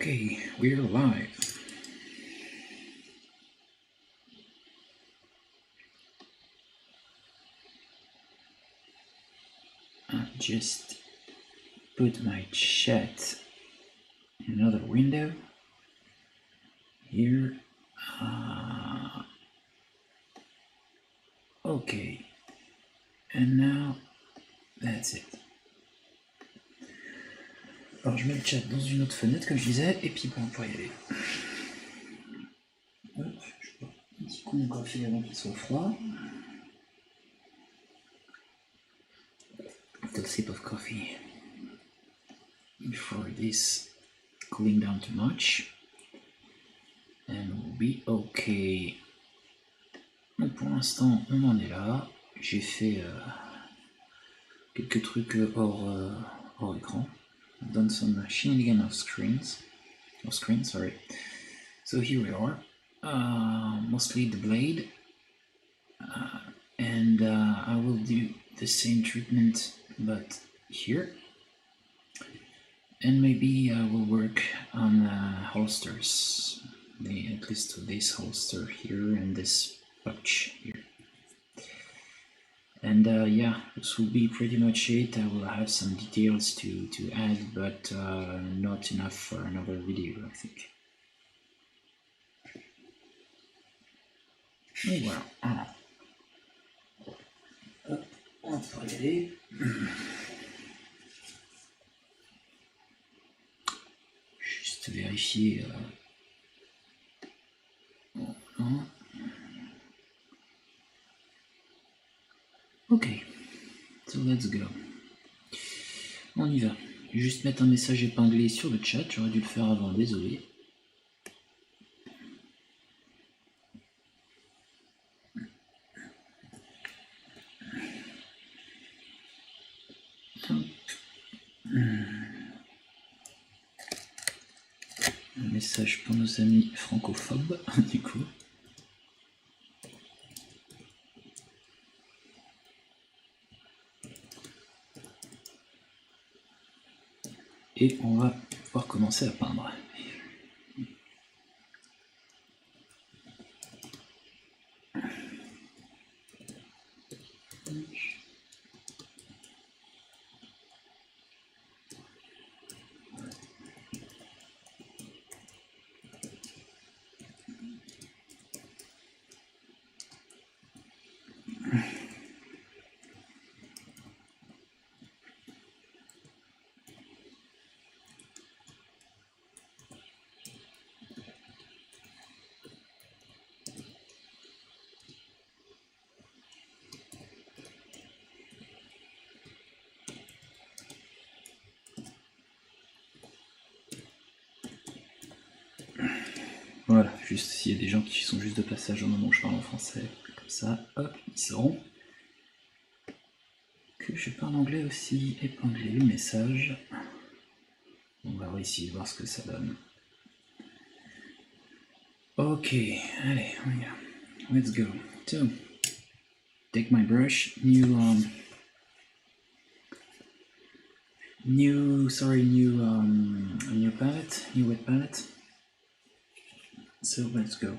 Okay, we're live. I just put my chat in another window here. Okay, and now that's it. Alors je mets le chat dans une autre fenêtre comme je disais, et puis on peut y aller. Hop, je bois un petit coup de café avant qu'il soit froid. A little sip of coffee before this cooling down too much, and we'll be okay. Donc pour l'instant on en est là. J'ai fait quelques trucs hors écran. I've done some shenanigans off screen, sorry. So here we are, mostly the blade, and I will do the same treatment but here, and maybe I will work on holsters, at least this holster here and this pouch here. And yeah, this will be pretty much it. I will have some details to add, but not enough for another video, I think. Et voilà. Hop, on va y aller. Juste vérifier. Voilà. Ok, so let's go. On y va. Je vais juste mettre un message épinglé sur le chat, j'aurais dû le faire avant, désolé. Un message pour nos amis francophobes, du coup. Et on va pouvoir commencer à peindre. Voilà, juste s'il y a des gens qui sont juste de passage au moment où je parle en français, comme ça, hop, ils sauront que je parle anglais aussi, épingler le message. On va essayer de voir ce que ça donne. Ok, allez, on y va. Let's go. So, take my brush, new palette, new wet palette. So let's go.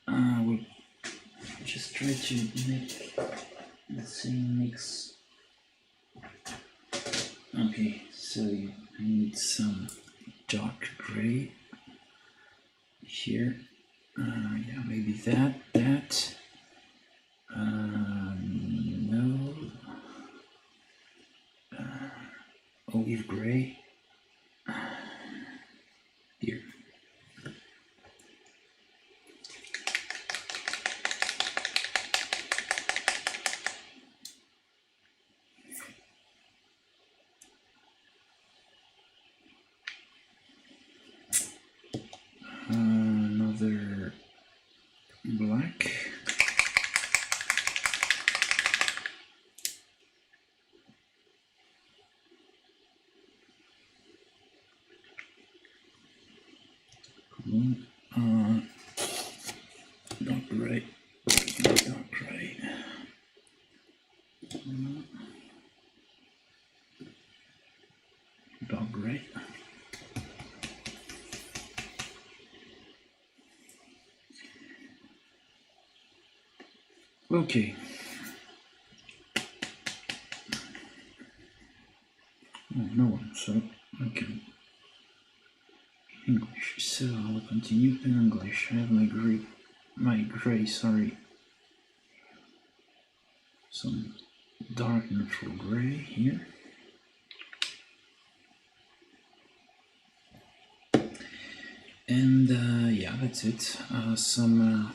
We'll just try to make the same mix. Okay, so I need some dark gray here. Yeah, maybe that. No. Olive gray. Here. Another black. Dark gray. Dark gray. Dark gray. Okay. Oh, no one, so okay. English, so I'll continue in English. I have my gray, sorry. Some dark neutral gray here. And yeah, that's it. Some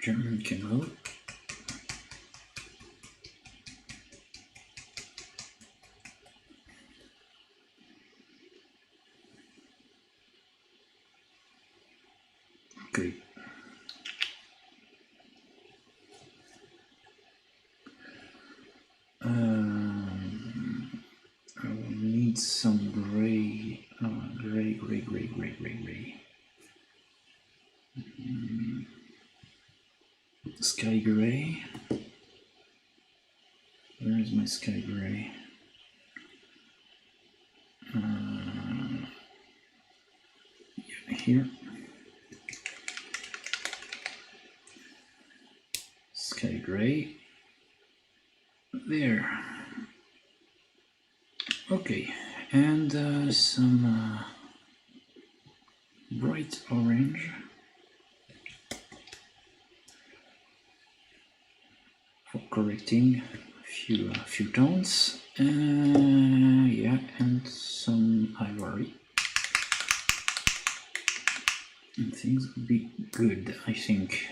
German camo. Okay. I will need some gray, gray. Sky gray. Where is my sky gray? Yeah, here. Sky gray. There. Okay, and some bright orange. For correcting a few tones. Yeah, and some ivory. And things will be good, I think.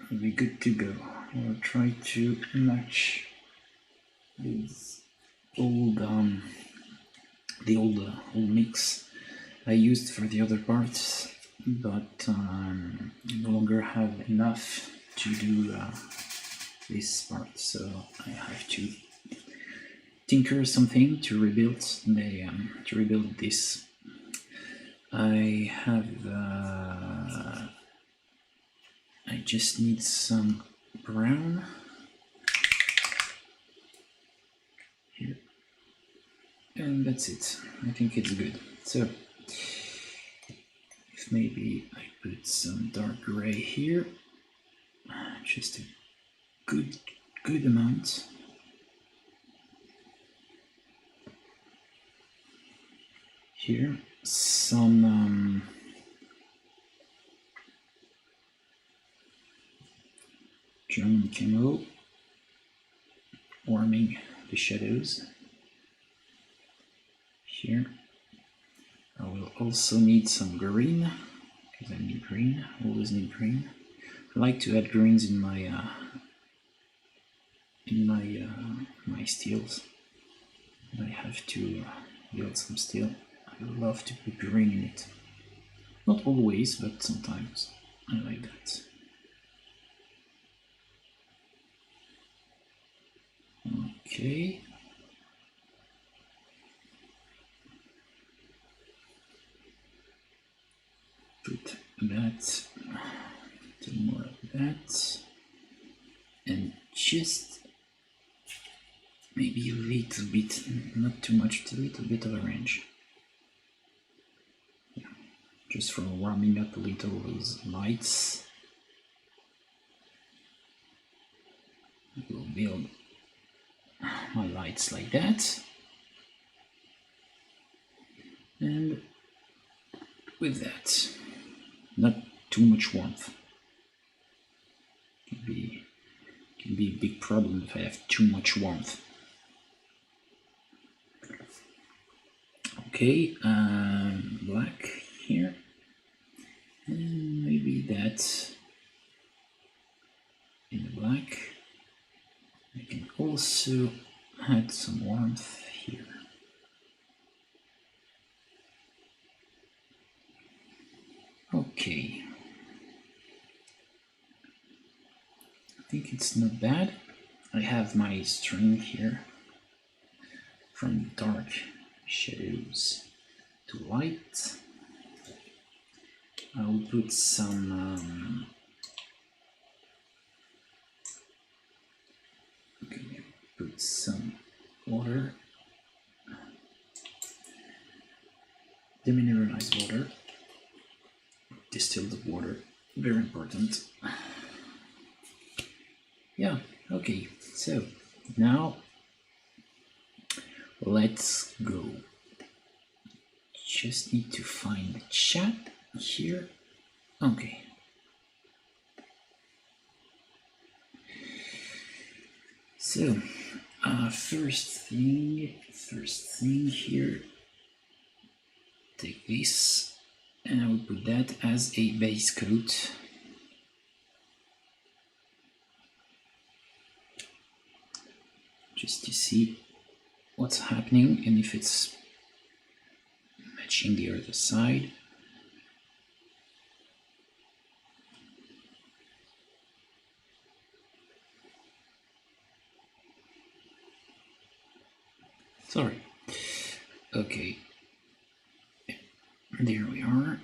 Will be good to go. We'll try to match these old the old mix I used for the other parts, but no longer have enough to do this part, so I have to tinker something to rebuild this. I have I just need some brown here, and that's it. I think it's good. So if maybe I put some dark gray here, just a good amount. Here, some German camo, warming the shadows. Here, I will also need some green, because I need green, always need green. I like to add greens in my my steels. I have to build some steel. I love to put green in it. Not always, but sometimes I like that. Okay. Put that, do more of that, and just maybe a little bit, not too much, a little bit of orange. Yeah. Just for warming up a little those lights. I will build my lights like that. And with that, not too much warmth. Can be a big problem if I have too much warmth. Okay, black here, and maybe that in the black. I can also add some warmth here. Okay, I think it's not bad. I have my string here from dark shadows to light. I'll put some water, demineralized water, distilled water very important. Yeah, okay, so now let's go. Just need to find the chat here. Okay. So, first thing here, take this, and I will put that as a base coat. Just to see what's happening and if it's matching the other side. Sorry. Okay. There we are.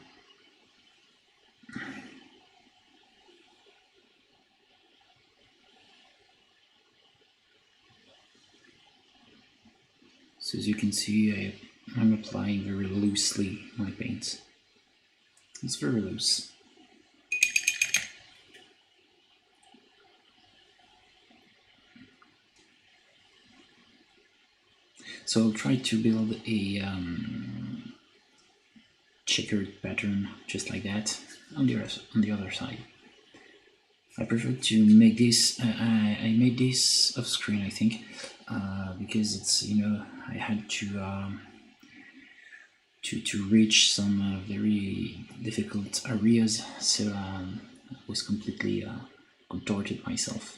So as you can see, I'm applying very loosely my paint. It's very loose. So I'll try to build a checkered pattern just like that on the other side. I prefer to make this. I made this off screen, I think, because it's, you know, I had to reach some very difficult areas, so I was completely contorted myself.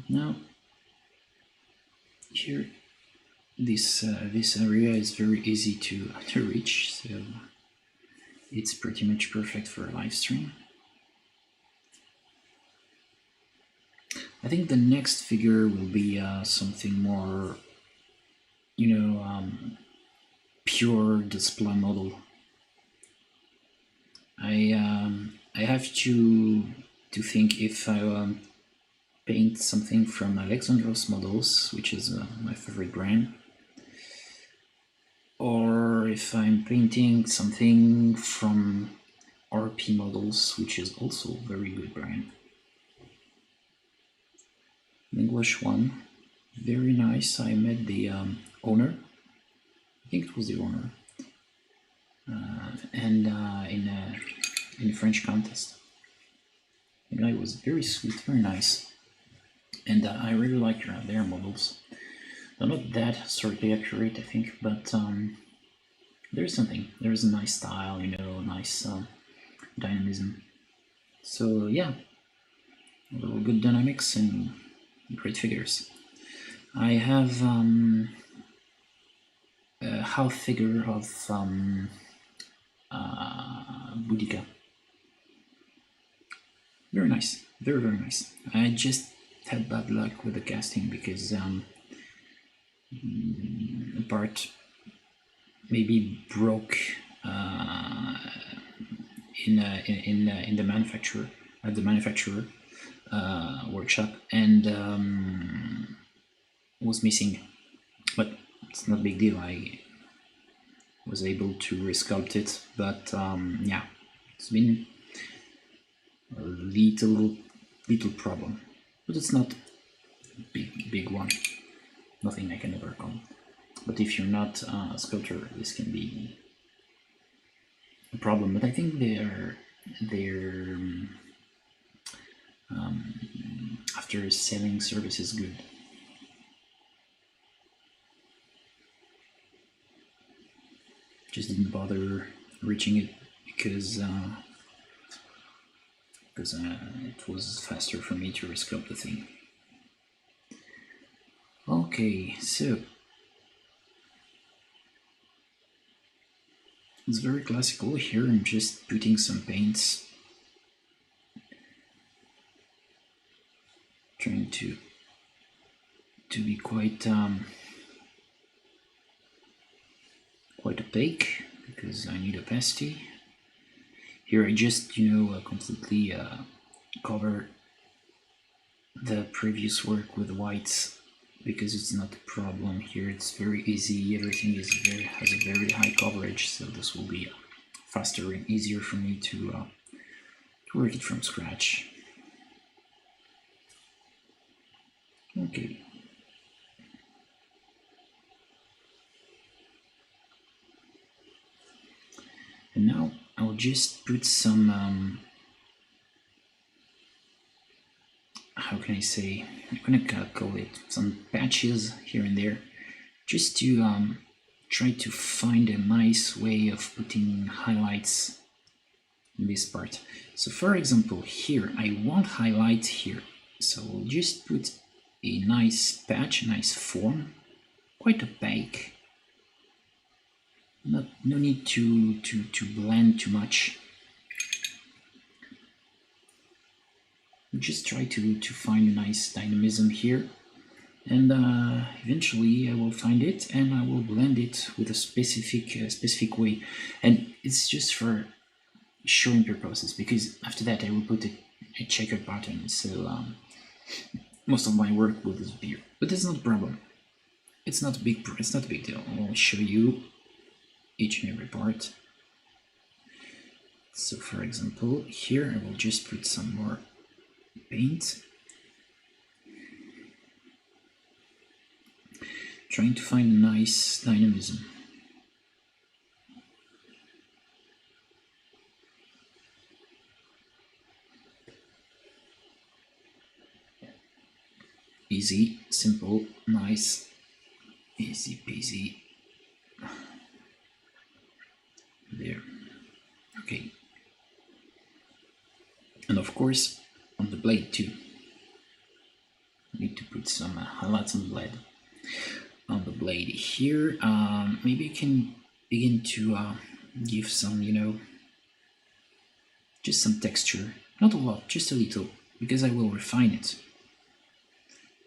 Now here, this area is very easy to reach, so it's pretty much perfect for a live stream. I think the next figure will be something more, you know, pure display model. I have to think if I paint something from Alexandros Models, which is my favorite brand, or if I'm painting something from RP Models, which is also a very good brand. An English one, very nice. I met the owner, I think it was the owner, and in a French contest. The guy was very sweet, very nice, and I really like their models. They're not that historically accurate, I think, but there's something. There's a nice style, you know, nice dynamism. So yeah, a little good dynamics and great figures. I have a half figure of Boudica. Very nice, very nice. I just had bad luck with the casting because the part maybe broke in the manufacturer at the manufacturer workshop, and was missing, but it's not a big deal. I was able to resculpt it, but yeah, it's been a little problem, but it's not a big one, nothing I can overcome. But if you're not a sculptor, this can be a problem. But I think their after selling service is good. Just didn't bother reaching it because it was faster for me to resculpt the thing. Okay, so it's very classical here. I'm just putting some paints, trying to be quite opaque because I need opacity. Here I just, you know, completely cover the previous work with whites because it's not a problem here. It's very easy. Everything is has a very high coverage, so this will be faster and easier for me to work it from scratch. Okay. And now I'll just put some, how can I say, I'm gonna call it some patches here and there, just to try to find a nice way of putting highlights in this part. So for example, here, I want highlight here. So we'll just put a nice patch, a nice form, quite opaque. No need to blend too much. Just try to find a nice dynamism here, and eventually I will find it and I will blend it with a specific way. And it's just for showing purposes, because after that I will put a checkered pattern, so most of my work will disappear. But that's not a problem. It's not a big deal. I'll show you each and every part. So for example, here I will just put some more paint, trying to find a nice dynamism. Easy, simple, nice, easy peasy. There. Okay. And of course, on the blade too. Need to put some highlights on the blade. On the blade here, maybe you can begin to give some, just some texture. Not a lot, just a little, because I will refine it.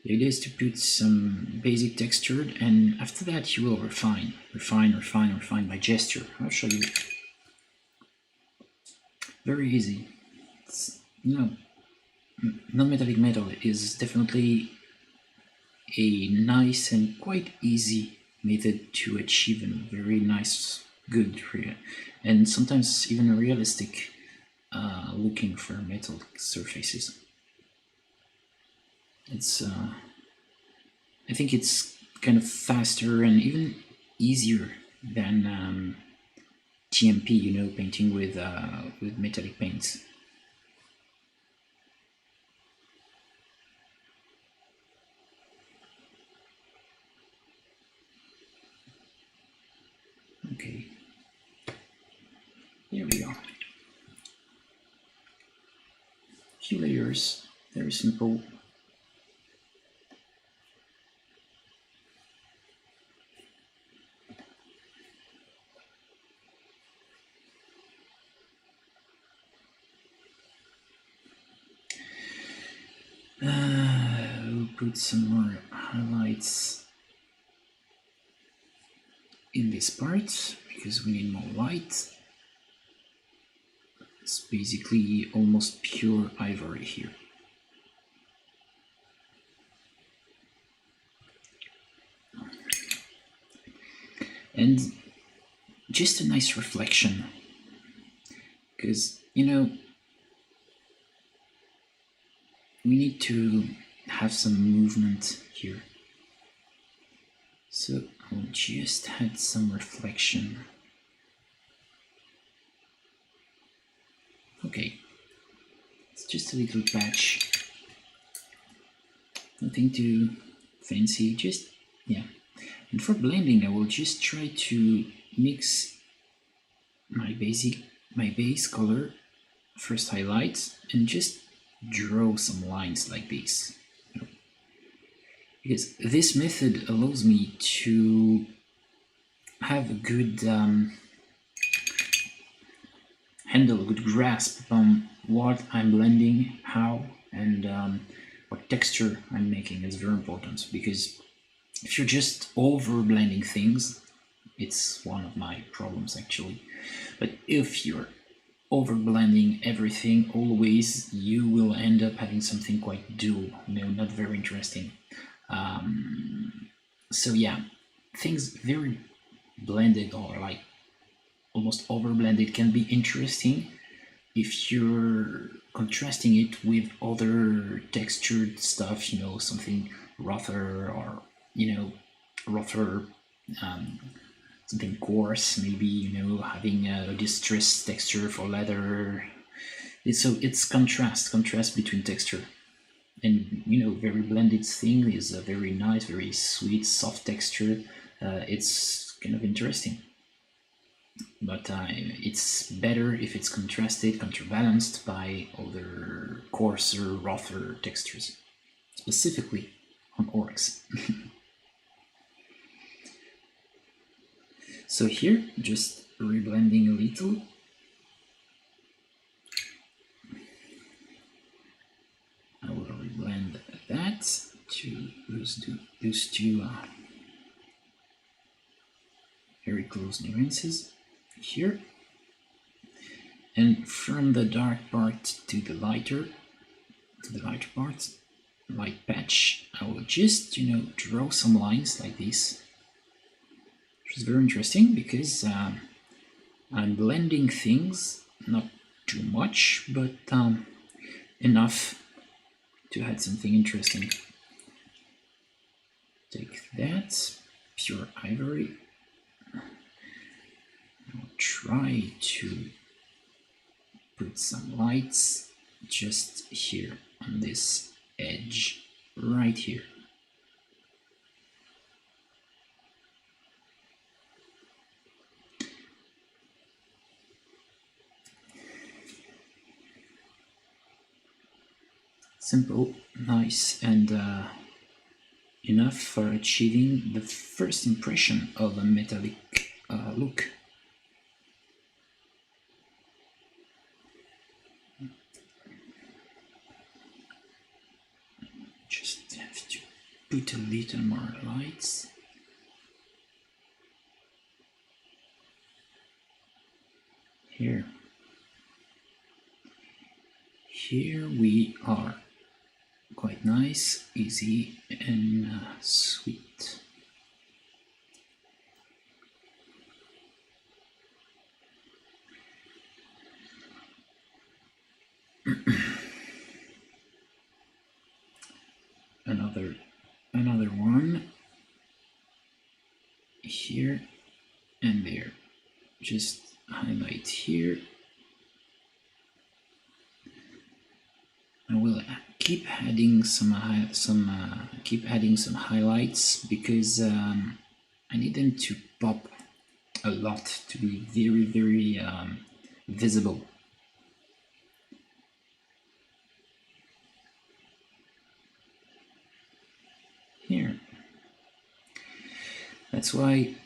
The idea is to put some basic texture, and after that you will refine by gesture. I'll show you. Very easy. It's, non-metallic metal is definitely a nice and quite easy method to achieve a very nice, good, and sometimes even realistic looking for metal surfaces. It's I think it's kind of faster and even easier than TMP, painting with metallic paints. Okay, here we are. Few layers, very simple. We'll put some more highlights in this part because we need more light. It's basically almost pure ivory here. And just a nice reflection, because we need to have some movement here. So I'll just add some reflection. Okay, it's just a little patch, nothing too fancy, just, yeah. And for blending, I will just try to mix my base color, first highlights, and just draw some lines like this. Because this method allows me to have a good handle, a good grasp on what I'm blending, how, and what texture I'm making. It's very important, because if you're just over blending things, it's one of my problems actually. But if you're over blending everything always, you will end up having something quite dull, not very interesting. So yeah, things very blended or like almost overblend. It can be interesting if you're contrasting it with other textured stuff, you know, something rougher or, you know, rougher, um, something coarse, maybe, you know, having a distressed texture for leather. So it's contrast between texture. And, you know, very blended thing is a very nice, very sweet, soft texture. It's kind of interesting. But it's better if it's contrasted, counterbalanced by other coarser, rougher textures, specifically on orcs. So here, just reblending a little. I will reblend that to those two very close nuances here. And from the dark part to the lighter part, light patch, I will just, you know, draw some lines like this, which is very interesting because I'm blending things, not too much, but enough to add something interesting. Take that, pure ivory. I'll try to put some lights just here on this edge, right here. Simple, nice, and enough for achieving the first impression of a metallic look. Just have to put a little more lights. Here. Here we are. Quite nice, easy, and sweet. Another one here and there. Just highlight here. I will keep adding some highlights because I need them to pop a lot, to be very visible. Here. That's why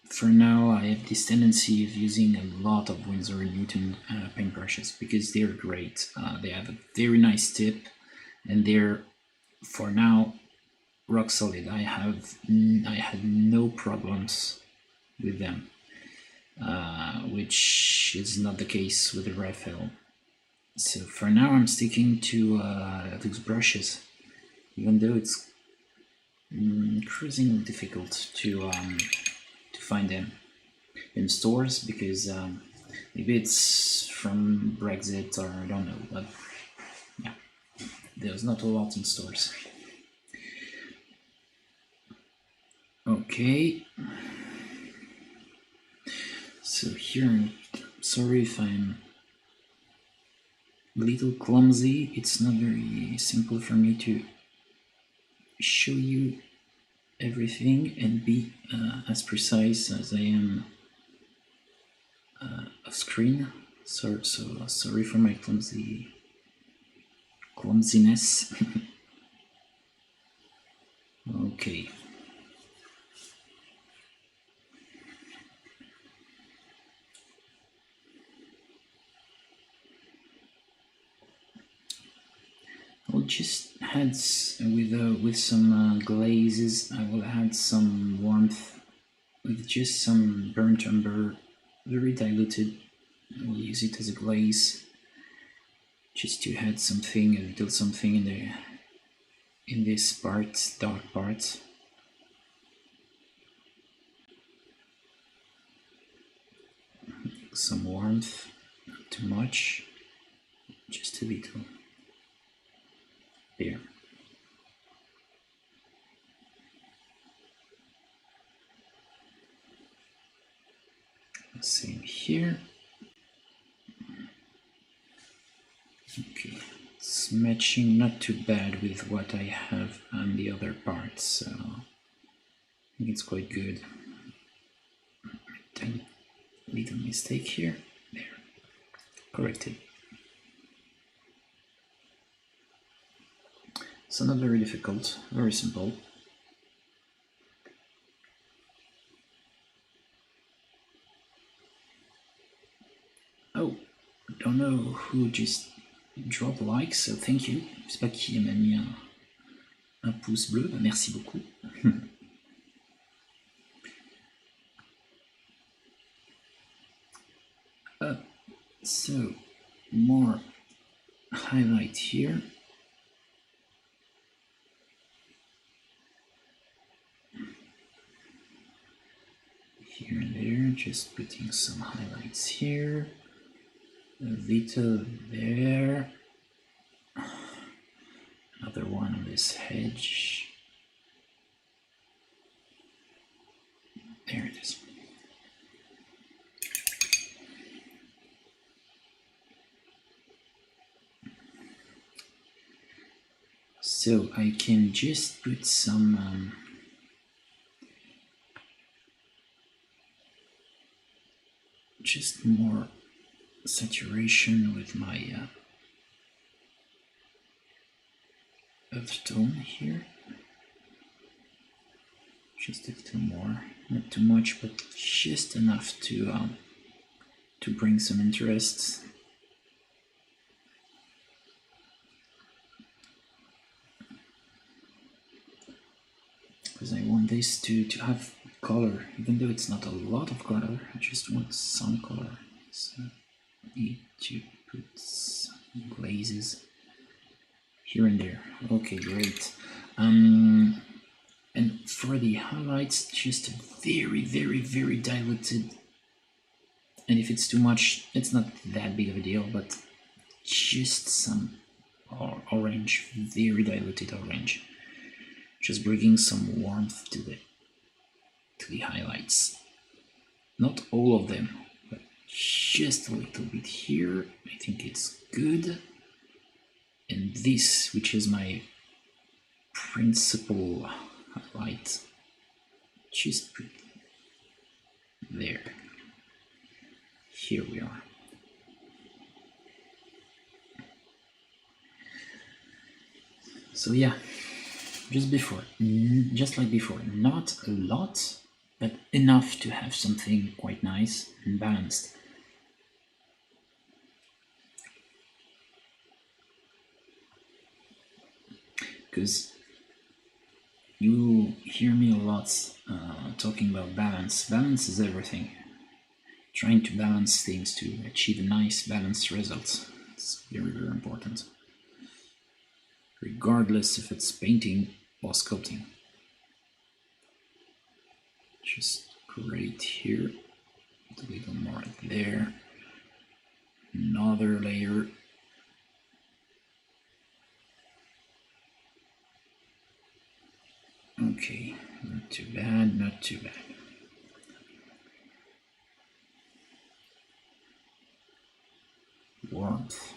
for now I have this tendency of using a lot of Winsor & Newton paintbrushes because they're great. They have a very nice tip and they're, for now, rock solid. I had no problems with them, which is not the case with the Raphael. So for now I'm sticking to those brushes, even though it's increasingly difficult to find them in stores because maybe it's from Brexit or I don't know, but yeah, there's not a lot in stores. Okay, so here, sorry if I'm a little clumsy. It's not very simple for me to show you everything and be as precise as I am off screen. So sorry for my clumsiness. Okay. I'll just add with some glazes. I will add some warmth with just some burnt umber, very diluted. I will use it as a glaze, just to add something, a little something in this part, dark part. some warmth, not too much, just a little. There. Same here. Okay, it's matching not too bad with what I have on the other parts, so I think it's quite good. Tiny little mistake here. There. Corrected. So not very difficult, very simple. Oh, don't know who just dropped a like, so thank you. Je sais pas qui m'a mis un pouce bleu, bah merci beaucoup. So, more highlight here. Here and there, just putting some highlights here. A little there. Another one on this hedge. There it is. So I can just put some just more saturation with my earth tone here. Just a little more, not too much, but just enough to bring some interest. Because I want this to have color, even though it's not a lot of color, I just want some color. So I need to put some glazes here and there. Okay, great. And for the highlights, just very, very, very diluted. And if it's too much, it's not that big of a deal, but just some orange, very diluted orange. Just bringing some warmth to the highlights. Not all of them, but just a little bit here. I think it's good. And this, which is my principal highlight, just put there. Here we are. So yeah, just like before, not a lot, but enough to have something quite nice and balanced. Because you hear me a lot talking about balance. Balance is everything. Trying to balance things to achieve nice balanced results. It's very, very important. Regardless if it's painting or sculpting. Just great here. A little more there. Another layer. Okay, not too bad, not too bad. Warmth.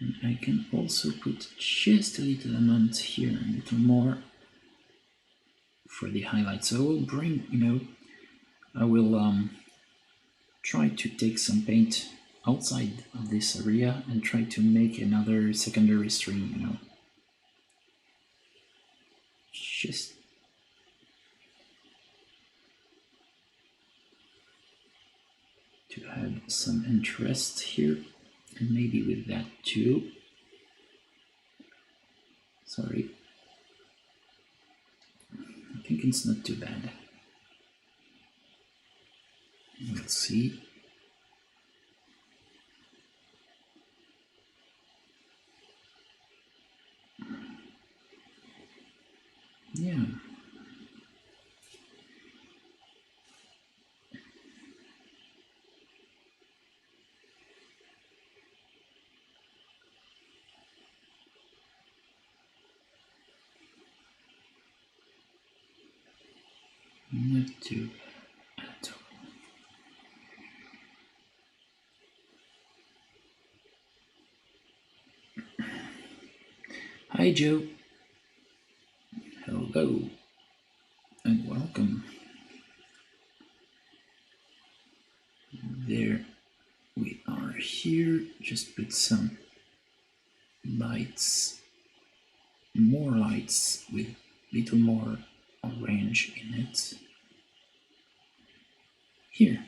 And I can also put just a little amount here, a little more for the highlights. So I will bring, I will try to take some paint outside of this area and try to make another secondary stream, just to add some interest here, and maybe with that too. Sorry, I think it's not too bad. Let's see. Not too bad at all. Hi Joe. Hello and welcome. There we are here. Just put some lights, more lights with little more orange in it. Here.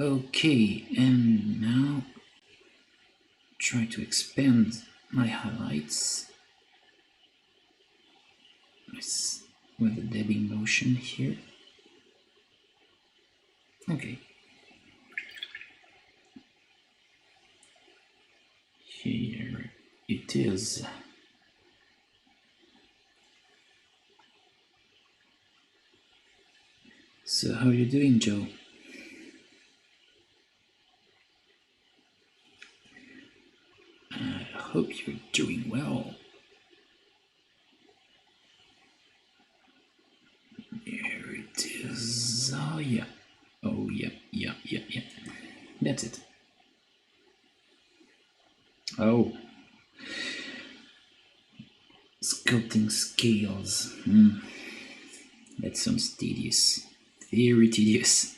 Okay, and now try to expand my highlights with the dabbing motion here. Okay. Here it is. So how are you doing, Joe? I hope you're doing well. There it is. Oh yeah. Oh yeah. That's it. Oh. Sculpting scales. That sounds tedious. Very tedious.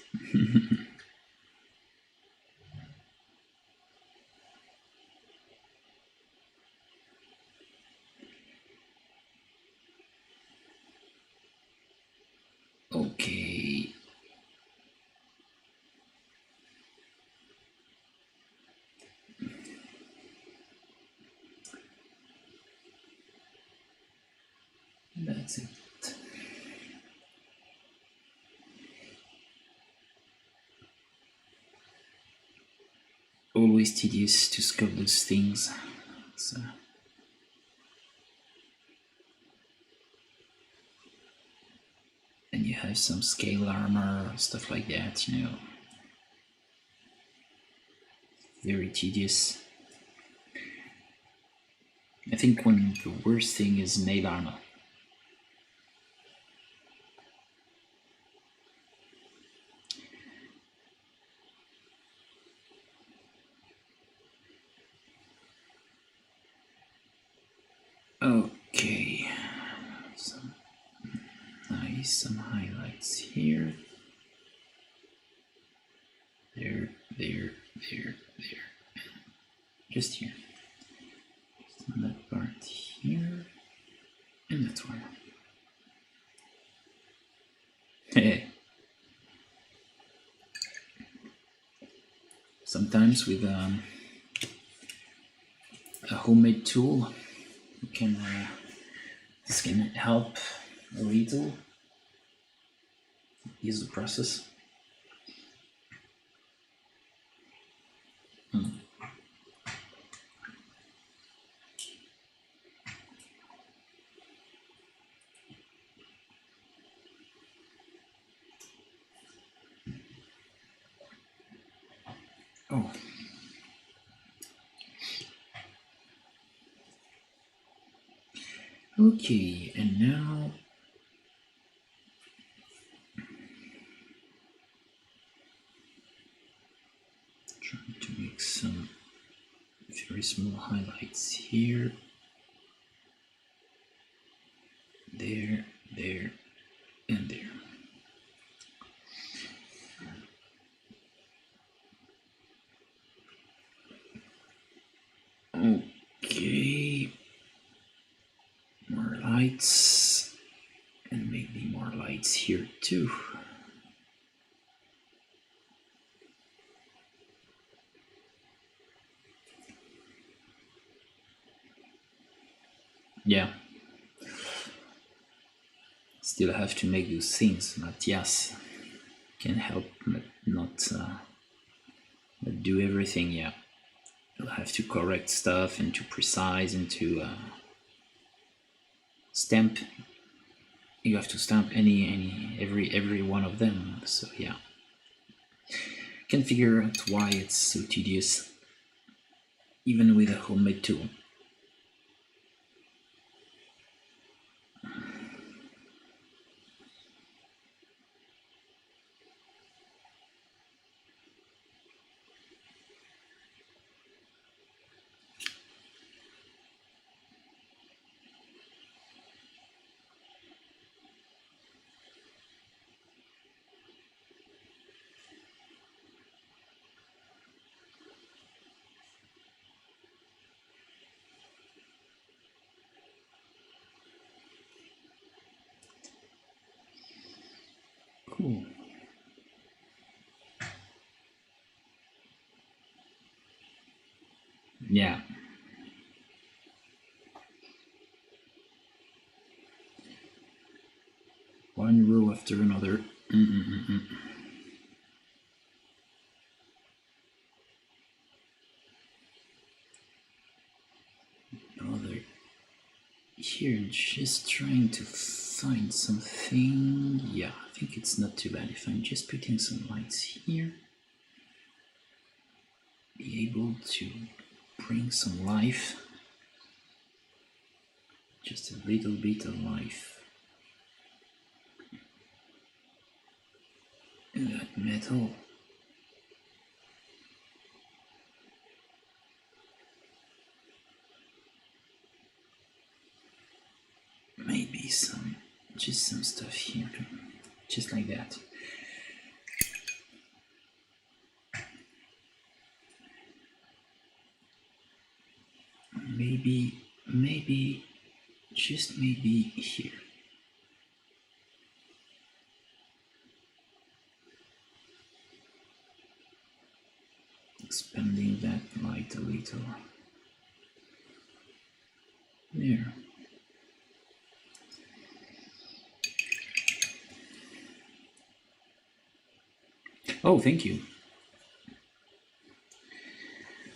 Okay. That's it. Always tedious to sculpt those things. So. And you have some scale armor, stuff like that, you know. Very tedious. I think one of the worst thing is nail armor. Okay, some highlights here. There. Just here. Just on that part here. And that one. Hey. Sometimes with a homemade tool, this can help a little. Ease the process. Oh. Okay, and now trying to make some very small highlights here, there, and there. Okay, more lights, and maybe more lights here too. Yeah. Still have to make those things, but yes, can help, but not do everything. Yeah, you'll have to correct stuff and to precise and to stamp. You have to stamp every one of them. So yeah, can figure out why it's so tedious, even with a homemade tool. Cool. Yeah. One row after another. Another. Here, just trying to find something. Yeah, I think it's not too bad if I'm just putting some lights here. Be able to bring some life. Just a little bit of life. That metal. Maybe just some stuff here, just like that. Maybe, just maybe here. Expanding that light a little. There. Oh, thank you.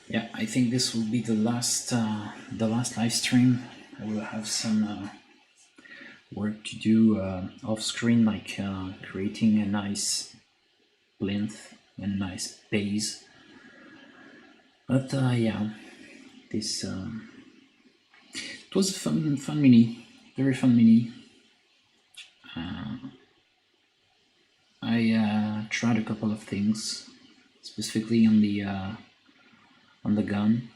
Yeah, I think this will be the last live stream. I will have some work to do off screen, like creating a nice plinth and a nice base. But yeah, this it was a fun mini, very fun mini. I tried a couple of things, specifically on the gun,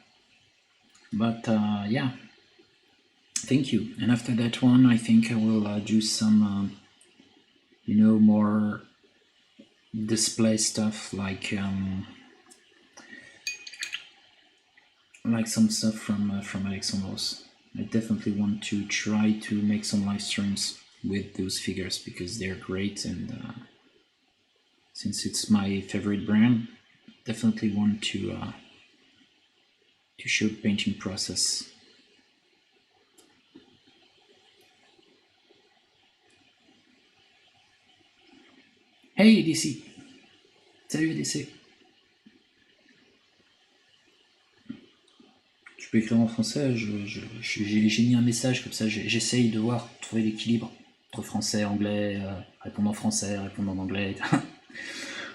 but yeah, thank you. And after that one, I think I will do some more display stuff, like some stuff from Alexandros. I definitely want to try to make some live streams with those figures because they're great, and since it's my favorite brand, definitely want to show painting process. Hey DC, salut DC. Tu peux écrire en français, j'ai mis un message comme ça, j'essaye de trouver l'équilibre entre français, anglais, répondre en français, répondre en anglais.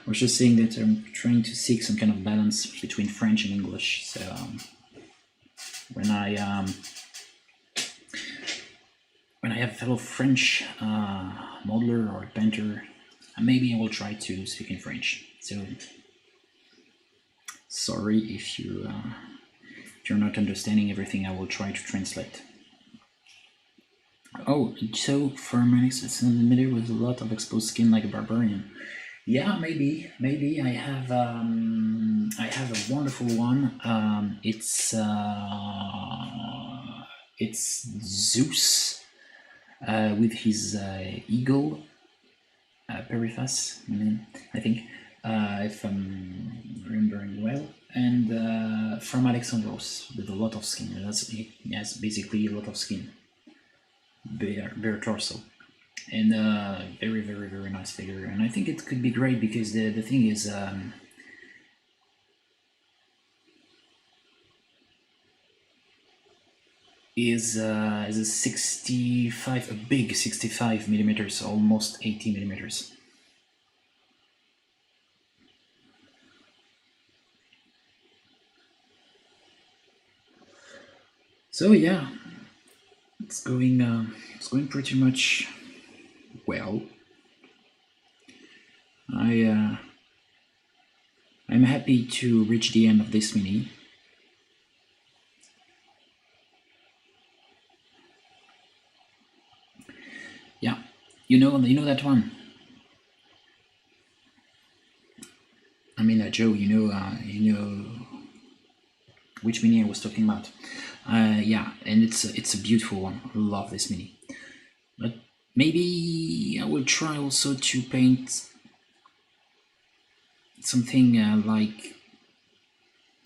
I was just saying that I'm trying to seek some kind of balance between French and English. So when I have a fellow French modeler or painter, maybe I will try to speak in French. So sorry if you're not understanding everything. I will try to translate. Oh, so for Manix, it's in the middle with a lot of exposed skin like a barbarian. Yeah, maybe I have a wonderful one. It's Zeus with his eagle, Periphas, I think, if I'm remembering well, and from Alexandros with a lot of skin. He has basically a lot of skin, bare torso. And very, very, very nice figure, and I think it could be great because the thing is a 65, a big 65 millimeters, almost 80 millimeters. So yeah, it's going pretty much well. I'm happy to reach the end of this mini. Yeah, you know that one. I mean, Joe, you know which mini I was talking about. Yeah, and it's a beautiful one. I love this mini. But Maybe I will try also to paint something like,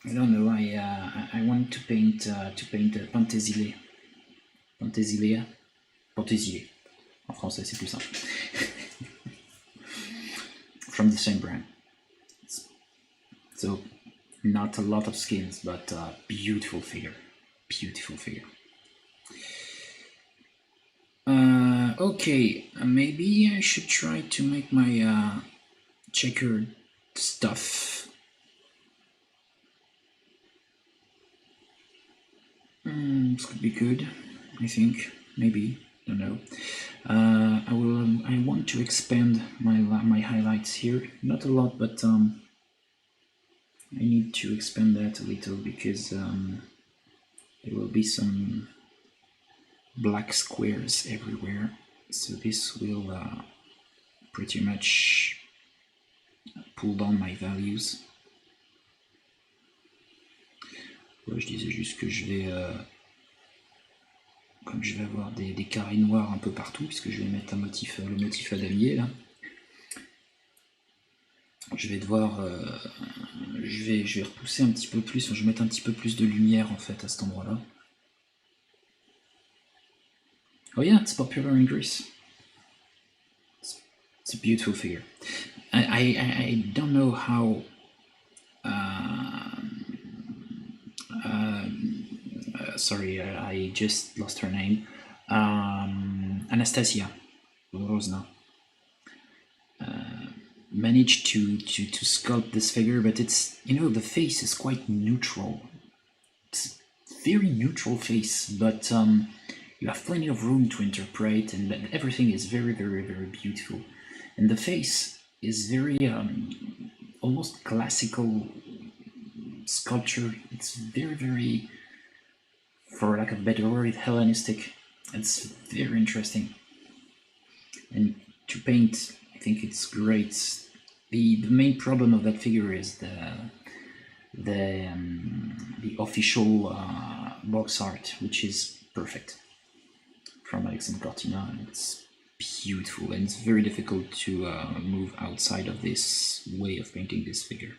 I don't know. I want to paint Penthesilea. Penthesilea. En français, c'est plus simple. From the same brand. So not a lot of skins, but beautiful figure. Beautiful figure. Okay, maybe I should try to make my checkered stuff. This could be good, I think. Maybe, don't know. I want to expand my highlights here. Not a lot, but I need to expand that a little because there will be some black squares everywhere. So this will pretty much pull down my values. Ouais, je disais juste que je vais, comme je vais avoir des carrés noirs un peu partout, puisque je vais mettre le motif à damier là, je vais devoir, je vais repousser un petit peu plus, je vais mettre un petit peu plus de lumière en fait à cet endroit-là. Oh yeah, it's popular in Greece. It's a beautiful figure. I don't know how. Sorry, I just lost her name. Anastasia Rosna managed to sculpt this figure, but it's, you know, the face is quite neutral. It's very neutral face, but you have plenty of room to interpret, and everything is very, very, very beautiful. And the face is very almost classical sculpture. It's very, very, for lack of a better word, Hellenistic. It's very interesting. And to paint, I think it's great. The main problem of that figure is the official box art, which is perfect, from Alexandre Cortina, and it's beautiful, and it's very difficult to move outside of this way of painting this figure.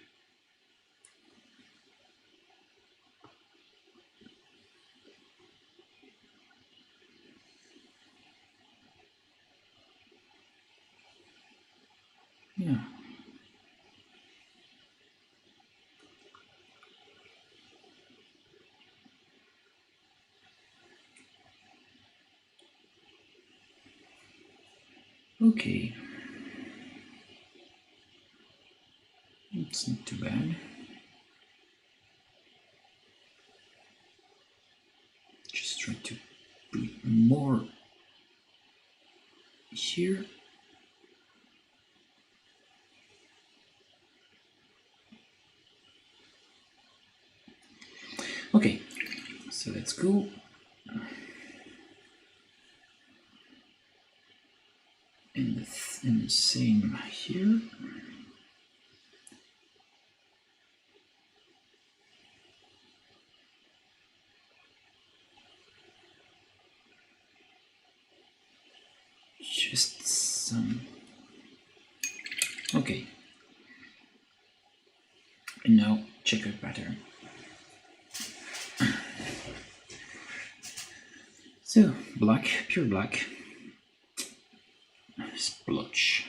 Yeah. Okay. It's not too bad. Just try to put more here. Okay, so that's cool. And the same here. Just some. Okay. And now checkered pattern. So black, pure black. Splotch.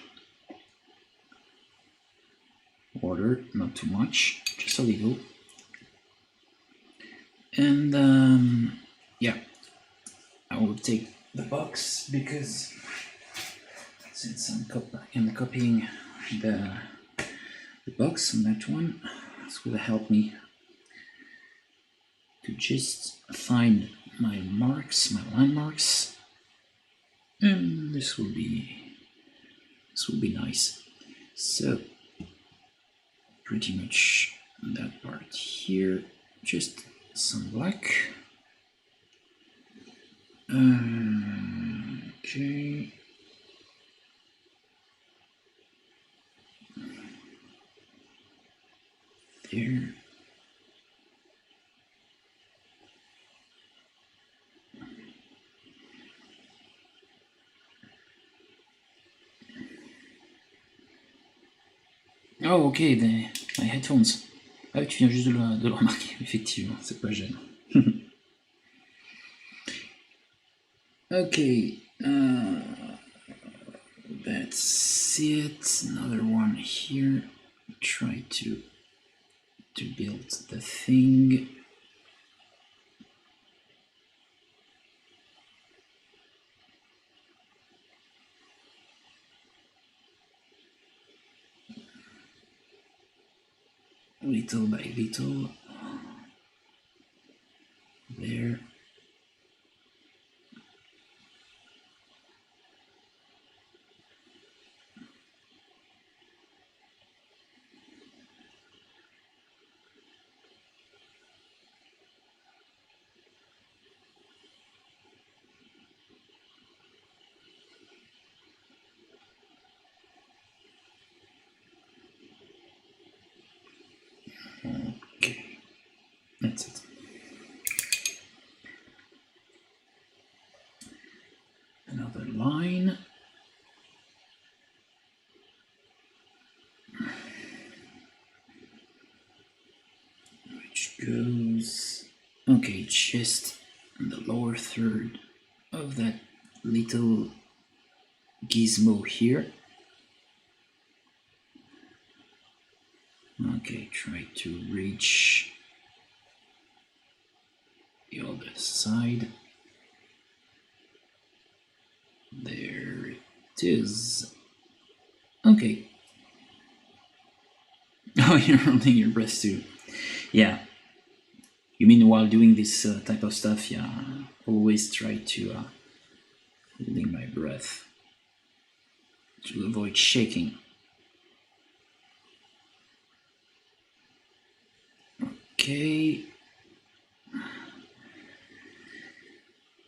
Water, not too much, just a little. And yeah, I will take the box because since I'm copying the box on that one, this will help me to just find my marks, my landmarks, and this will be nice. So pretty much that part here, just some black. Okay. There. Oh ok, my headphones. Ah oui, tu viens juste de le remarquer, effectivement, c'est pas gênant. Okay, that's it. Another one here. Try to build the thing. Little by little. There. Okay, that's it. Another line. Which goes, okay, just in the lower third of that little gizmo here. Okay, try to reach the other side. There it is. Okay. Oh, you're holding your breath too. Yeah. You mean while doing this type of stuff, yeah, always try to holding my breath to avoid shaking. Okay.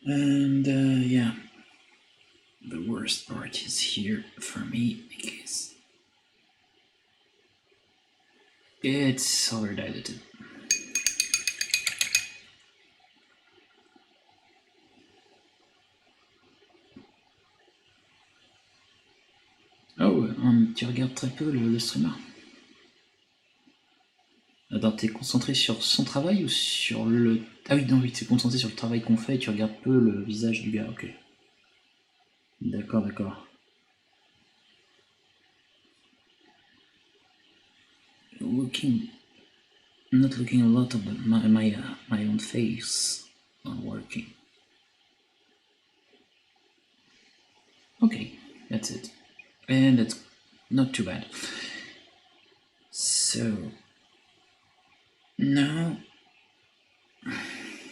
And yeah, the worst part is here for me because it's over-diluted. Oh, tu regardes très peu le streamer. Attends, t'es concentré sur son travail ou sur le... Ah oui, non, oui, t'es concentré sur le travail qu'on fait et tu regardes peu le visage du gars, ok. D'accord, d'accord. Not looking a lot of my own face on working. Okay, that's it. And that's not too bad. So now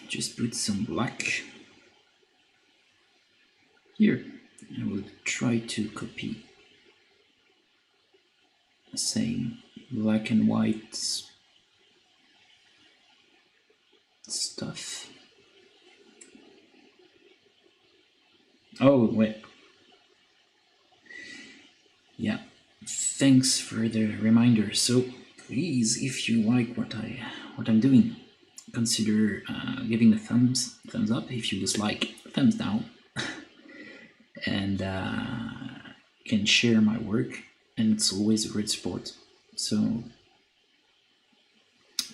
just put some black here. I will try to copy the same black and white stuff. Oh, wait. Yeah, thanks for the reminder. So please, if you like what I'm doing, consider giving a thumbs up. If you dislike, thumbs down. And can share my work, and it's always a great support. So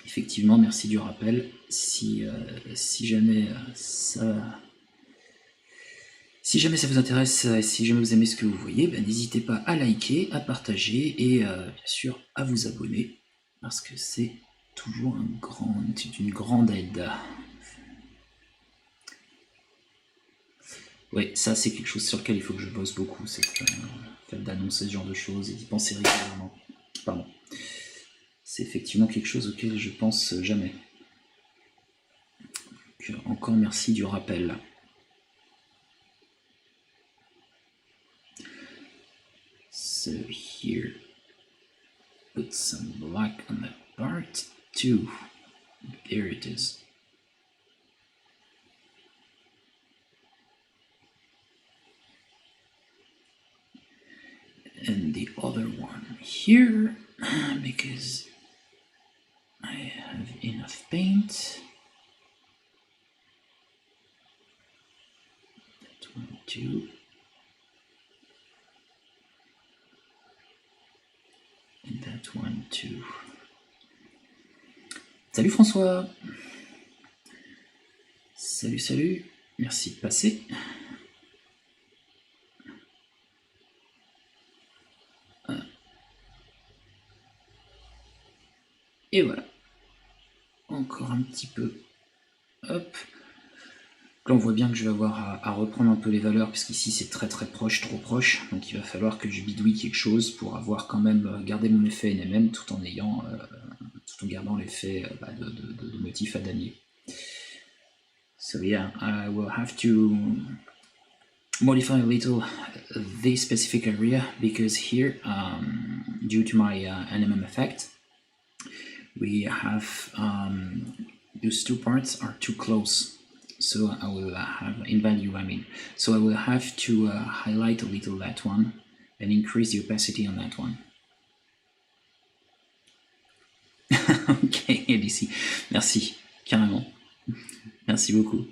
effectivement, merci du rappel. Si jamais ça vous intéresse, si jamais vous aimez ce que vous voyez, ben, n'hésitez pas à liker, à partager et bien sûr à vous abonner parce que c'est toujours une grande aide. Oui, ça c'est quelque chose sur lequel il faut que je bosse beaucoup, c'est le fait d'annoncer ce genre de choses et d'y penser régulièrement. Pardon. C'est effectivement quelque chose auquel je pense jamais. Donc, encore merci du rappel. So here, put some black on that part too. There it is. And the other one here, because I have enough paint. That one too. And that 1, 2. Salut François. Salut, salut. Merci de passer. Et voilà. Encore un petit peu. Hop. Là, on voit bien que je vais avoir à reprendre un peu les valeurs, parce qu'ici c'est très très proche, trop proche. Donc il va falloir que je bidouille quelque chose pour avoir quand même gardé mon effet NMM tout en gardant l'effet de motif à damier. So yeah, I will have to modify a little this specific area, because here, due to my NMM effect, we have those two parts are too close. So I will have, in value I mean, so I will have to highlight a little that one and increase the opacity on that one. Ok, LDC, merci, carrément, merci beaucoup.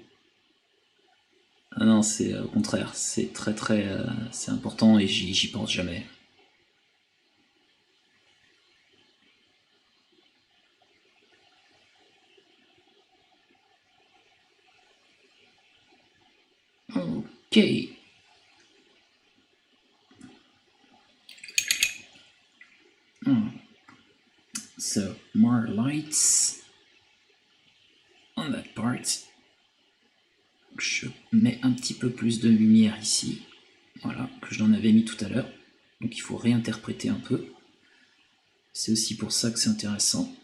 Ah non, c'est au contraire, c'est très très, c'est important et j'y pense jamais. Ok. So more lights on that part. Je mets un petit peu plus de lumière ici, voilà, que je n'en avais mis tout à l'heure. Donc il faut réinterpréter un peu. C'est aussi pour ça que c'est intéressant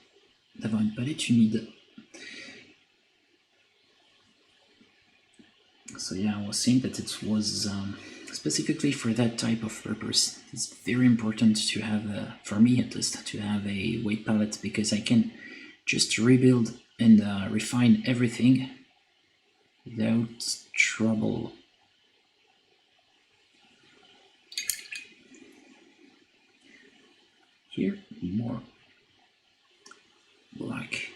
d'avoir une palette humide. So yeah, I was saying that it was specifically for that type of purpose. It's very important to have, for me at least, to have a weight palette, because I can just rebuild and refine everything without trouble. Here, more black.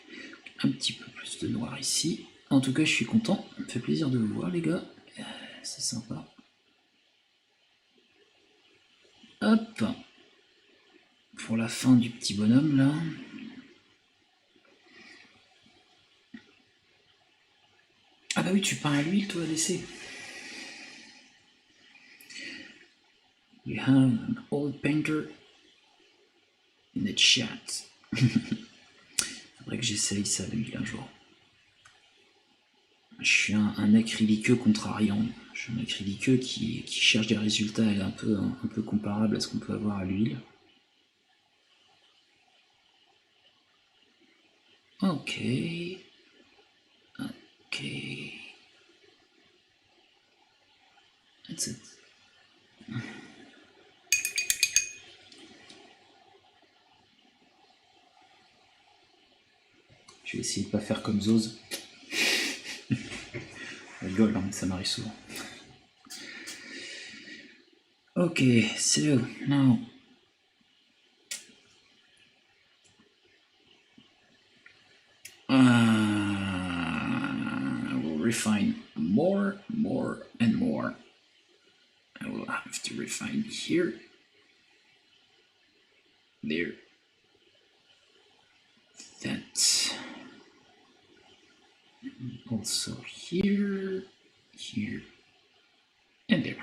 Un petit peu plus de noir ici. En tout cas, je suis content. Ça me fait plaisir de vous voir, les gars. C'est sympa. Hop. Pour la fin du petit bonhomme, là. Ah bah oui, tu peins à l'huile, toi, ADC. You have an old painter in the chat. Faudrait que j'essaye ça à l'huile un jour. Je suis un acryliqueux contrariant. Je suis un acryliqueux qui cherche des résultats un peu comparables à ce qu'on peut avoir à l'huile. Ok. Ok. That's it. Je vais essayer de pas faire comme Zose. Je rigole, hein, ça m'arrive souvent. Okay, so now I will refine more, and more. I will have to refine here, there, that, also here, and there.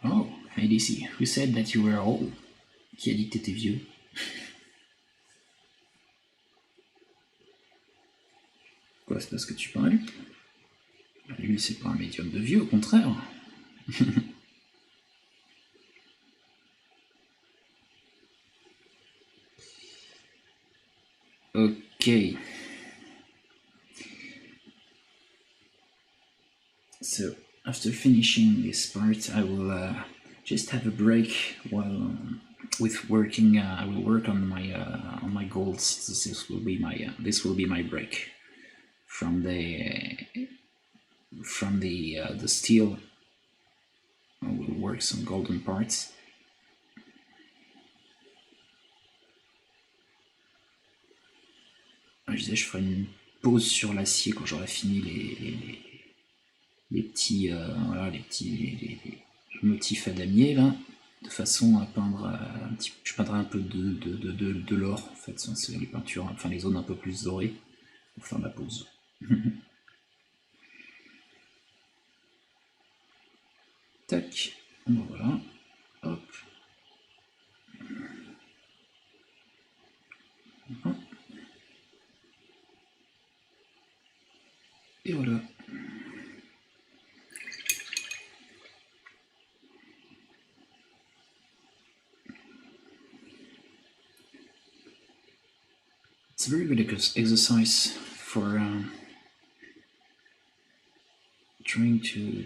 Oh, ADC, who said that you were old? Qui a dit que t'étais vieux? Quoi, c'est parce que tu parles? Lui, c'est pas un médium de vieux, au contraire. Okay. So after finishing this part, I will just have a break while with working. I will work on my goals. This will be my break from the steel. I will work some golden parts. Je disais, je ferai une pause sur l'acier quand j'aurai fini les petits, voilà, les motifs à damier là, de façon à peindre je peindrai un peu de l'or en fait, c'est les peintures, enfin les zones un peu plus dorées pour faire la pose. Tac, bon, voilà, hop. Et voilà. It's a very good exercise for trying to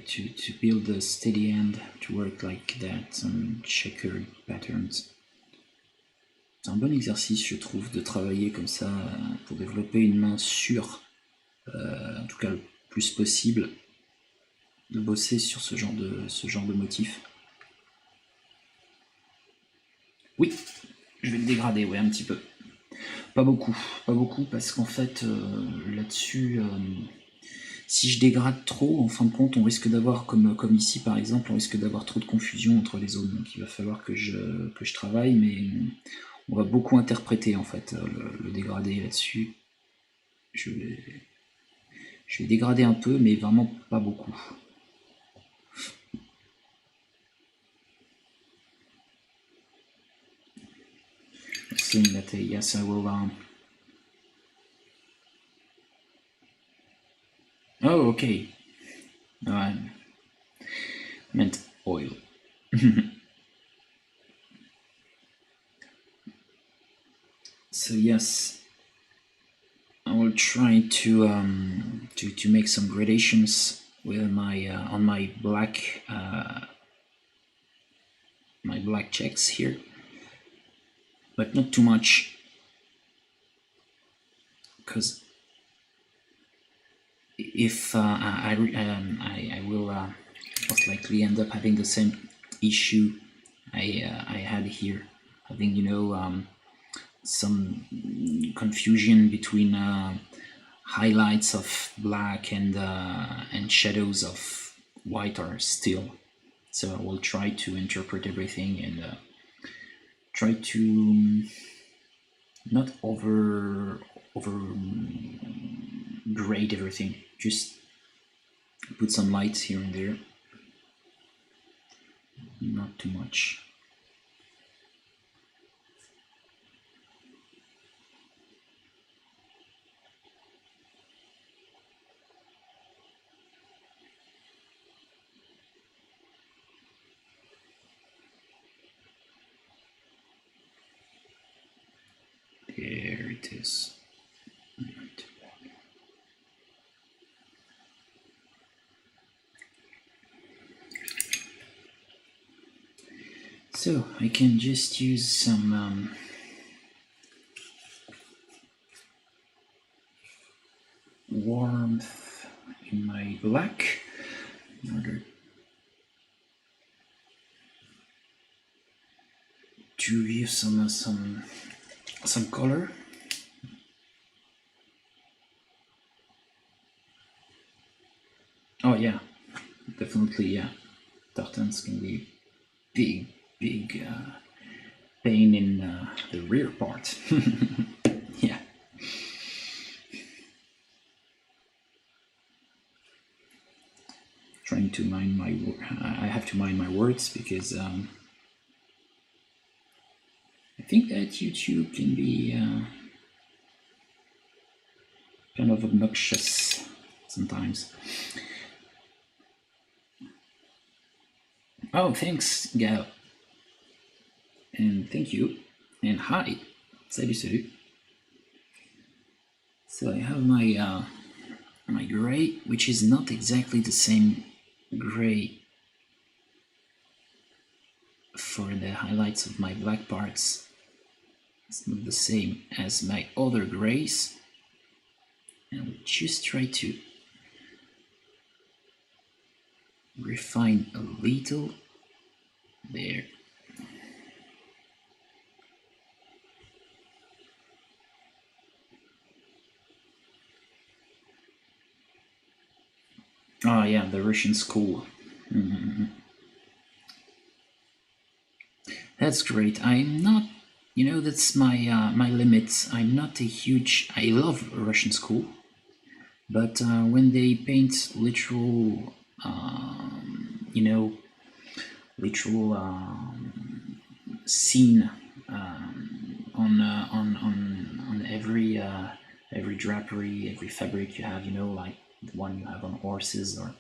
build a steady hand to work like that, some checkered patterns. C'est un bon exercice, je trouve, de travailler comme ça pour développer une main sûre, en tout cas le plus possible, de bosser sur ce genre de motif. Oui, je vais le dégrader, ouais, un petit peu. Pas beaucoup, parce qu'en fait, là-dessus, si je dégrade trop, en fin de compte, on risque d'avoir, comme ici par exemple, on risque d'avoir trop de confusion entre les zones. Donc il va falloir que je travaille, mais on va beaucoup interpréter en fait le dégradé là-dessus. Je vais dégrader un peu, mais vraiment pas beaucoup. Seeing that, yes, I will. Oh, okay. No, I meant oil. So yes, I will try to make some gradations with my on my black checks here, but not too much, because if I will most likely end up having the same issue I had here, having some confusion between highlights of black and shadows of white or steel. So I will try to interpret everything and try to not over grade everything. Just put some lights here and there, not too much. There it is. So I can just use some warmth in my black in order to give some color. Oh yeah, definitely, yeah. Tartans can be big pain in the rear part. Yeah. Trying to mind my I have to mind my words because I think that YouTube can be kind of obnoxious sometimes. Oh, thanks, Gal. And thank you. And hi. Salut, salut. So I have my my gray, which is not exactly the same gray for the highlights of my black parts. It's not the same as my other grays. And we'll just try to refine a little there. Oh yeah, the Russian school. Mm-hmm. That's great. I'm not, that's my limits. I'm not a huge. I love Russian school, but when they paint literal, you know, literal scene on every drapery, every fabric you have, like the one you have on horses, or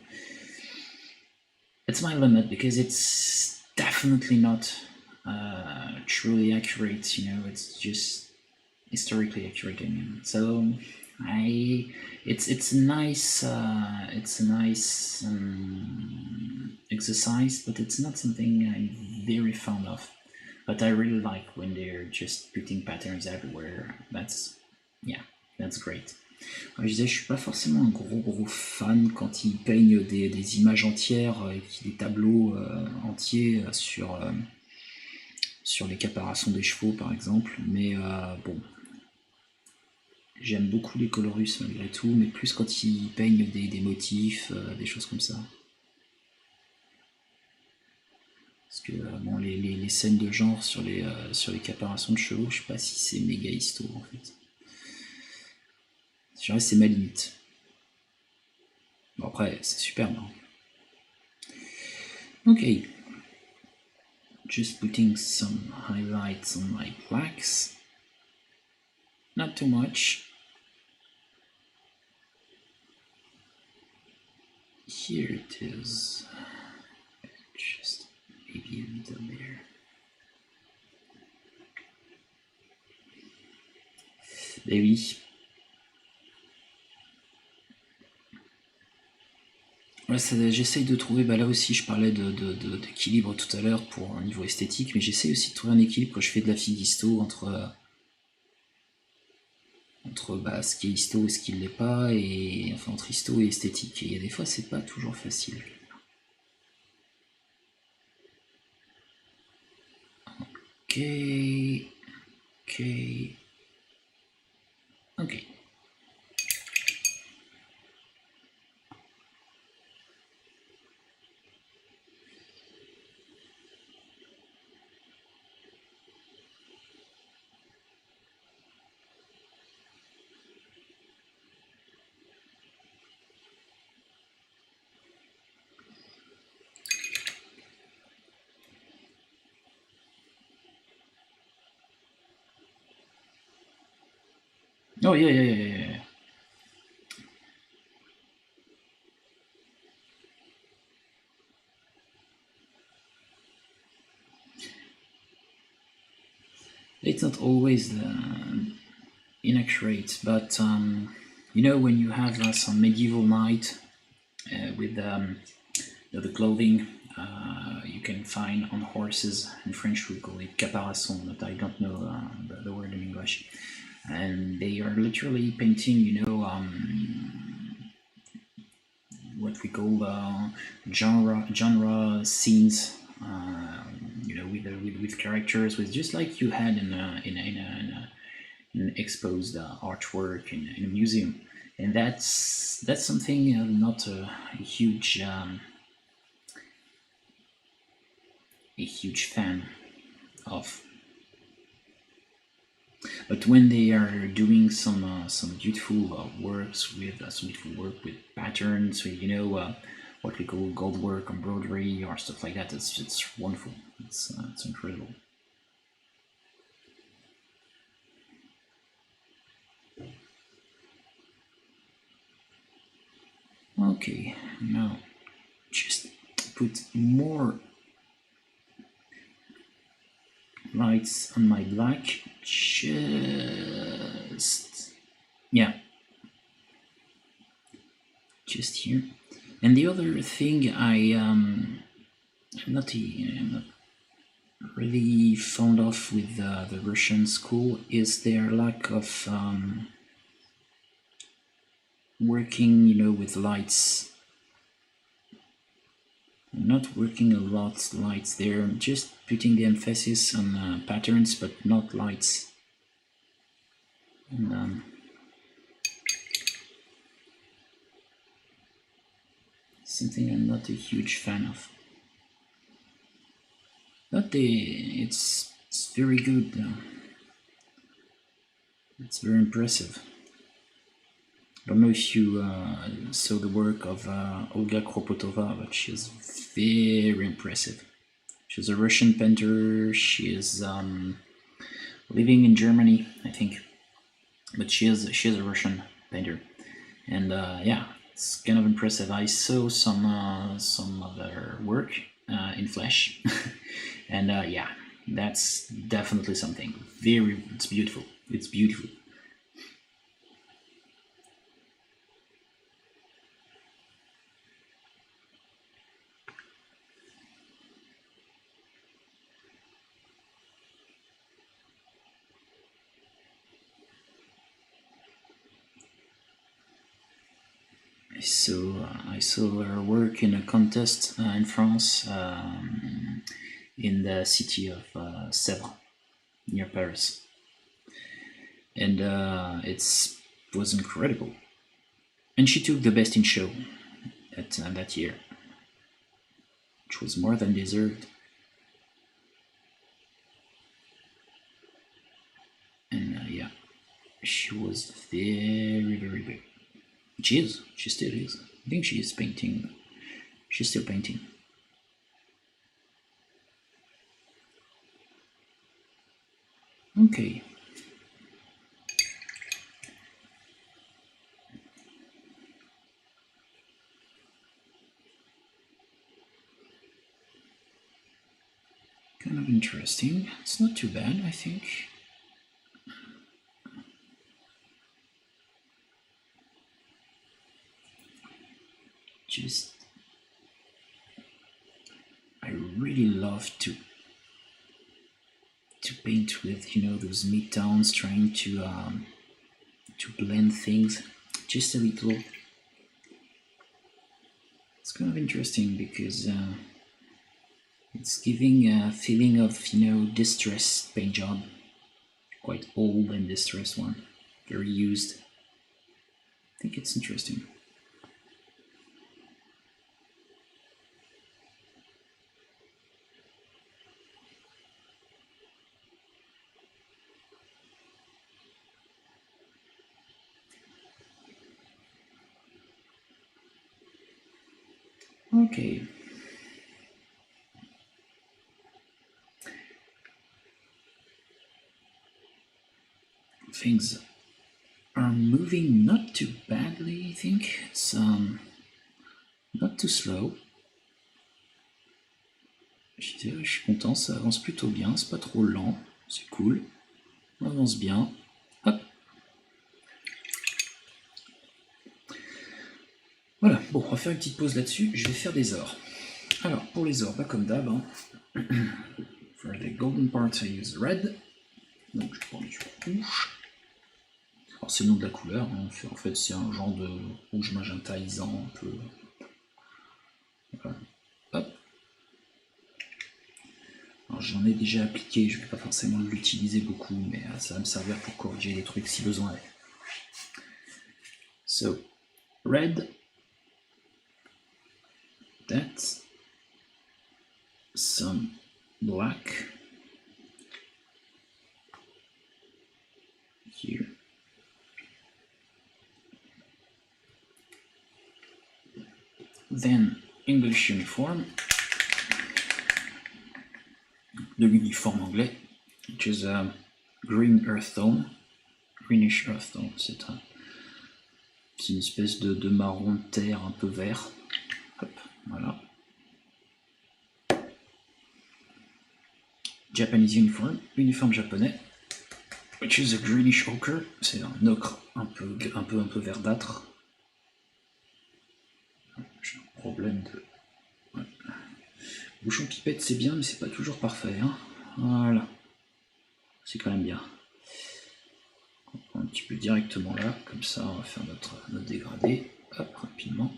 it's my limit because it's definitely not truly accurate. It's just historically accurate. I mean, so I, it's a nice exercise, but it's not something I'm very fond of. But I really like when they're just putting patterns everywhere. Yeah, that's great. Je disais, je suis pas forcément un gros fan quand ils peignent des images entières et des tableaux entiers sur les caparaçons des chevaux par exemple, mais bon, j'aime beaucoup les colorus malgré tout, mais plus quand ils peignent des motifs, des choses comme ça. Parce que bon, les scènes de genre sur les caparaçons de chevaux, je sais pas si c'est méga histo en fait. Je dirais c'est ma limite. Bon après, c'est superbe. Hein. Okay. Just putting some highlights on my blacks. Not too much. Here it is. Just maybe a little there. Ben oui. Ouais, j'essaye de trouver, bah là aussi je parlais d'équilibre tout à l'heure pour un niveau esthétique, mais j'essaye aussi de trouver un équilibre quand je fais de la fille histo entre ce qui est histo et ce qui ne l'est pas, et enfin entre histo et esthétique. Et il y a des fois c'est pas toujours facile. Ok. Ok. Ok. Oh yeah. It's not always inaccurate, but when you have some medieval knight with the clothing you can find on horses. In French we call it caparison, but I don't know the word in English. And they are literally painting, what we call genre scenes. With characters, with just like you had in an exposed artwork in a museum, and that's something not a huge fan of. But when they are doing some beautiful works with patterns, with what we call gold work, embroidery, or stuff like that, it's wonderful. It's incredible. Okay, now just put more lights on my black. Just here. And the other thing I'm not really fond of with the Russian school is their lack of working, with lights. Not working a lot lights. They're just putting the emphasis on patterns, but not lights. And something I'm not a huge fan of. But it's very good. It's very impressive. I don't know if you saw the work of Olga Kropotova, but she is very impressive. She's a Russian painter. She is living in Germany, I think, but she is a Russian painter, and yeah, it's kind of impressive. I saw some of her work in flesh, and yeah, that's definitely something. It's beautiful. It's beautiful. I saw her work in a contest in France, in the city of Sèvres, near Paris, and it was incredible. And she took the best in show that year, which was more than deserved. And yeah, she was very, very good. She still is. I think she is painting. She's still painting. Okay. Kind of interesting. It's not too bad, I think. Just, I really love to paint with, those midtones, trying to blend things just a little. It's kind of interesting because it's giving a feeling of, distressed paint job, quite old and distressed one, very used. I think it's interesting. Okay. Things are moving not too badly, I think. It's not too slow. Je suis content, ça avance plutôt bien, c'est pas trop lent, c'est cool. On avance bien. Hop. Voilà, bon, on va faire une petite pause là-dessus. Je vais faire des ors. Alors, pour les ors, comme d'hab, for the golden parts, I use red. Donc, je prends du rouge. Alors, c'est le nom de la couleur. En fait, c'est un genre de rouge magentaisant un peu. Voilà. Hop. Alors, j'en ai déjà appliqué. Je ne vais pas forcément l'utiliser beaucoup, mais ça va me servir pour corriger des trucs si besoin est. So, red. That's some black here. Then English uniform, de l'uniforme anglais, which is a green earth tone, greenish earth tone. C'est une espèce de marron de terre un peu vert. Hop, voilà. Japanese uniform, uniforme japonais, which is a greenish ochre. C'est un ocre un peu verdâtre. J'ai un problème de... Ouais. Bouchon pipette, c'est bien, mais c'est pas toujours parfait. Hein. Voilà. C'est quand même bien. On prend un petit peu directement là, comme ça on va faire notre dégradé. Hop, rapidement.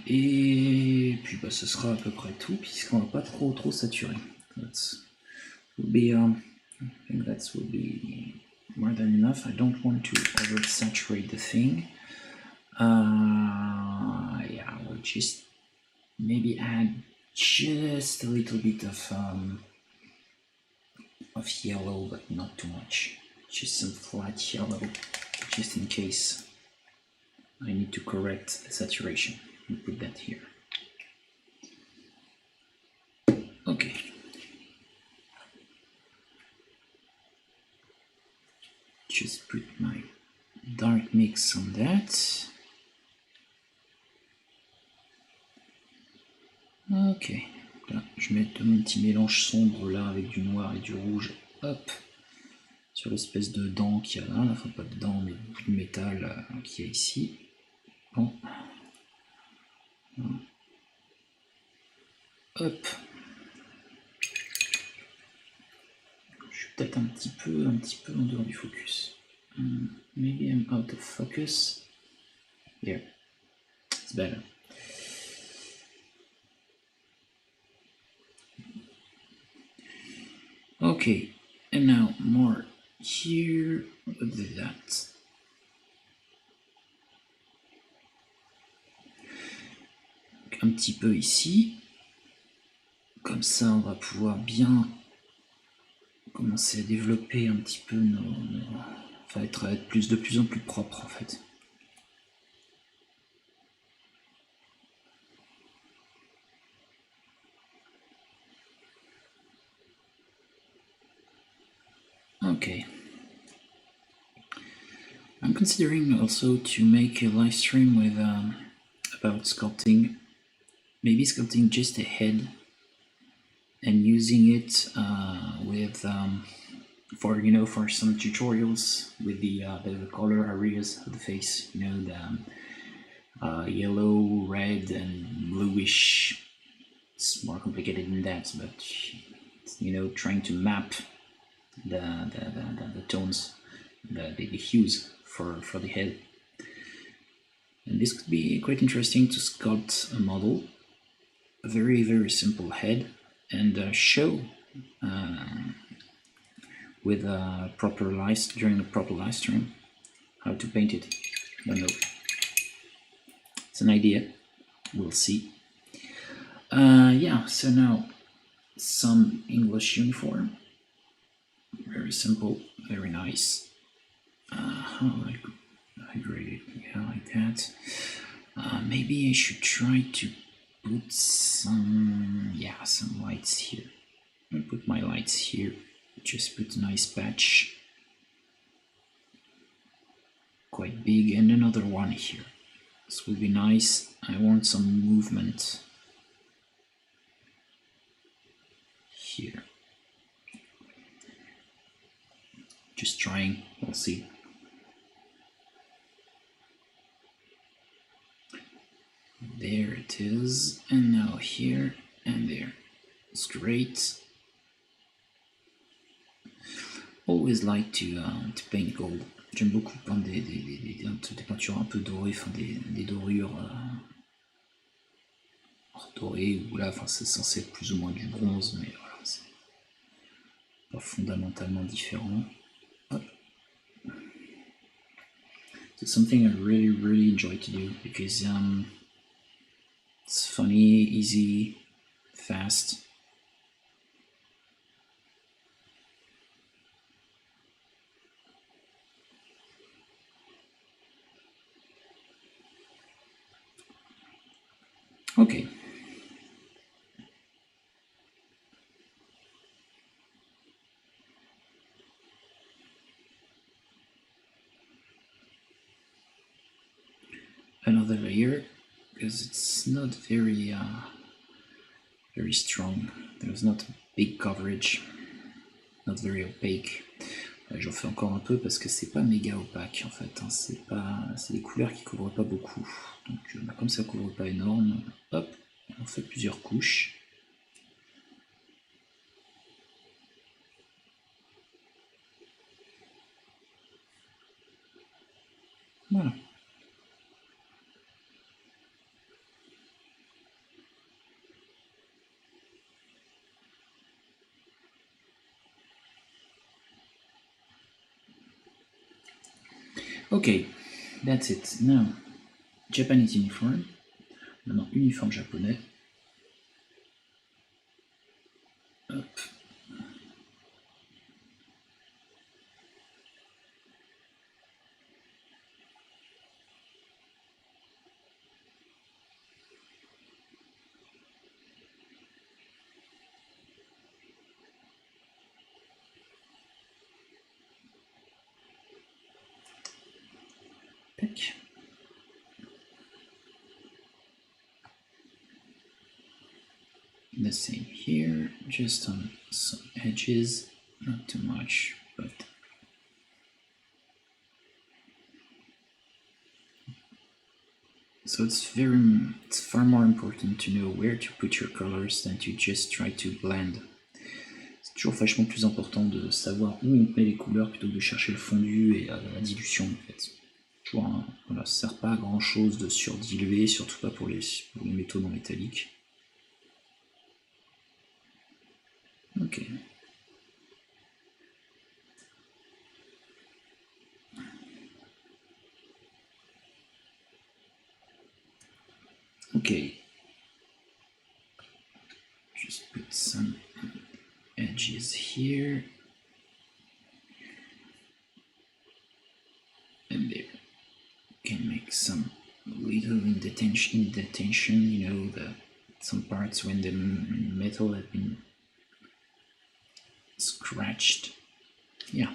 Et puis bah, ce sera à peu près tout, puisqu'on va pas trop saturer. I think that will be more than enough. I don't want to oversaturate the thing. Yeah, we'll just maybe add just a little bit of yellow, but not too much. Just some flat yellow, just in case I need to correct the saturation. We'll put that here. Okay. Just put my dark mix on that. Ok. Là, je vais mettre mon petit mélange sombre là avec du noir et du rouge. Hop. Sur l'espèce de dent qu'il y a là. Enfin, pas de dent, mais de métal qu'il y a ici. Bon. Hop. Je suis peut-être un petit peu en dehors du focus. Maybe I'm out of focus. Here. It's better. Okay, and now more here. What is that? Un petit peu ici. Comme ça, on va pouvoir bien commencer à développer un petit peu enfin, être de plus en plus propre en fait. Okay. I'm considering also to make a live stream with about sculpting, maybe sculpting just a head and using it with for some tutorials with the color areas of the face, the yellow, red, and bluish. It's more complicated than that, but trying to map the tones, the hues for the head. And this could be quite interesting to sculpt a model, a very, very simple head, and show with a proper during a proper live stream how to paint it. I don't know. It's an idea. We'll see. Yeah, so now some English uniform. Very simple, very nice. How do I grade it? Yeah, like that. Maybe I should try to put some lights here. I'll put my lights here. Just put a nice patch. Quite big, and another one here. This will be nice. I want some movement here. Just trying, we'll see. There it is, and now here and there. It's great. Always like to paint gold. J'aime beaucoup peindre des peintures un peu dorées, enfin des dorures dorées, ou là, enfin c'est censé être plus ou moins du bronze, mais voilà, c'est pas fondamentalement différent. Hop. So something I really, really enjoy to do because it's funny, easy, fast. Okay. Another layer, because it's not very very strong. There's not a big coverage, not very opaque. J'en fais encore un peu parce que c'est pas méga opaque en fait. Hein. C'est des couleurs qui couvrent pas beaucoup. Donc comme ça couvre pas énorme, hop, on fait plusieurs couches. Voilà. Ok, that's it. Now, Japanese uniform. Maintenant, uniforme japonais. Hop. Tac. The same here, just on some edges, not too much, but so it's far more important to know where to put your colors than to just try to blend. C'est toujours vachement plus important de savoir où on met les couleurs plutôt que de chercher le fondu et la dilution en fait. Toujours, hein, voilà, ça sert pas à grand chose de surdiluer, surtout pas pour les métaux non métalliques. Ok. Okay, just put some edges here and there. Can make some little indentation, you know, some parts when the metal had been scratched. Yeah.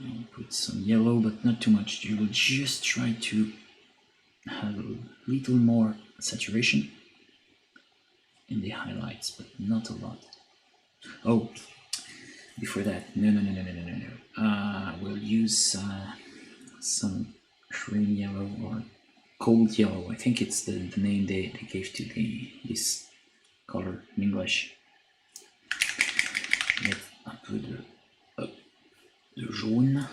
I'll put some yellow, but not too much. You will just try to have a little more saturation in the highlights, but not a lot. Oh, before that, no. We'll use some cream yellow or cold yellow. I think it's the name they gave to this color in English. Mettre un peu de jaune.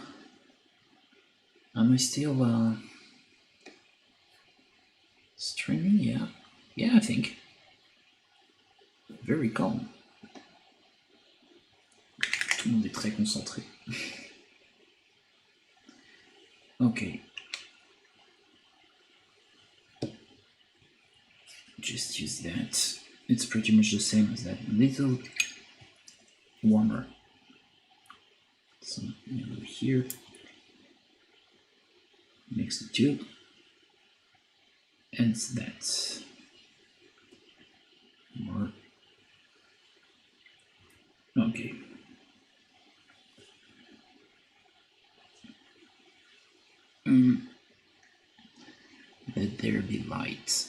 Am I still streaming? Yeah, I think. Very calm. Tout le monde est très concentré. Okay. Just use that. It's pretty much the same as that. Little warmer. Some yellow here. Mix the two. And that. More. Okay. Let there be light.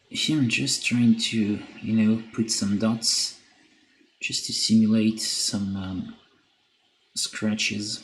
Here I'm just trying to, you know, put some dots just to simulate some scratches.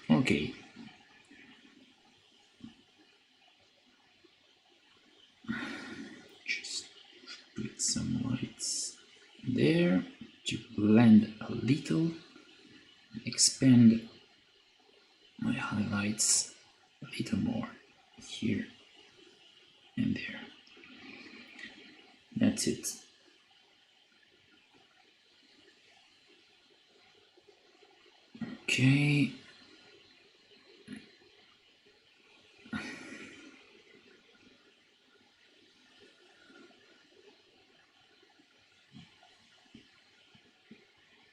Okay. Just put some lights there to blend a little, expand my highlights a little more here and there. That's it. Okay.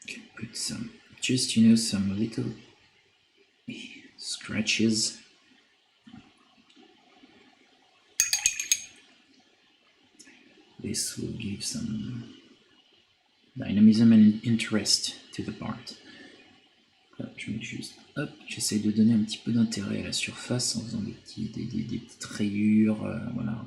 Can put some, just, you know, some little scratches. This will give some dynamism and interest to the part. Là, je mets juste, hop, j'essaie de donner un petit peu d'intérêt à la surface en faisant des petites rayures, voilà,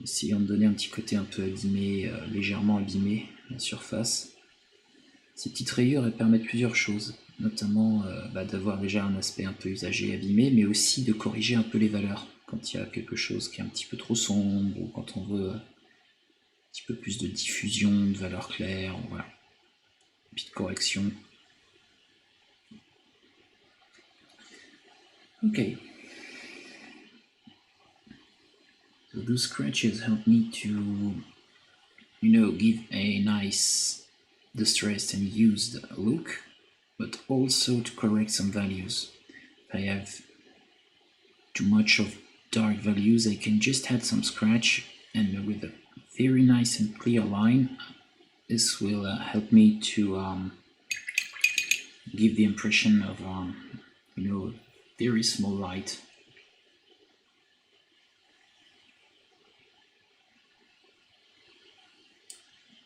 essayant de donner un petit côté un peu abîmé, légèrement abîmé la surface. Ces petites rayures, elles permettent plusieurs choses, notamment d'avoir déjà un aspect un peu usagé, abîmé, mais aussi de corriger un peu les valeurs quand il y a quelque chose qui est un petit peu trop sombre ou quand on veut un petit peu plus de diffusion, de valeurs claires, voilà. Une petite correction. Okay. So those scratches help me to, give a nice distressed and used look, but also to correct some values. If I have too much of dark values, I can just add some scratch, and with a very nice and clear line, this will help me to give the impression of very small light.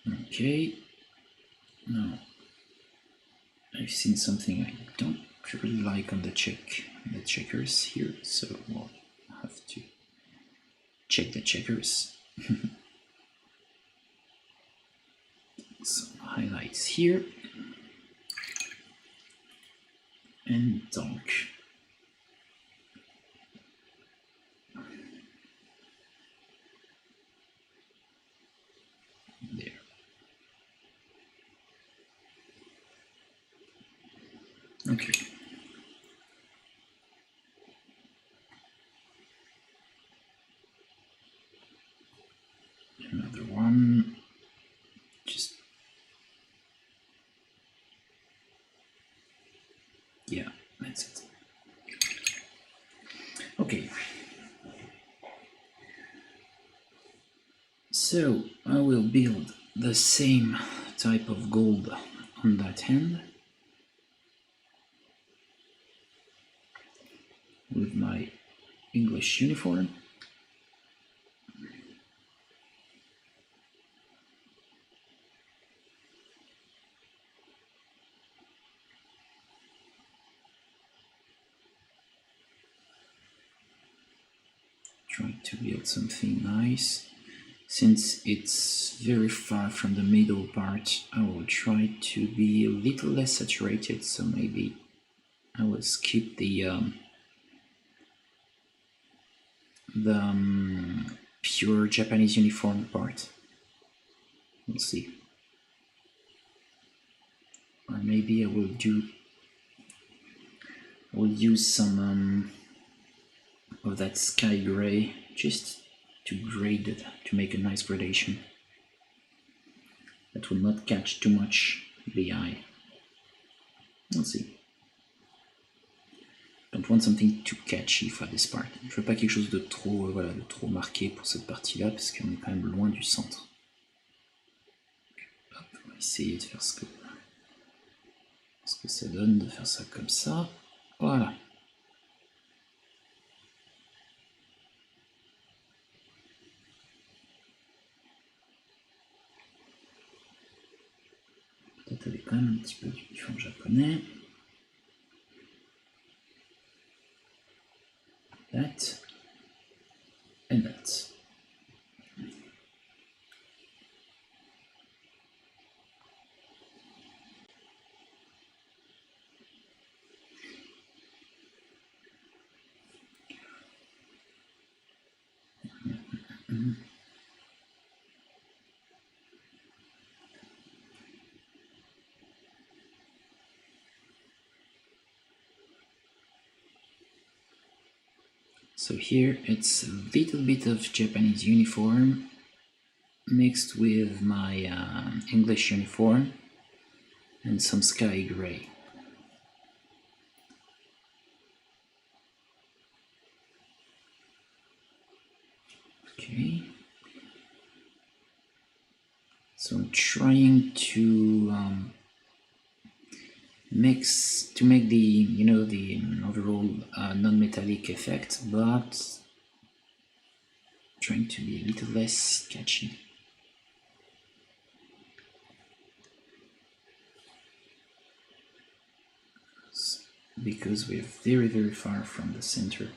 Okay, now I've seen something I don't really like on the checkers here, so we'll have to check the checkers. Some highlights here and dark. There. Okay. Another one. Just yeah, that's it. Okay. So I will build the same type of gold on that hand with my English uniform. Trying to build something nice. Since it's very far from the middle part, I will try to be a little less saturated, so maybe I will skip the pure Japanese uniform part. We'll see. Or maybe I will use some of that sky gray just to grade it, to make a nice gradation that will not catch too much the eye. We'll see. Don't want something too catchy for this part. Je veux pas quelque chose de trop, de trop marqué pour cette partie-là, parce qu'on est quand même loin du centre. Hop, on va essayer de faire ce que ça donne, de faire ça comme ça. Voilà. Peut-être avec quand même un petit peu d'uniforme japonais. That and that. So here it's a little bit of Japanese uniform mixed with my English uniform and some sky gray. Okay. So I'm trying to make the the overall non-metallic effect, but trying to be a little less sketchy. Because we're very, very far from the center.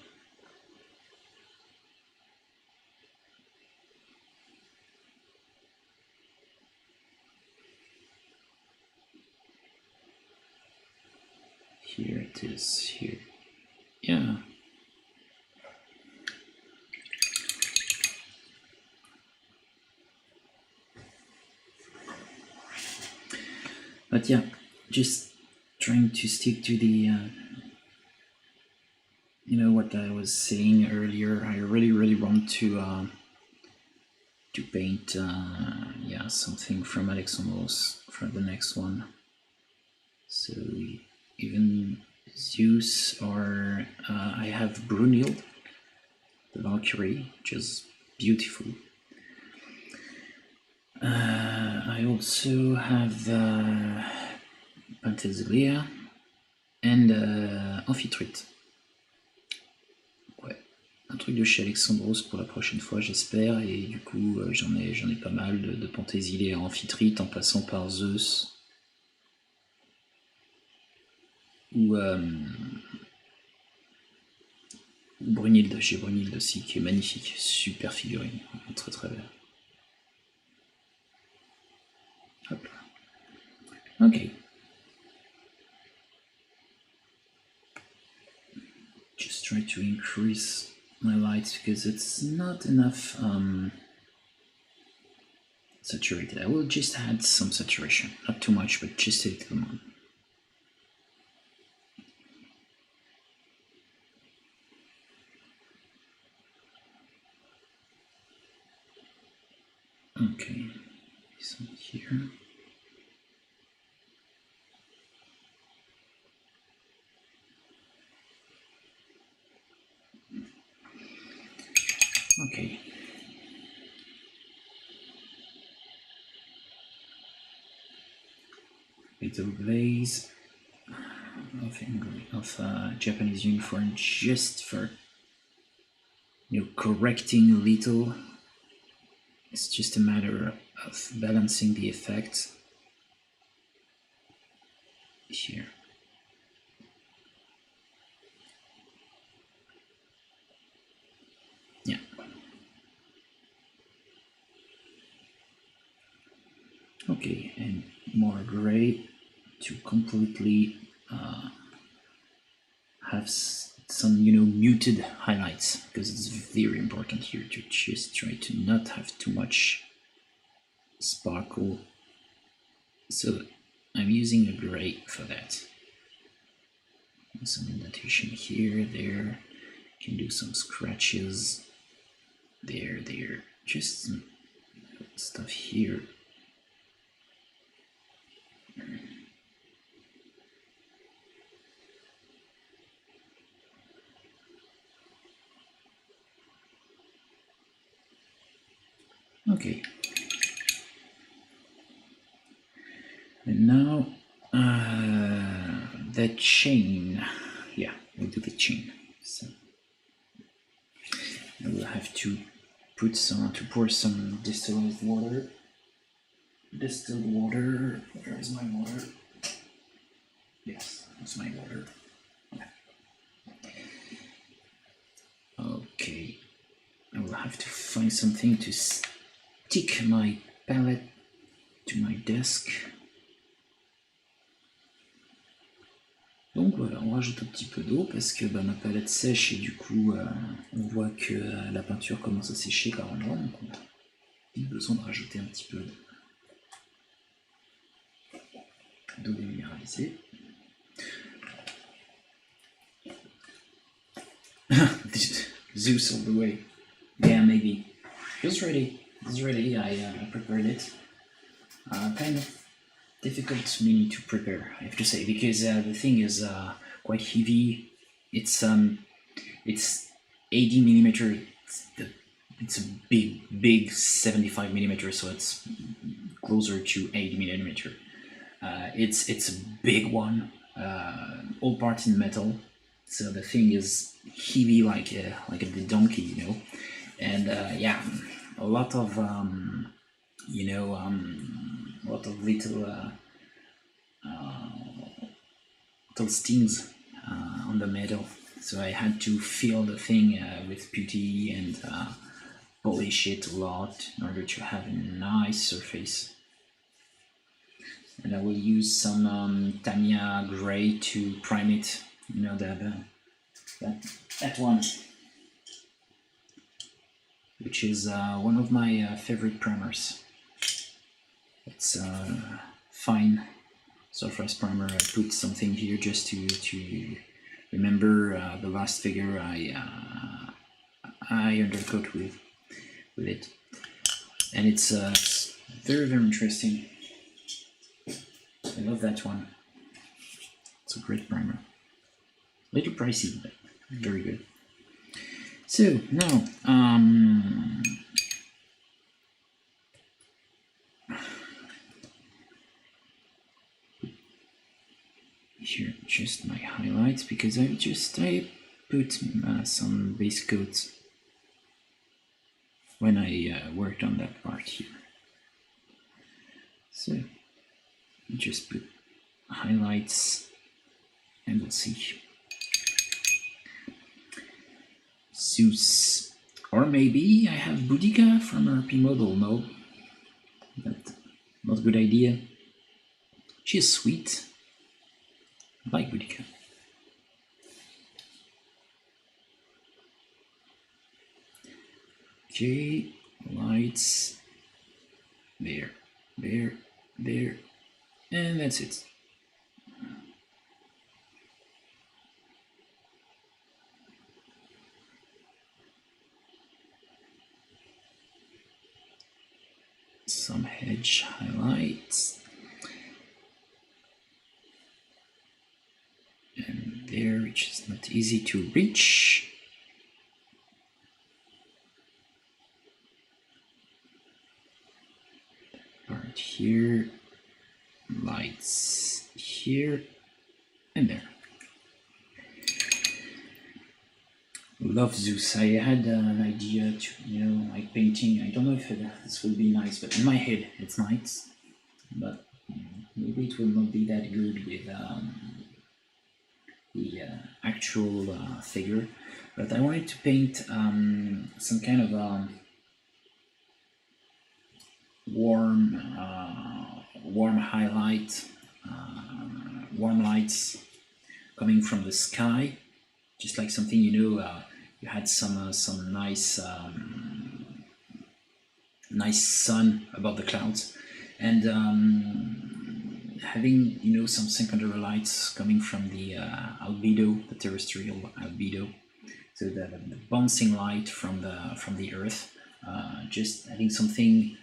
here it is, here. Yeah. But yeah, just trying to stick to the, you know, what I was saying earlier. I really want to paint, yeah, something from Alexandros for the next one. So even Zeus, or I have Brunhild, the Valkyrie, which is beautiful. I also have Penthesilea and Amphitrite. Ouais, un truc de chez Alexandros pour la prochaine fois, j'espère. Et du coup, j'en ai pas mal de Penthesilea à Amphitrite, en passant par Zeus. Ou Brunhild, j'ai Brunhild aussi, qui est magnifique, super figurine, très belle. Hop là. Ok. Just try to increase my lights because it's not enough saturated. I will just add some saturation, not too much, but just a little more. Okay, this one here. Okay. Little glaze of Japanese uniform, just for, you know, correcting a little. It's just a matter of balancing the effect here. Yeah. Okay, and more gray to completely have some, you know, muted highlights, because it's very important here to just try to not have too much sparkle. So I'm using a gray for that. Some indentation here, there. Can do some scratches there, just some stuff here. Okay. And now the chain. Yeah, we'll do the chain. So I will have to pour some distilled water. Distilled water. Where is my water? Yes, that's my water. Okay. I will have to find something to stick my palette to my desk. Donc voilà, on rajoute un petit peu d'eau parce que ma palette sèche et du coup on voit que la peinture commence à sécher carrément, donc on a besoin de rajouter un petit peu d'eau déminéralisée. Zeus all the way. Yeah, maybe. It's ready. It's ready. I prepared it. Kind of difficult mini to prepare, I have to say, because the thing is quite heavy. It's 80 millimeter. It's a big 75 millimeter, so it's closer to 80 millimeter. It's a big one, all parts in metal. So the thing is heavy like a donkey, you know, and yeah, a lot of you know, a lot of little stings on the metal. So I had to fill the thing with putty and polish it a lot in order to have a nice surface. and I will use some Tamiya gray to prime it. You know, that one, which is one of my favorite primers. It's fine surface primer. I put something here just to remember the last figure I undercoat with it, and it's very interesting. I love that one. It's a great primer. A little pricey, but very good. So now, here just my highlights, because I put some base coats when I worked on that part here. So just put highlights and we'll see. Zeus. Or maybe I have Boudica from RP model. No, but not a good idea. She's sweet. I like Boudica. Okay, lights. There, there, there, and that's it. Some edge highlights. And there, which is not easy to reach. Part here, lights here, and there. Love Zeus. I had an idea to, like painting. I don't know if this would be nice, but in my head it's nice. But maybe it will not be that good with the actual figure. But I wanted to paint some kind of warm highlight, warm lights coming from the sky. Just like something, you had some nice nice sun above the clouds, and having some secondary lights coming from the albedo, the terrestrial albedo, so the bouncing light from the Earth. Just having something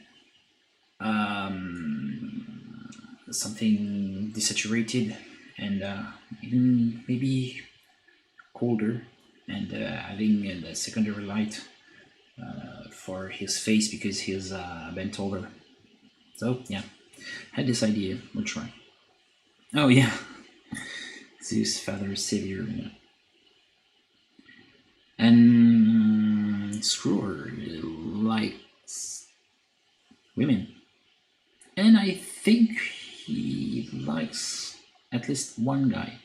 something desaturated and even maybe colder, and having the secondary light for his face because he's bent over. So yeah, had this idea. We'll try. Oh yeah, Zeus, father, savior, yeah. And Screwer likes women, and I think he likes at least one guy.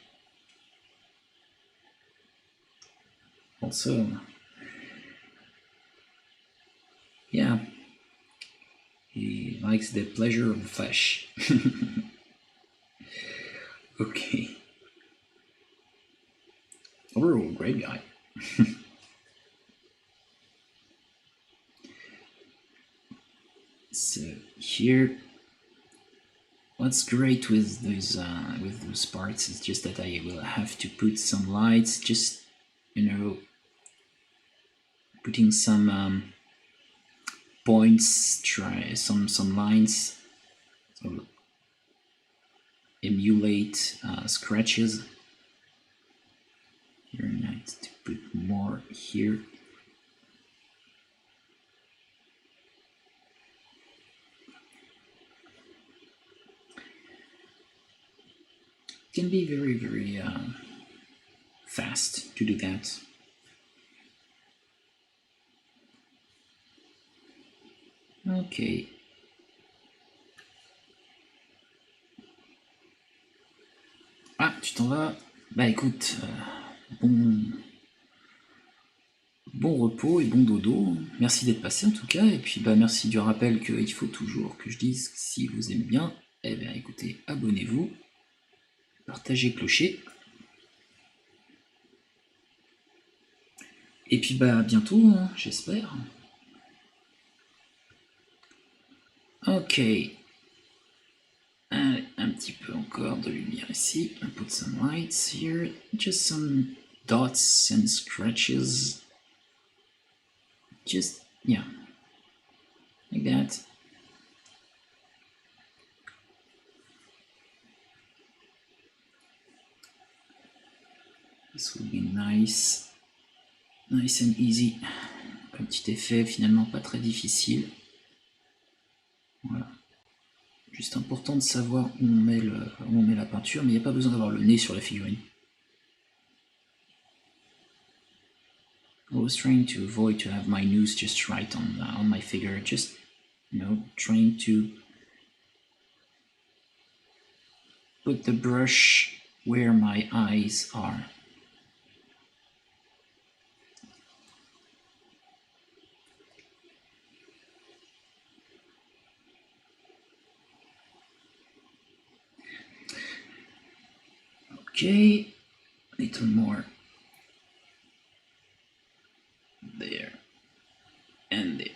Also, yeah, he likes the pleasure of the flesh. Okay. Overall, great guy. So here, what's great with those parts is just that I will have to put some lights, just putting some points, try some lines, so emulate scratches. Very nice to put more here. It can be very fast to do that. Ok. Ah, tu t'en vas? Bah écoute, bon repos et bon dodo. Merci d'être passé en tout cas. Et puis bah merci du rappel qu'il faut toujours que je dise si vous aimez bien eh bien écoutez, abonnez-vous, partagez, clocher. Et puis bah à bientôt, hein, j'espère. Ok. Allez, un petit peu encore de lumière ici. I put some lights here. Just some dots and scratches. Just, yeah. Like that. This will be nice. Nice and easy. Comme petit effet, finalement pas très difficile. Voilà. Juste important de savoir où on met la peinture, mais il n'y a pas besoin d'avoir le nez sur la figurine. I was trying to avoid to have my nose just right on my figure, just, you know, trying to put the brush where my eyes are. Okay, a little more. There. And there.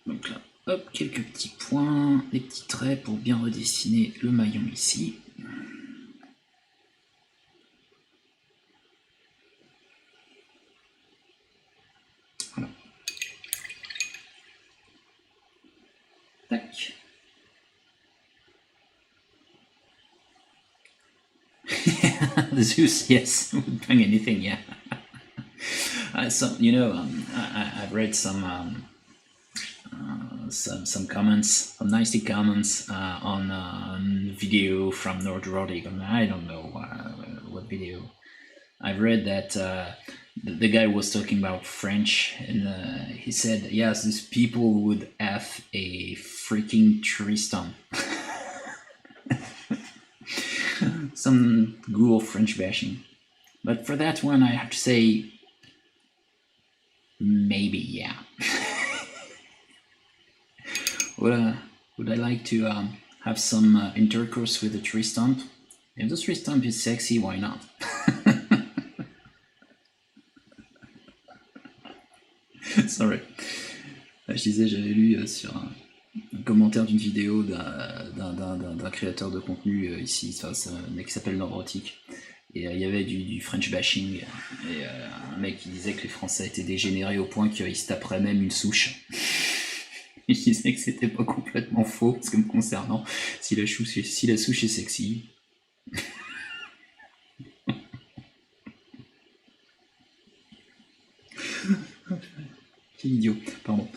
Donc là, hop, quelques petits points, des petits traits pour bien redessiner le maillon ici. Voilà. Tac. Zeus, yes, would bring anything, yeah. So you know, I've read some comments, some nasty comments on video from Nordrotic. I don't know what video. I've read that the guy was talking about French, and he said, yes, these people would have a freaking tree stump. Some Google French bashing. But for that one, I have to say, maybe, yeah. Would I like to have some intercourse with a tree stump? If the tree stump is sexy, why not? Sorry. Je disais, j'avais lu sur un commentaire d'une vidéo d'un créateur de contenu ici, c'est un mec qui s'appelle Nordrotic. Et il y avait du French bashing, et un mec qui disait que les Français étaient dégénérés au point qu'ils se taperaient même une souche. Et je disais que c'était pas complètement faux, parce que me concernant, si la souche est sexy. Quel idiot, pardon.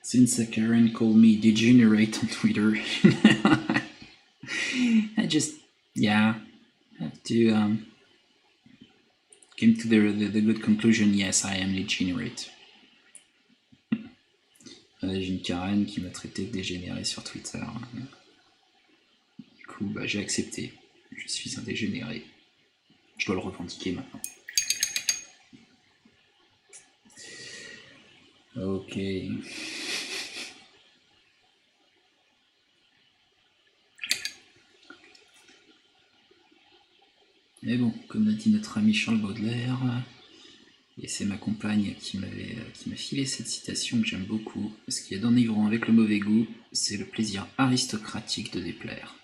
Since Karen called me degenerate on Twitter, I just, yeah, have to came to the good conclusion, yes, I am degenerate. J'ai une Karen qui m'a traité de dégénéré sur Twitter. Du coup, bah, j'ai accepté. Je suis un dégénéré. Je dois le revendiquer maintenant. Ok. Mais bon, comme l'a dit notre ami Charles Baudelaire, et c'est ma compagne qui m'a filé cette citation que j'aime beaucoup, ce qui est d'enivrant avec le mauvais goût, c'est le plaisir aristocratique de déplaire.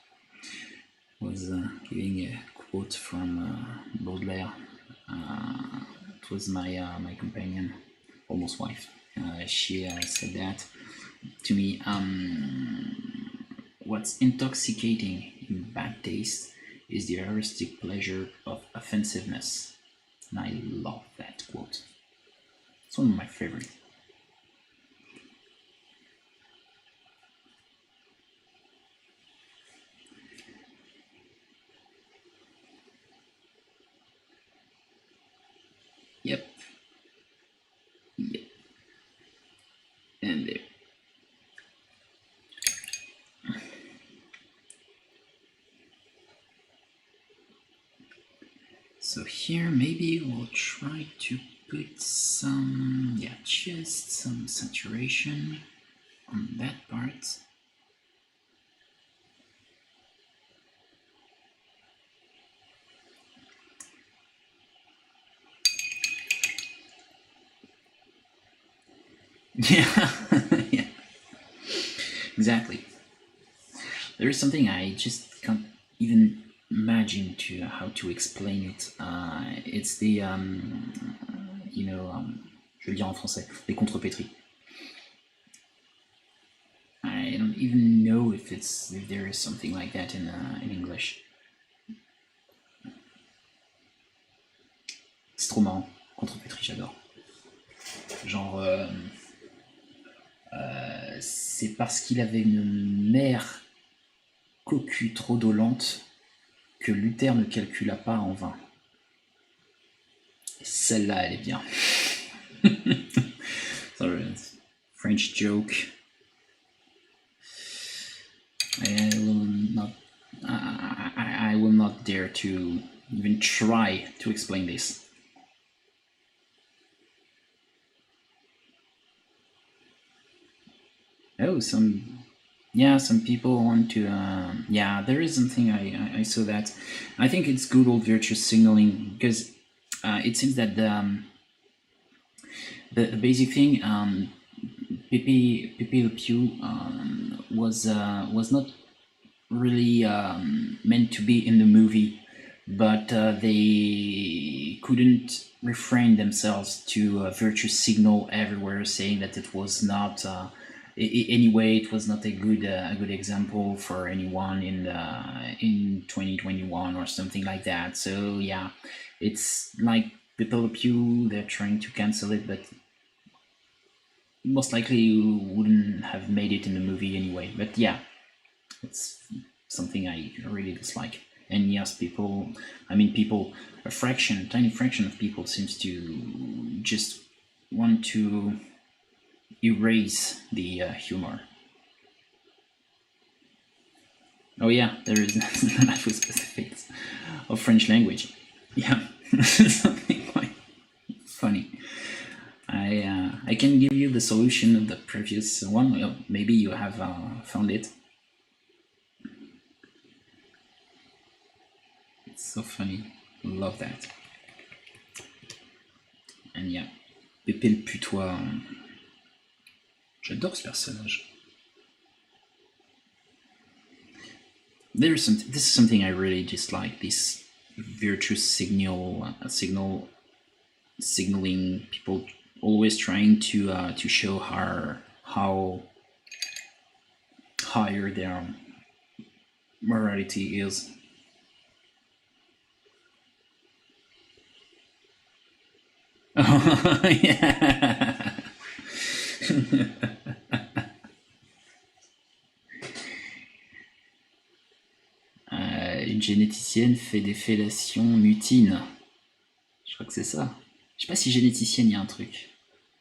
I was giving a quote from Baudelaire. It was my companion, almost wife. She said that to me. What's intoxicating in bad taste is the heuristic pleasure of offensiveness. And I love that quote. It's one of my favorites. Yep. Yep. And there. So here maybe we'll try to put some, yeah, just some saturation on that part. Yeah, yeah, exactly. There is something I just can't even imagine to how to explain it. It's the, you know, je vais le dire en français, les contrepétries. I don't even know if there is something like that in English. C'est trop marrant, contrepétrie, j'adore. Genre, c'est parce qu'il avait une mère cocu trop dolente que Luther ne calcula pas en vain. Et celle-là, elle est bien. Sorry, French joke. I will not dare to even try to explain this. Oh, some people want to. Yeah, there is something I saw that. I think it's good old virtuous signaling because it seems that the basic thing, Pepe Le Pew was not really meant to be in the movie, but they couldn't refrain themselves to virtuous signal everywhere, saying that it was not. Anyway, it was not a good example for anyone in 2021 or something like that. So yeah, it's like Pepe Le Pew. They're trying to cancel it, but most likely you wouldn't have made it in the movie anyway. But yeah, it's something I really dislike. And yes, people, a tiny fraction of people seems to just want to erase the humor. Oh yeah, there is that was specifics of French language. Yeah, something quite funny. I can give you the solution of the previous one. Well, maybe you have found it. It's so funny. Love that. And yeah, Pépé le putois. J'adore ce personnage. This is something I really dislike. This virtuous signaling. People always trying to show how higher their morality is. Oh, yeah. Une généticienne fait des fellations mutines. Je crois que c'est ça. Je sais pas si généticienne, il y a un truc.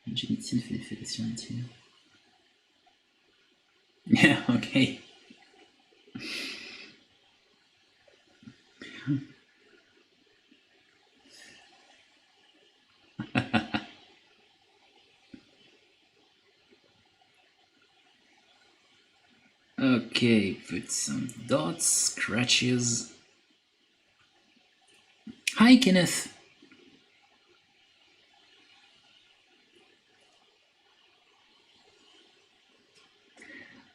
Une généticienne fait des fellations mutines. Yeah, okay. Okay, put some dots, scratches. Hi, Kenneth.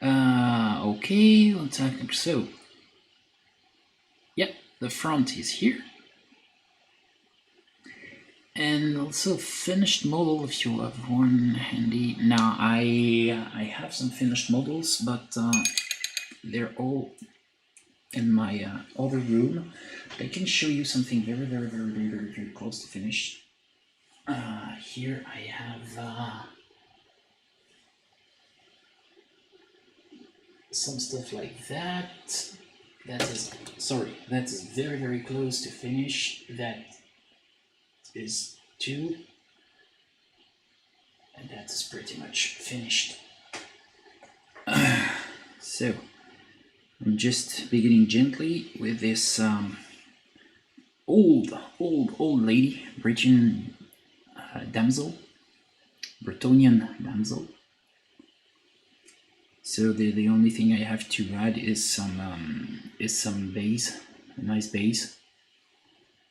Okay, let's have, so. Yep, the front is here. And also finished model if you have one handy. Now I have some finished models, but they're all in my other room. I can show you something very close to finish. Here I have some stuff like that. That is very close to finish. That is 2, and that is pretty much finished. So I'm just beginning gently with this old lady, Bridget damsel, Bretonnian damsel. So the only thing I have to add is some base, a nice base.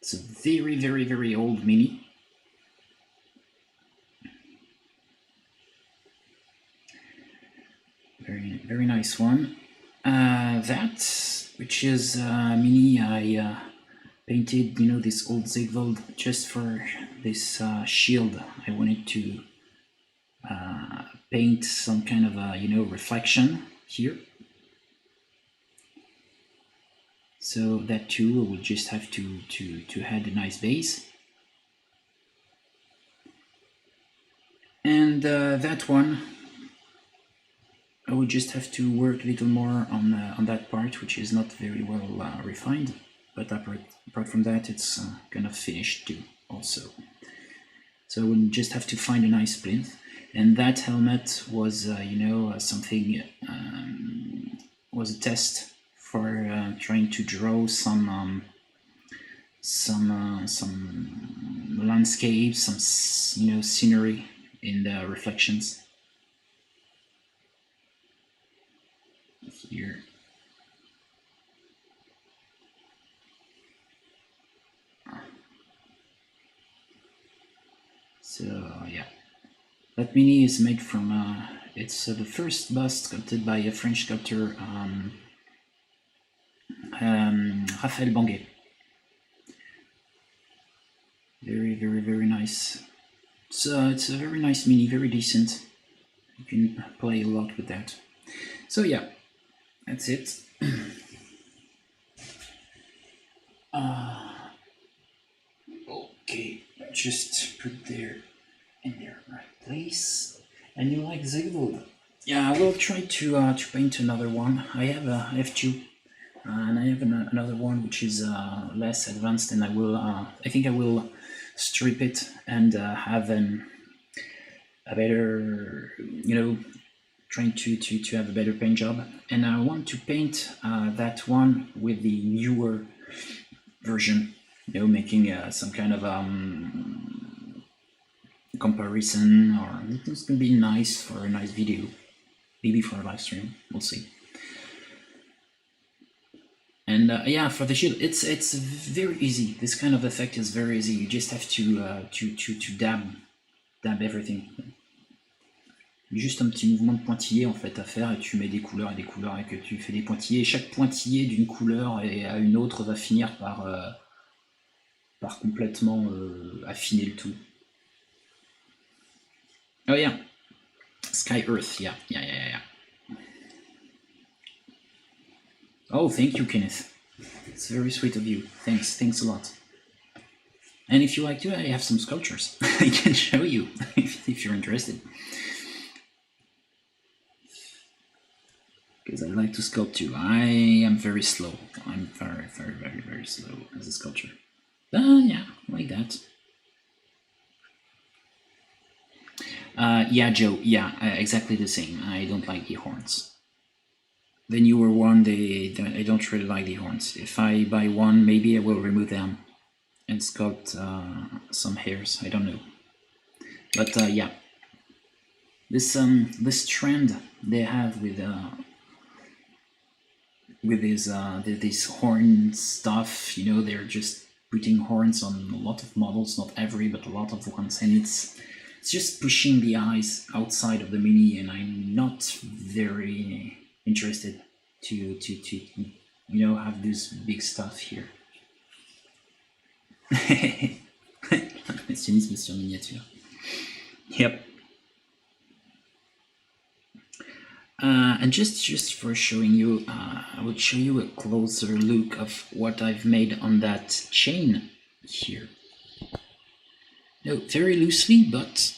It's a very old mini. Very nice one. That, which is mini, I painted, you know, this old Ziegfeld just for this shield. I wanted to paint some kind of a, you know, reflection here. So that too, we'll just have to add a nice base. And that one, I would just have to work a little more on that part, which is not very well refined. But apart from that, it's kind of finished too, also. So I would just have to find a nice plinth. And that helmet was, you know, something, was a test for trying to draw some landscapes, some, you know, scenery in the reflections. Here. So yeah, that mini is made from, it's the first bust sculpted by a French sculptor, Raphaël Banguet. Very nice. So it's a very nice mini, very decent. You can play a lot with that. So yeah, that's it. Okay, just put there in their right place. And you like Ziegfeld? Yeah, I will try to paint another one. I have two, and I have another one which is less advanced, and I will I think I will strip it and have a better, you know, trying to have a better paint job. And I want to paint that one with the newer version, you know, making some kind of comparison, or it's gonna be nice for a nice video, maybe for a live stream, we'll see. And yeah, for the shield, it's very easy. This kind of effect is very easy. You just have to dab everything. Juste un petit mouvement de pointillé en fait à faire, et tu mets des couleurs et que tu fais des pointillés. Et chaque pointillé d'une couleur et à une autre va finir par complètement affiner le tout. Oh yeah, Sky Earth, yeah. Oh, thank you, Kenneth. It's very sweet of you. Thanks a lot. And if you like to, I have some sculptures I can show you if you're interested. Because I like to sculpt too. I am very slow. I'm very slow as a sculptor. Yeah, like that. Yeah, Joe. Yeah, exactly the same. I don't like the horns. The newer one, I don't really like the horns. If I buy one, maybe I will remove them and sculpt some hairs. I don't know. But yeah, this trend they have with this horn stuff, you know, they're just putting horns on a lot of models, not every, but a lot of ones, and it's just pushing the eyes outside of the mini, and I'm not very interested to you know, have this big stuff here. Impressionnisme sur miniature. Yep. And just for showing you, I would show you a closer look of what I've made on that chain here. No, very loosely, but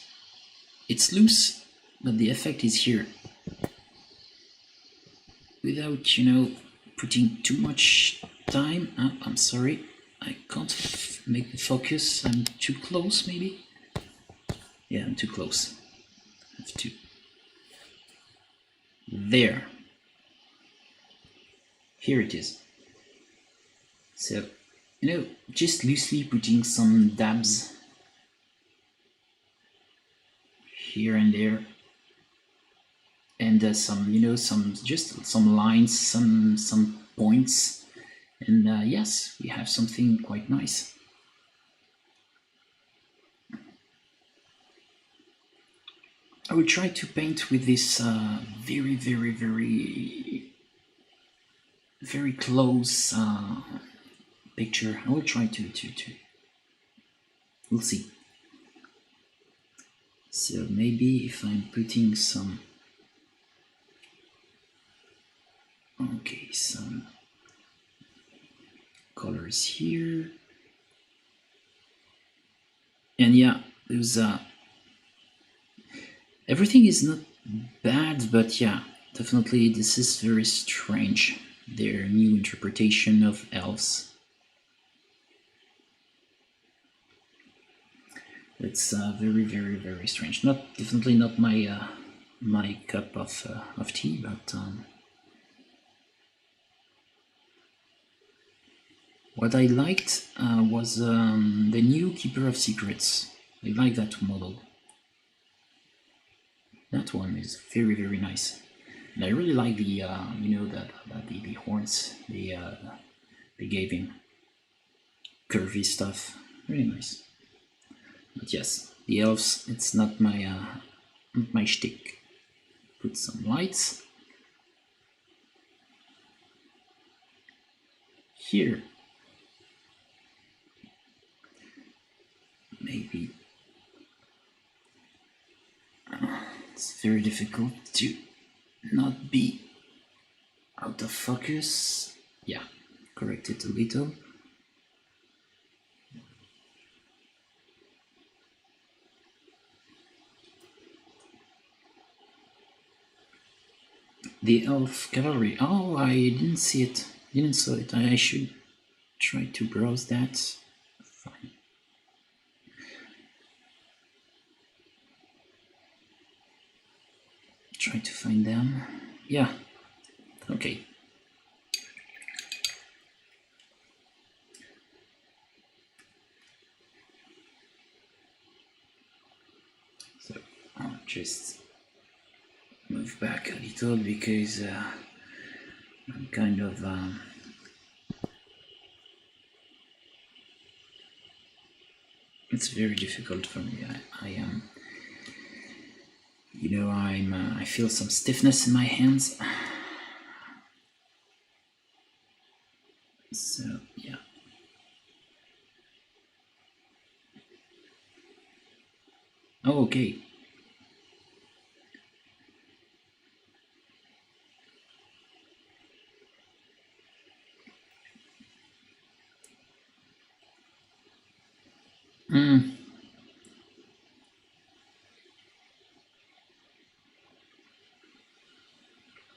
it's loose, but the effect is here. Without, you know, putting too much time. Oh, I'm sorry, I can't make the focus. I'm too close, maybe? Yeah, I'm too close. I have to. There. Here it is. So, you know, just loosely putting some dabs here and there, and some, you know, some lines, some points, and yes, we have something quite nice. I will try to paint with this very close picture. I will try to. We'll see. So maybe if I'm putting some, okay, some colors here, and yeah, there's everything is not bad, but yeah, definitely this is very strange, their new interpretation of elves. It's very strange. Definitely not my my cup of tea, but what I liked was the new Keeper of Secrets. I like that model. That one is very nice, and I really like the you know, the horns they gave him, curvy stuff, really nice. But yes, the elves, it's not my shtick. Put some lights here. Maybe it's very difficult to not be out of focus. Yeah, correct it a little. The elf cavalry. Oh, I didn't see it. Didn't saw it. I should try to browse that. Fine. Try to find them. Yeah. Okay. So I'll just move back a little because I'm kind of it's very difficult for me. I am, you know, I feel some stiffness in my hands. So yeah. Oh, okay.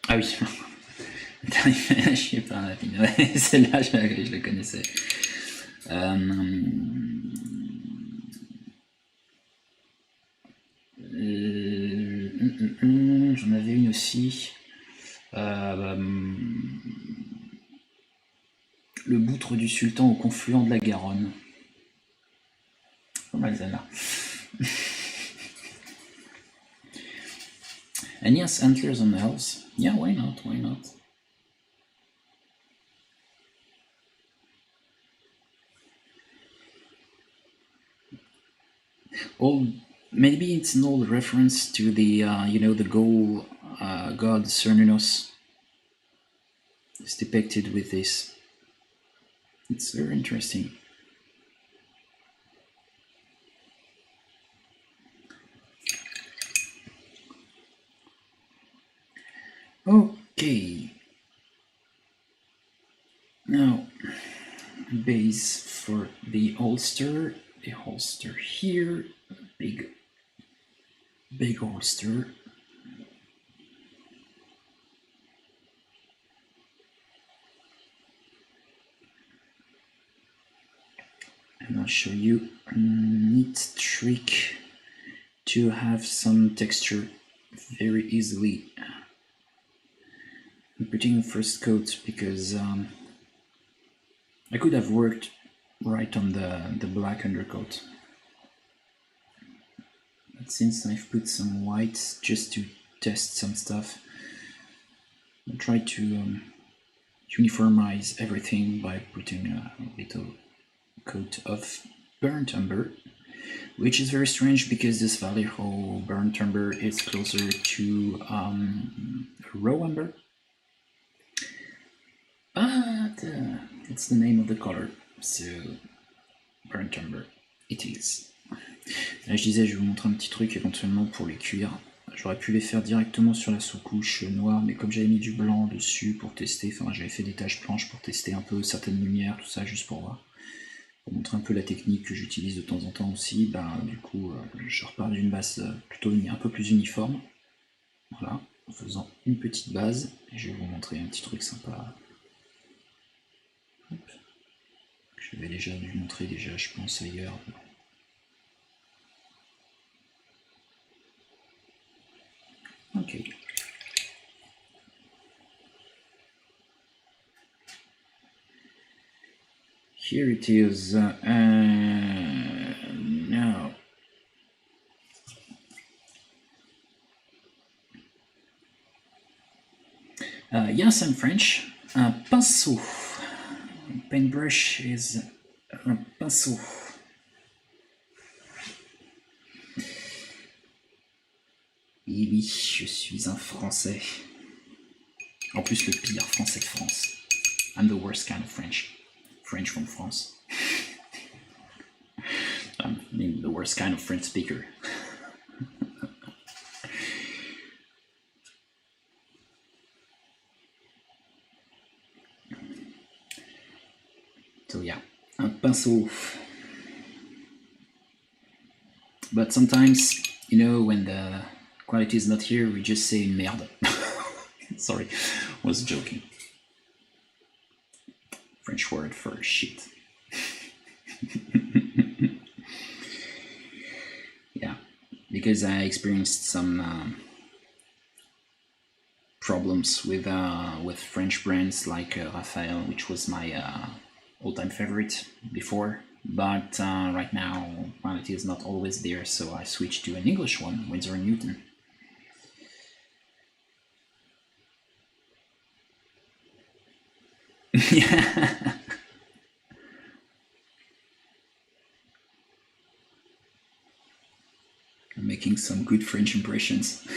Ah oui. Je sais pas, celle-là, je la connaissais. J'en avais une aussi. Le boutre du sultan au confluent de la Garonne. Pas mal celle-là. And yes, antlers on elves. Yeah, why not? Why not? Well, maybe it's an old reference to the you know, the Gaul god Cernunnos. It's depicted with this. It's very interesting. Okay. Now, base for the holster. The holster here. Big holster. And I'll show you a neat trick to have some texture very easily. I'm putting a first coat because I could have worked right on the black undercoat. since I've put some white just to test some stuff, I'll try to uniformize everything by putting a little coat of burnt umber, which is very strange because this valley hole burnt umber is closer to raw umber, but it's the name of the color, so burnt umber it is. Là je disais, je vais vous montrer un petit truc éventuellement pour les cuire. J'aurais pu les faire directement sur la sous-couche noire, mais comme j'avais mis du blanc dessus pour tester, enfin j'avais fait des taches blanches pour tester un peu certaines lumières, tout ça, juste pour voir. Pour montrer un peu la technique que j'utilise de temps en temps aussi, du coup je repars d'une base plutôt un peu plus uniforme. Voilà, en faisant une petite base, et je vais vous montrer un petit truc sympa. Hop. Je vais déjà dû montrer déjà, je pense, ailleurs. Ok. Here it is. Now. Yes, I'm French. Pinceau. Paintbrush is un pinceau. Et oui, je suis un Français. En plus, le pire Français de France. I'm the worst kind of French. French from France. I mean, the worst kind of French speaker. So yeah, un pinceau. But sometimes, you know, when the quality is not here, we just say merde. Sorry, was joking. French word for shit. Yeah, because I experienced some problems with French brands like Raphael, which was my all-time favorite before, but right now quality is not always there, so I switched to an English one, Winsor & Newton. Yeah. I'm making some good French impressions.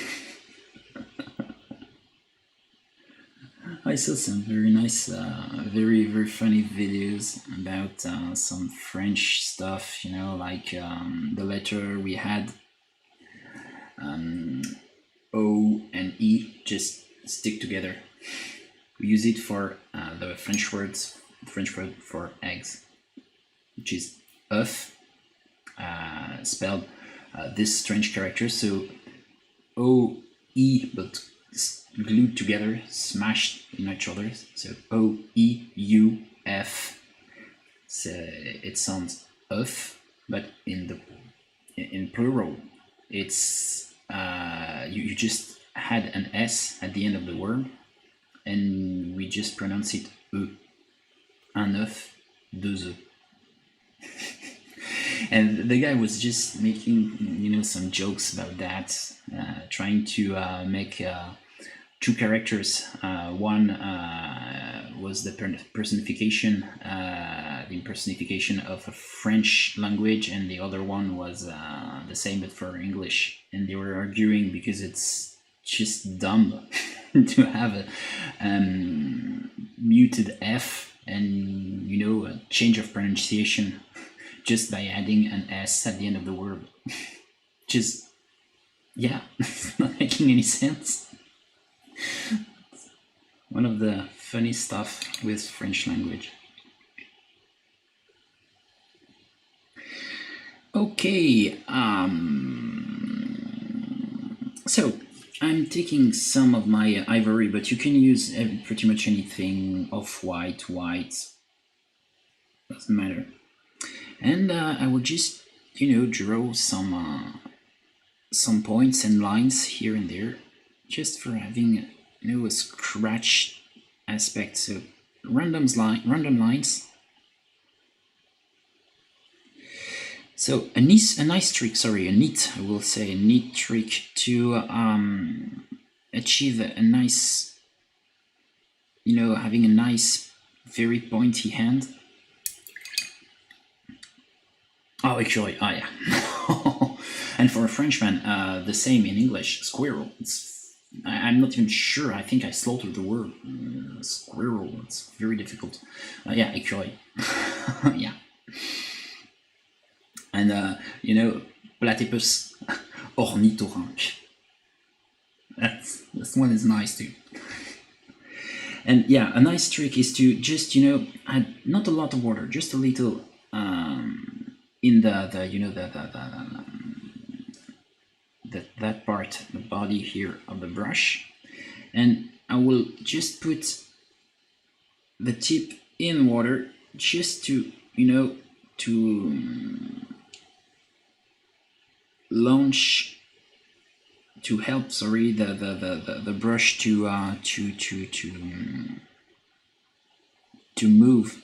I saw some very nice, very funny videos about some French stuff, you know, like the letter we had, O and E just stick together. We use it for the French word for eggs, which is œuf, spelled this strange character, so O, E, but glued together, smashed in each other, so O, E, U, F. So it sounds œuf, but in plural, it's you just had an S at the end of the word, and we just pronounce it E. Un œuf, deux œufs. And the guy was just making, you know, some jokes about that, trying to make two characters. One was the personification of a French language, and the other one was the same but for English. And they were arguing because it's just dumb to have a muted F and, you know, a change of pronunciation just by adding an S at the end of the word. Just, yeah, not making any sense. One of the funny stuff with French language. Okay, so I'm taking some of my ivory, but you can use pretty much anything, off-white, white, doesn't matter. And I will just, you know, draw some points and lines here and there, just for having, you know, a scratch aspect. So random lines. So a nice trick, sorry, a neat, I will say, a neat trick to achieve a nice, having a nice, very pointy hand. Oh, actually, oh yeah. And for a Frenchman, the same in English, squirrel. I'm not even sure. I think I slaughtered the word squirrel. It's very difficult. Yeah, actually, yeah. And platypus, ornithorynque. This one is nice too. And yeah, a nice trick is to just add not a lot of water, just a little in that part, the body here of the brush, and I will just put the tip in water just to launch, to help, sorry, the brush to move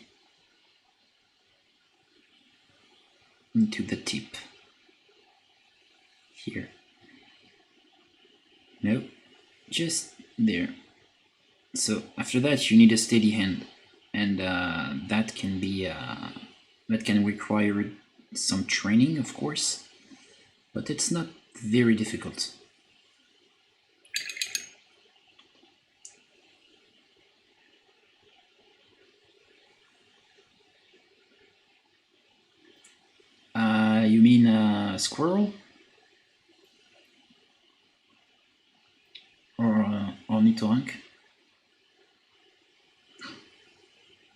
into the tip here. No, just there. So after that, you need a steady hand, and that can require some training, of course, but it's not very difficult. You mean squirrel? Or ornithorynque?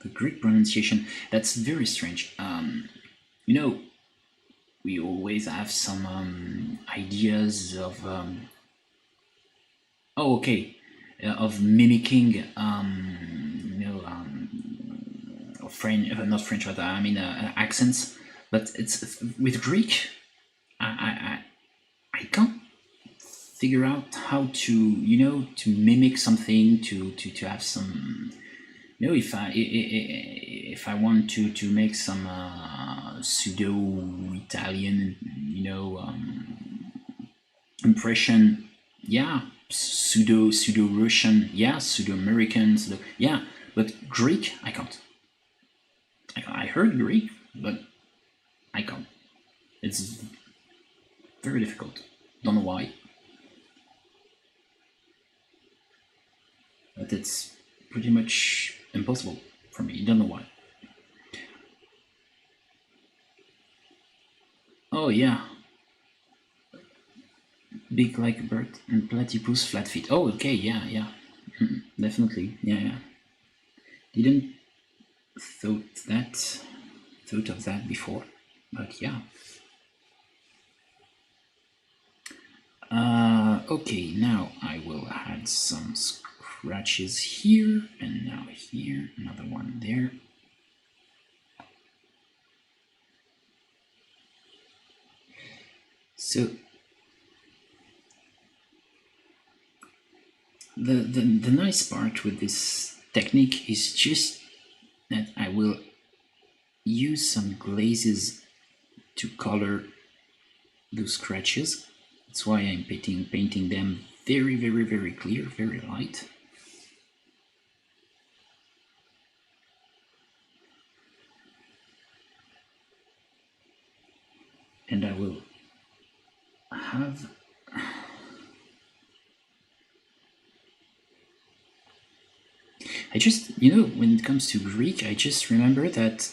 The Greek pronunciation, that's very strange. We always have some ideas of of mimicking French, not French, but I mean accents. But it's with Greek, I can't figure out how to to mimic something, to have some, if I want to make some pseudo Italian impression, yeah, pseudo Russian, yeah, pseudo American, yeah, but Greek I can't. I heard Greek, but I can't. It's very difficult. Don't know why, but it's pretty much impossible for me. Don't know why. Oh yeah, big like a bird and platypus, flat feet. Oh okay, yeah, definitely, yeah. Didn't thought of that before, but yeah. Okay, now I will add some scratches here, and now here, another one there. So the nice part with this technique is just that I will use some glazes to color those scratches. That's why I'm painting them very clear, very light. And I will have I just, when it comes to Greek, I just remember that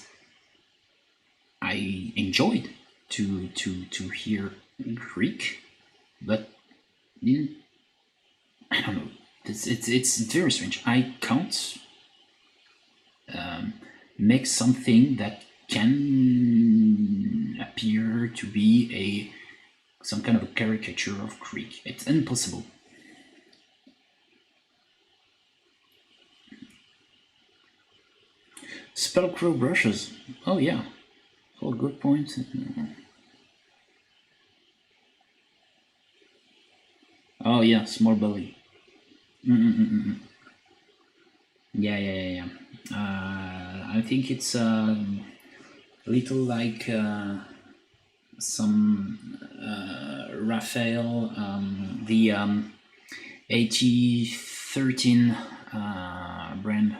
I enjoyed to hear Greek, but I don't know. It's very strange. I can't make something that can appear to be some kind of a caricature of Greek. It's impossible. Spellcrow brushes. Oh yeah. Oh, good point. Oh yeah, small belly. Yeah. I think it's a little like Raphael, the 8013 brand,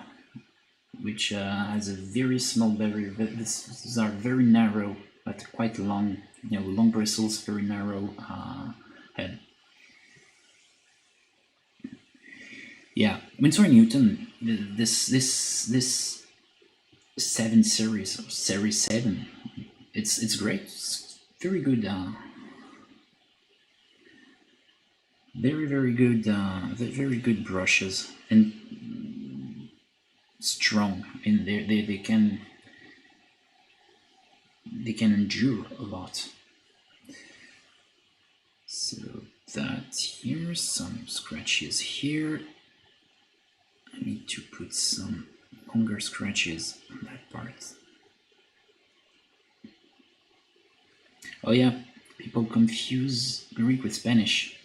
which has a very small battery. These are very narrow but quite long, long bristles, very narrow head. Yeah, Winsor & Newton, this 7 series, or series 7, it's great. It's very good. Very good. Very good brushes, and strong, and they can endure a lot. So that here, some scratches here. I need to put some longer scratches on that part. Oh yeah, people confuse Greek with Spanish.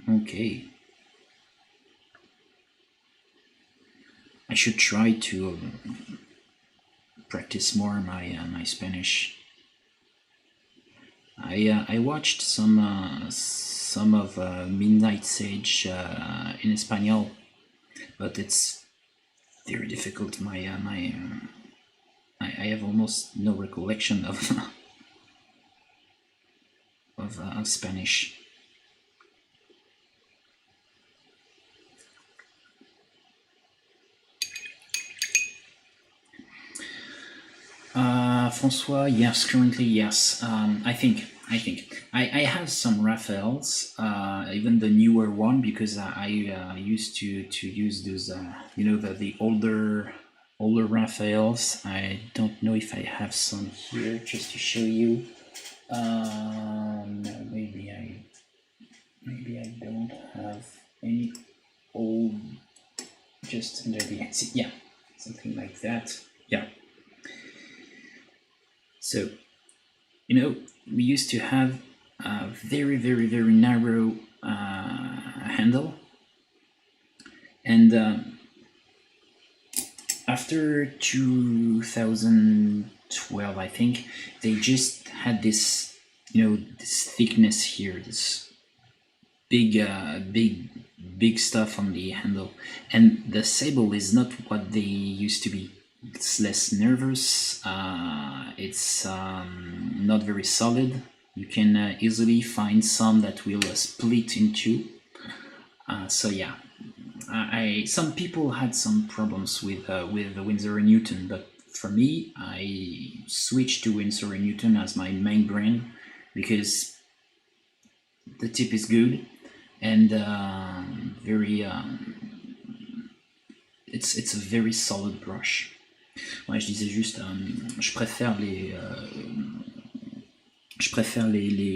Okay. I should try to practice more my Spanish. I watched some of Midnight Sage in Espanol, but it's very difficult. I have almost no recollection of of Spanish. Francois, yes, currently yes. I think I have some Raphaels, even the newer one, because I used to use those, the older Raphaels. I don't know if I have some here just to show you. No, maybe I don't have any old, just under the exit. Yeah, something like that. Yeah. So, we used to have a very narrow handle, and after 2012, I think, they just had this, this thickness here, this big stuff on the handle, and the sable is not what they used to be. It's less nervous, it's not very solid. You can easily find some that will split in two. So yeah, some people had some problems with the Winsor & Newton, but for me, I switched to Winsor & Newton as my main brand because the tip is good and it's a very solid brush. Ouais, je disais juste, je préfère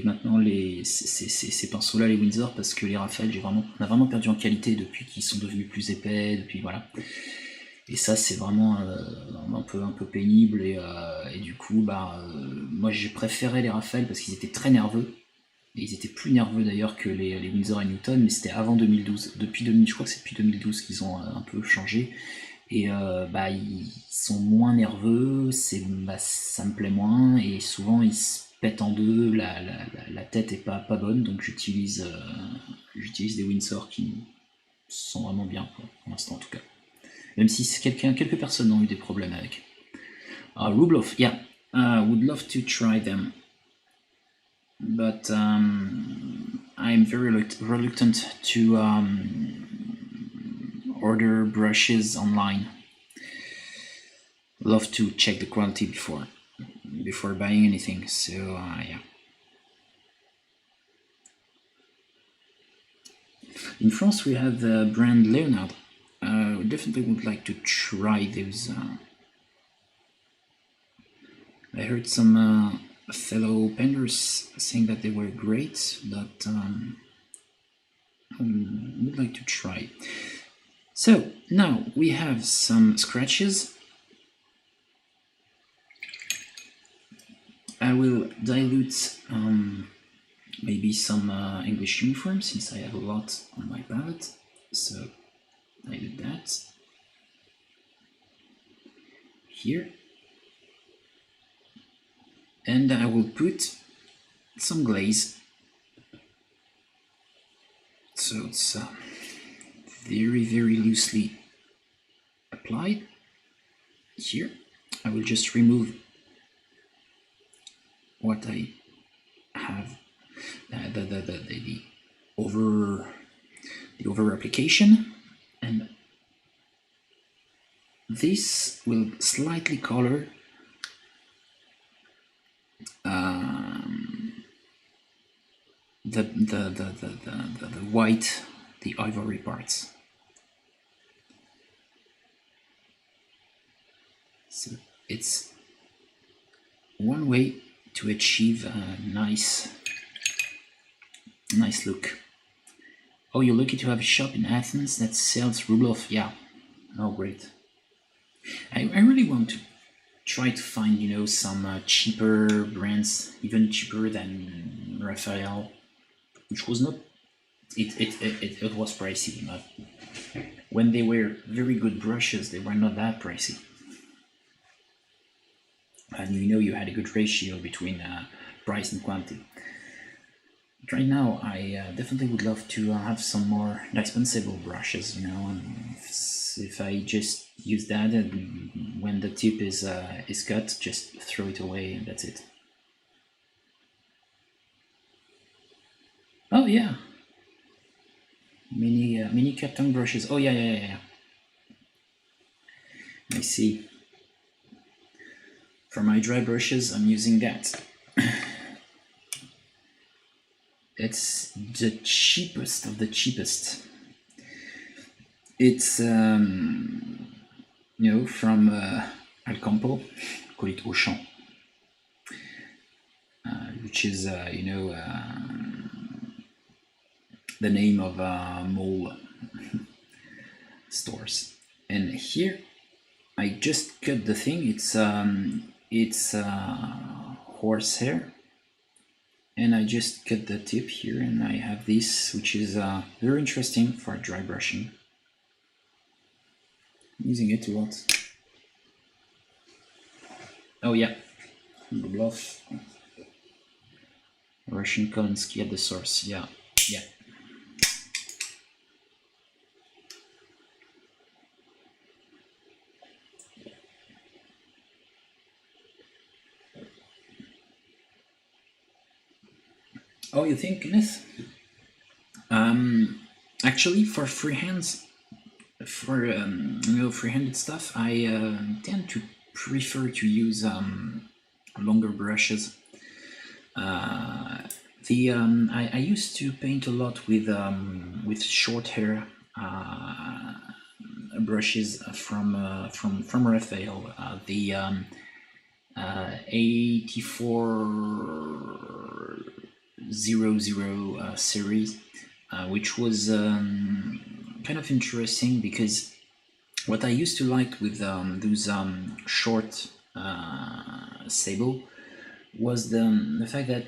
maintenant ces pinceaux-là, les Windsor, parce que les Raphaël, on a vraiment perdu en qualité depuis qu'ils sont devenus plus épais, depuis voilà. Et ça, c'est vraiment un peu pénible, et du coup, moi j'ai préféré les Raphaël parce qu'ils étaient très nerveux. Et ils étaient plus nerveux d'ailleurs que les Winsor & Newton, mais c'était avant 2012. Je crois que c'est depuis 2012 qu'ils ont un peu changé. Et ils sont moins nerveux, ça me plaît moins, et souvent ils se pètent en deux, la tête est pas bonne, donc j'utilise des Windsor qui sont vraiment bien, pour l'instant en tout cas. Même si quelques personnes ont eu des problèmes avec. Rubloff, yeah, would love to try them. But I'm very reluctant to order brushes online. Love to check the quality before buying anything. So yeah. In France, we have the brand Leonard. Definitely would like to try those. I heard some fellow painters saying that they were great, but I would like to try. So now we have some scratches. I will dilute maybe some English uniform, since I have a lot on my palette. So dilute that here. and I will put some glaze. So it's very, very loosely applied. Here, I will just remove what I have, the over application, and this will slightly color the white, the ivory parts. So it's one way to achieve a nice look. Oh, you're lucky to have a shop in Athens that sells Rublev. Yeah. Oh, great. I really want to try to find, you know, some cheaper brands, even cheaper than Raphael, which was not. It was pricey, but when they were very good brushes, they were not that pricey. And you know, you had a good ratio between price and quantity. But right now, I definitely would love to have some more dispensable brushes, you know, and if I just use that, and when the tip is cut, just throw it away and that's it. Oh yeah, mini carton brushes. Oh yeah. I see. For my dry brushes, I'm using that. It's the cheapest of the cheapest. It's you know, from Alcampo, call it Auchan, which is you know, the name of mall stores. And here I just cut the thing. It's horsehair, and I just cut the tip here, and I have this, which is very interesting for dry brushing. I'm using it a lot. Oh yeah, Bluff, Russian Kolinsky at the source. Yeah. Oh, you think, Kenneth? Actually, for freehands, for you know, free-handed stuff, I tend to prefer to use longer brushes. I used to paint a lot with short hair brushes from Raphael. The 8400 series, which was kind of interesting because what I used to like with those short sable was the fact that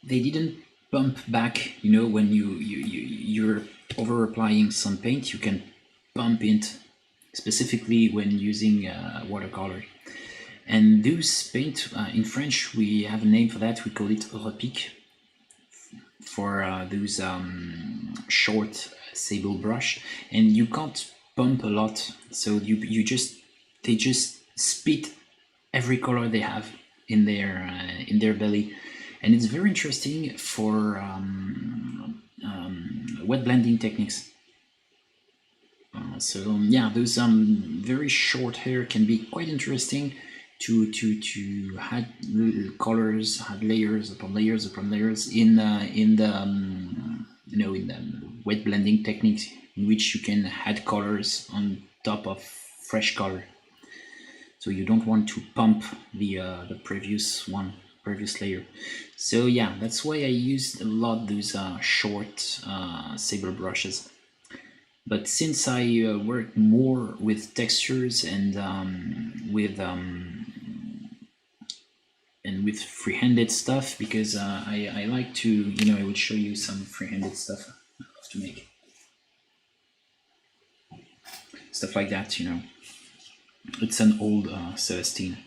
they didn't pump back. You know, when you're over applying some paint, you can pump it, specifically when using watercolor. And those paint, in French, we have a name for that. We call it repique, for those short sable brush, and you can't pump a lot, so you just they just spit every color they have in their belly, and it's very interesting for wet blending techniques. So yeah, those very short hair can be quite interesting to add colors, add layers upon layers upon layers in the you know, in the wet blending techniques, in which you can add colors on top of fresh color. So you don't want to pump the previous layer. So yeah, that's why I used a lot those short saber brushes. But since I work more with textures and with free-handed stuff, because I like to, you know, I will show you some free-handed stuff I love to make. Stuff like that, you know. It's an old Celestine.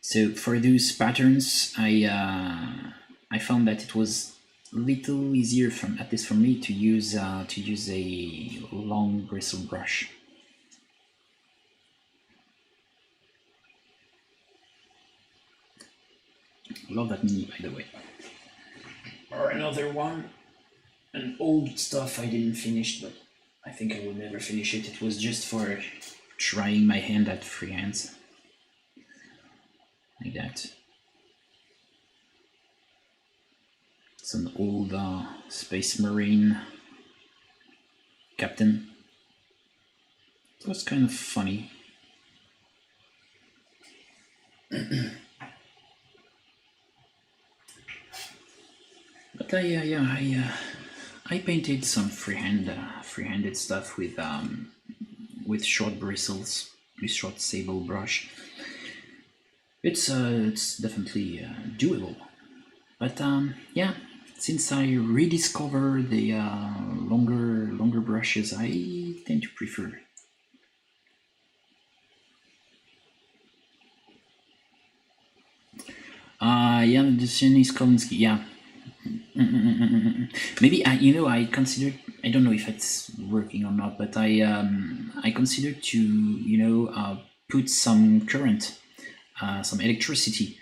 So for those patterns, I found that it was a little easier, at least for me, to use a long bristle brush. Love that mini, by the way. Or another one, an old stuff I didn't finish, but I think I will never finish it. It was just for trying my hand at freehands. Like that. It's an old Space Marine captain. It was kind of funny. But I painted some freehanded stuff with short bristles, with short sable brush. It's definitely doable. But yeah, since I rediscovered the longer brushes, I tend to prefer. Yeah, the Chinese Kolinsky, yeah. Maybe I considered, I don't know if it's working or not, but I considered to put some current, some electricity,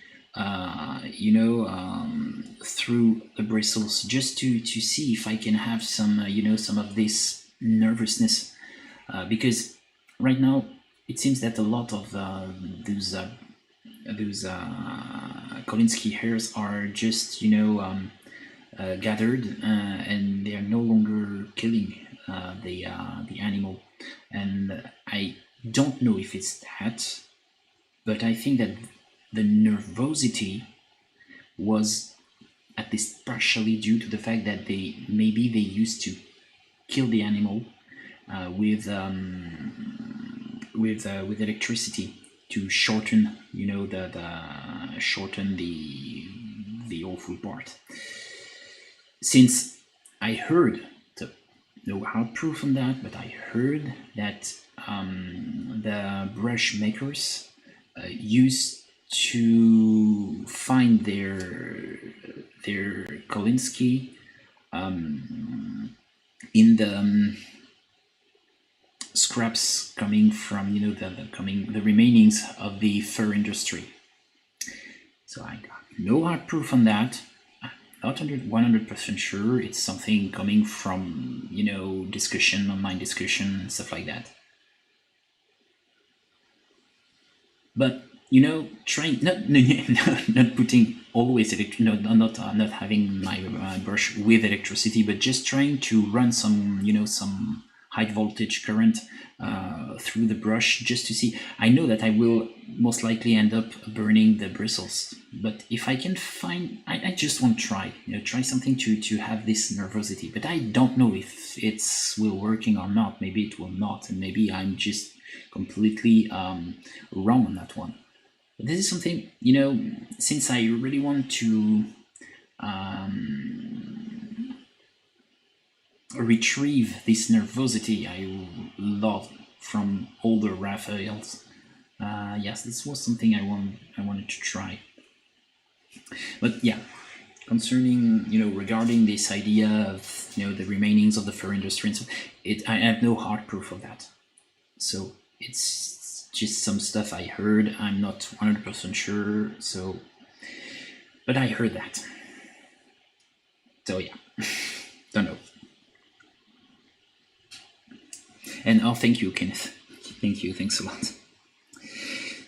through the bristles, just to see if I can have some some of this nervousness, because right now it seems that a lot of those Kolinsky hairs are just gathered, and they are no longer killing the animal, and I don't know if it's that, but I think that the nervosity was at least partially due to the fact that maybe they used to kill the animal with electricity to shorten shorten the awful part. Since I heard, no hard proof on that, but I heard that the brush makers used to find their Kolinsky in the scraps coming from the remainings of the fur industry. So I got no hard proof on that. Not 100% sure. It's something coming from discussion, online discussion, stuff like that. But trying not putting always not having my brush with electricity, but just trying to run some high voltage current through the brush, just to see. I know that I will most likely end up burning the bristles, but if I can find, I just want to try something to have this nervosity, but I don't know if it's will working or not. Maybe it will not, and maybe I'm just completely wrong on that one. But this is something, since I really want to retrieve this nervosity I love from older Raphaels. Yes, this was something I wanted to try. But yeah, concerning regarding this idea of the remainings of the fur industry and so, I have no hard proof of that. So it's just some stuff I heard. I'm not 100% sure. So, but I heard that. So yeah, don't know. And oh, thank you, Kenneth. Thank you. Thanks a lot.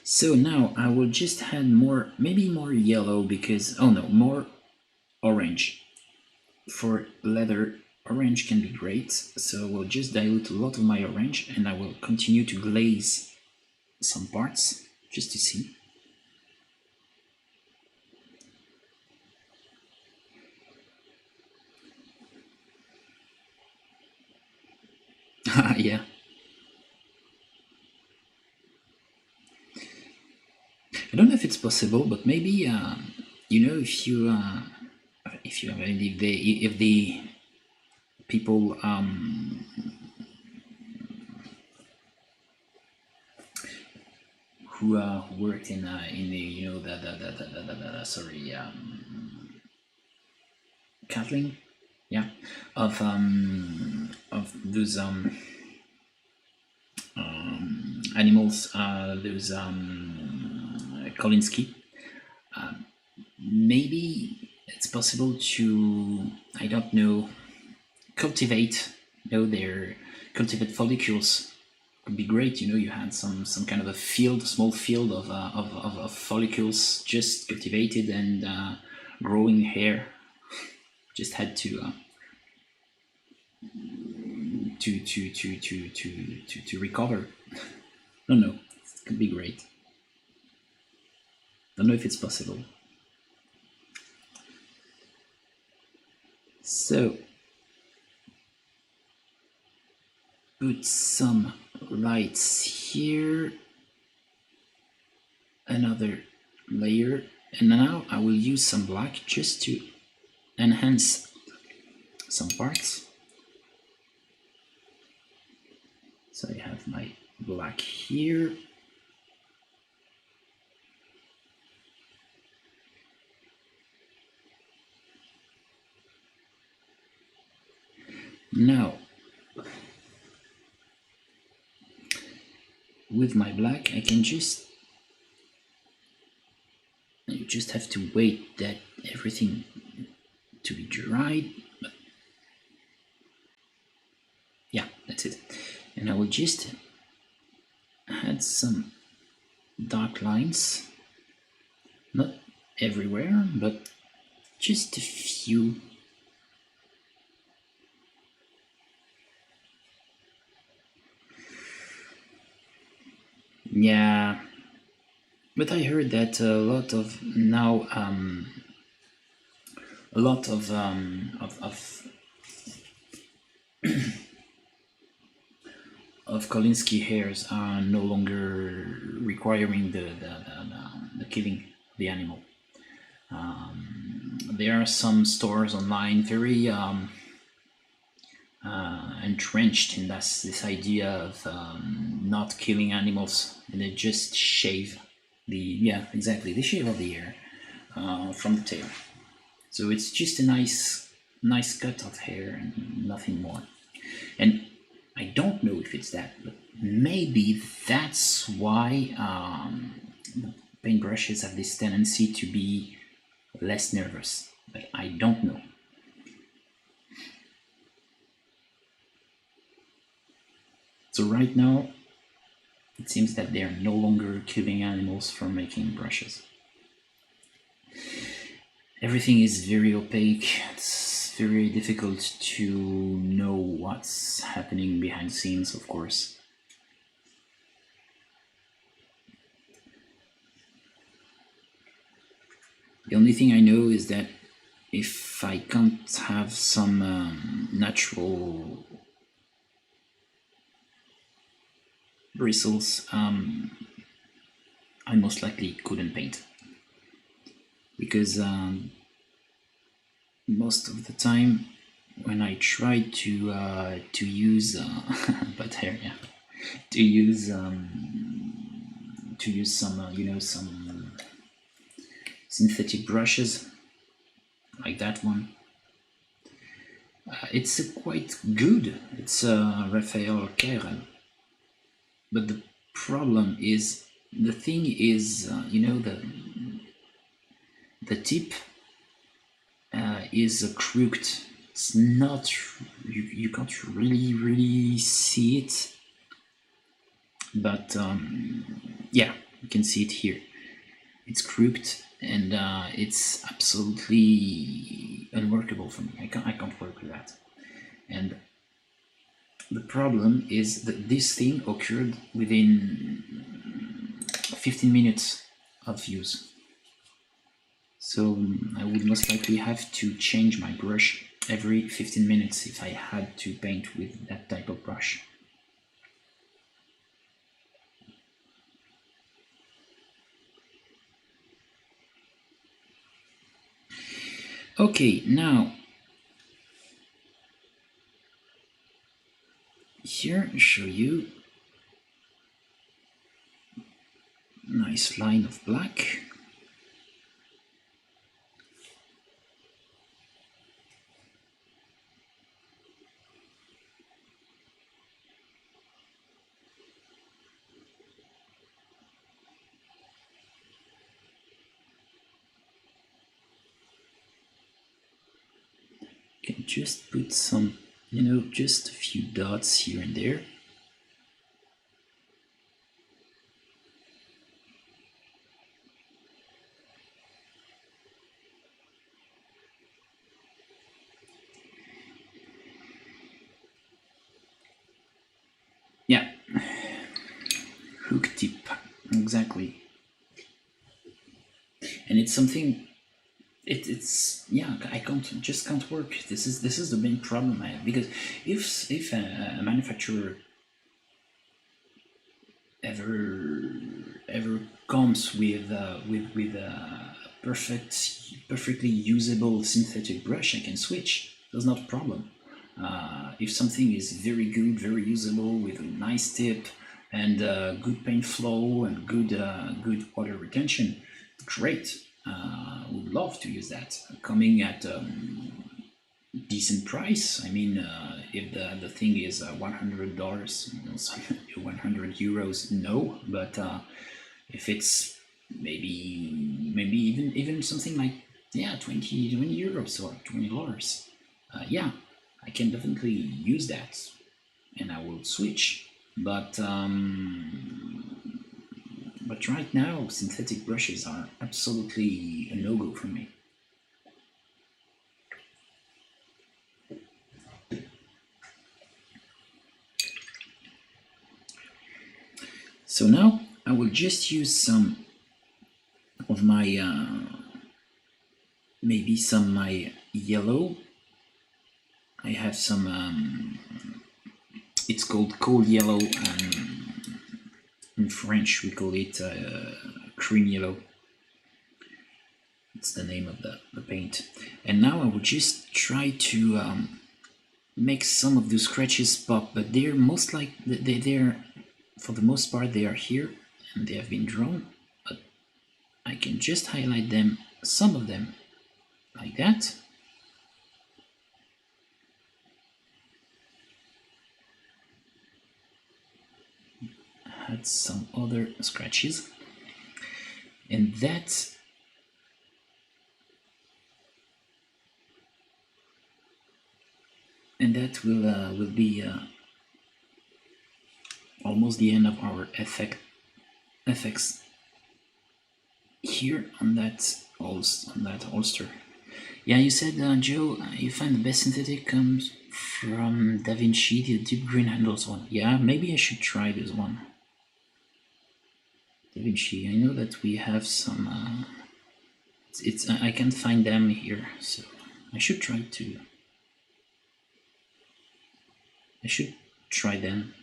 So now I will just add maybe more yellow because, oh no, more orange. For leather, orange can be great. So we'll just dilute a lot of my orange, and I will continue to glaze some parts just to see. Yeah. I don't know if it's possible, but maybe if you if the people who worked in the sorry Kathleen, yeah, of those animals, those Kolinsky. Maybe it's possible to, I don't know, cultivate, their cultivate follicles would be great. You had some kind of a field, small field of follicles just cultivated and growing hair. Just had to recover. Don't know. It could be great. Don't know if it's possible. So put some lights here, another layer, and now I will use some black just to enhance some parts. So I have my black here. Now, with my black, I can you just have to wait that everything to be dried. Yeah, that's it. And I will just add some dark lines, not everywhere, but just a few. Yeah, but I heard that a lot of now a lot of of Kolinsky hairs are no longer requiring the killing the animal. There are some stores online very entrenched in this idea of not killing animals, and they just shave they shave off the hair from the tail. So it's just a nice cut of hair and nothing more. And I don't know if it's that, but maybe that's why paintbrushes have this tendency to be less nervous, but I don't know. So right now, it seems that they are no longer killing animals from making brushes. Everything is very opaque. It's very difficult to know what's happening behind the scenes, of course. The only thing I know is that if I can't have some natural bristles, I most likely couldn't paint, because most of the time when I try to use but hair, yeah, to use some some synthetic brushes like that one, it's quite good. It's Raphael Cairel, but the problem is, the thing is, the tip is crooked. It's not, you can't really see it, but yeah, you can see it here. It's crooked, and it's absolutely unworkable for me. I can't work with that. And the problem is that this thing occurred within 15 minutes of use. So I would most likely have to change my brush every 15 minutes if I had to paint with that type of brush. Okay, now here I show you nice line of black. Can just put some, just a few dots here and there. Yeah, hook tip, exactly. And it's something. It's yeah. I can't work. This is the main problem I have, because if a manufacturer ever comes with a perfectly usable synthetic brush, I can switch. That's not a problem. If something is very good, very usable, with a nice tip and good paint flow and good water retention, great. Would love to use that. Coming at decent price. I mean, if the thing is $100, 100 euros, no. But if it's maybe even something like 20 euros or $20, yeah, I can definitely use that, and I will switch. But right now, synthetic brushes are absolutely a no-go for me. So now I will just use some of my maybe some my yellow. I have some. It's called cold yellow. In French, we call it cream yellow. It's the name of the paint. And now I will just try to make some of those scratches pop, but they're they're for the most part they are here and they have been drawn. But I can just highlight them, some of them, like that. Add some other scratches, and that will be almost the end of our effects here on that holster. Yeah, you said, Joe, you find the best synthetic comes from Da Vinci, the deep green handles one. Yeah, maybe I should try this one. Da Vinci, I know that we have some. I can't find them here, so I should try them.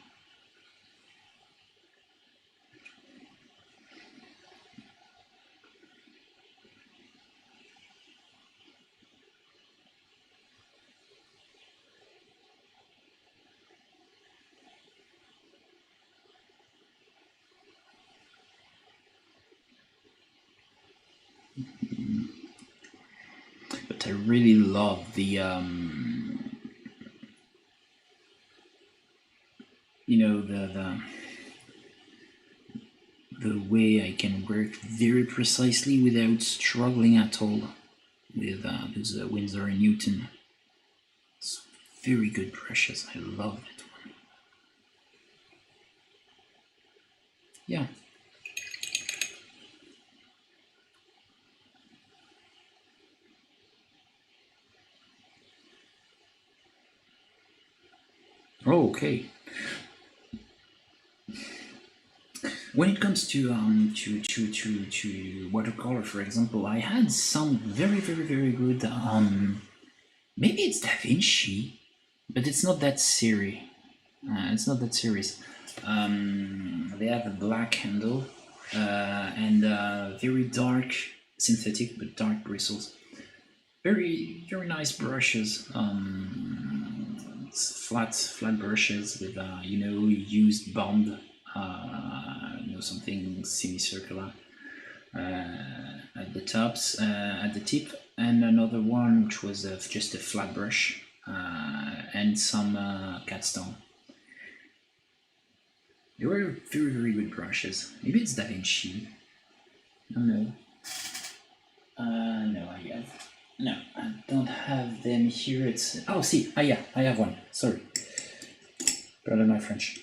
But I really love the the way I can work very precisely without struggling at all with this Winsor & Newton. It's very good brushes. I love it. Yeah. Oh, okay. When it comes to watercolor, for example, I had some very good. Maybe it's Da Vinci, but it's not that serious. They have a black handle and very dark synthetic, but dark bristles. Very nice brushes. It's flat brushes with used bond something semicircular at the tops, at the tip, and another one which was just a flat brush and some Gitstompa. They were very good brushes. Maybe it's Da Vinci. I don't know. No, I don't have them here. It's see, yeah, I have one. Sorry, pardon my French.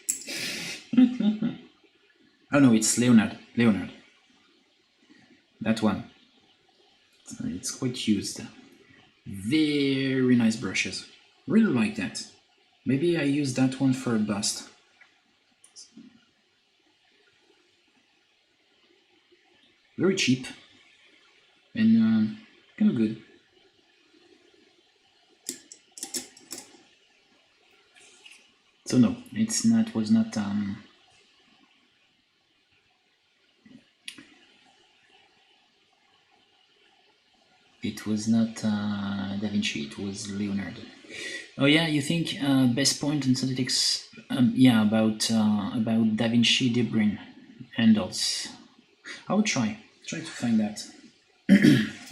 Oh no, it's Leonard. That one. It's quite used. Very nice brushes. Really like that. Maybe I use that one for a bust. Very cheap and kind of good. So no, it's not. Was not. It was not Da Vinci. It was Leonard. Oh yeah, you think best point in synthetics? Yeah, about Da Vinci deep green handles. I will try to find that.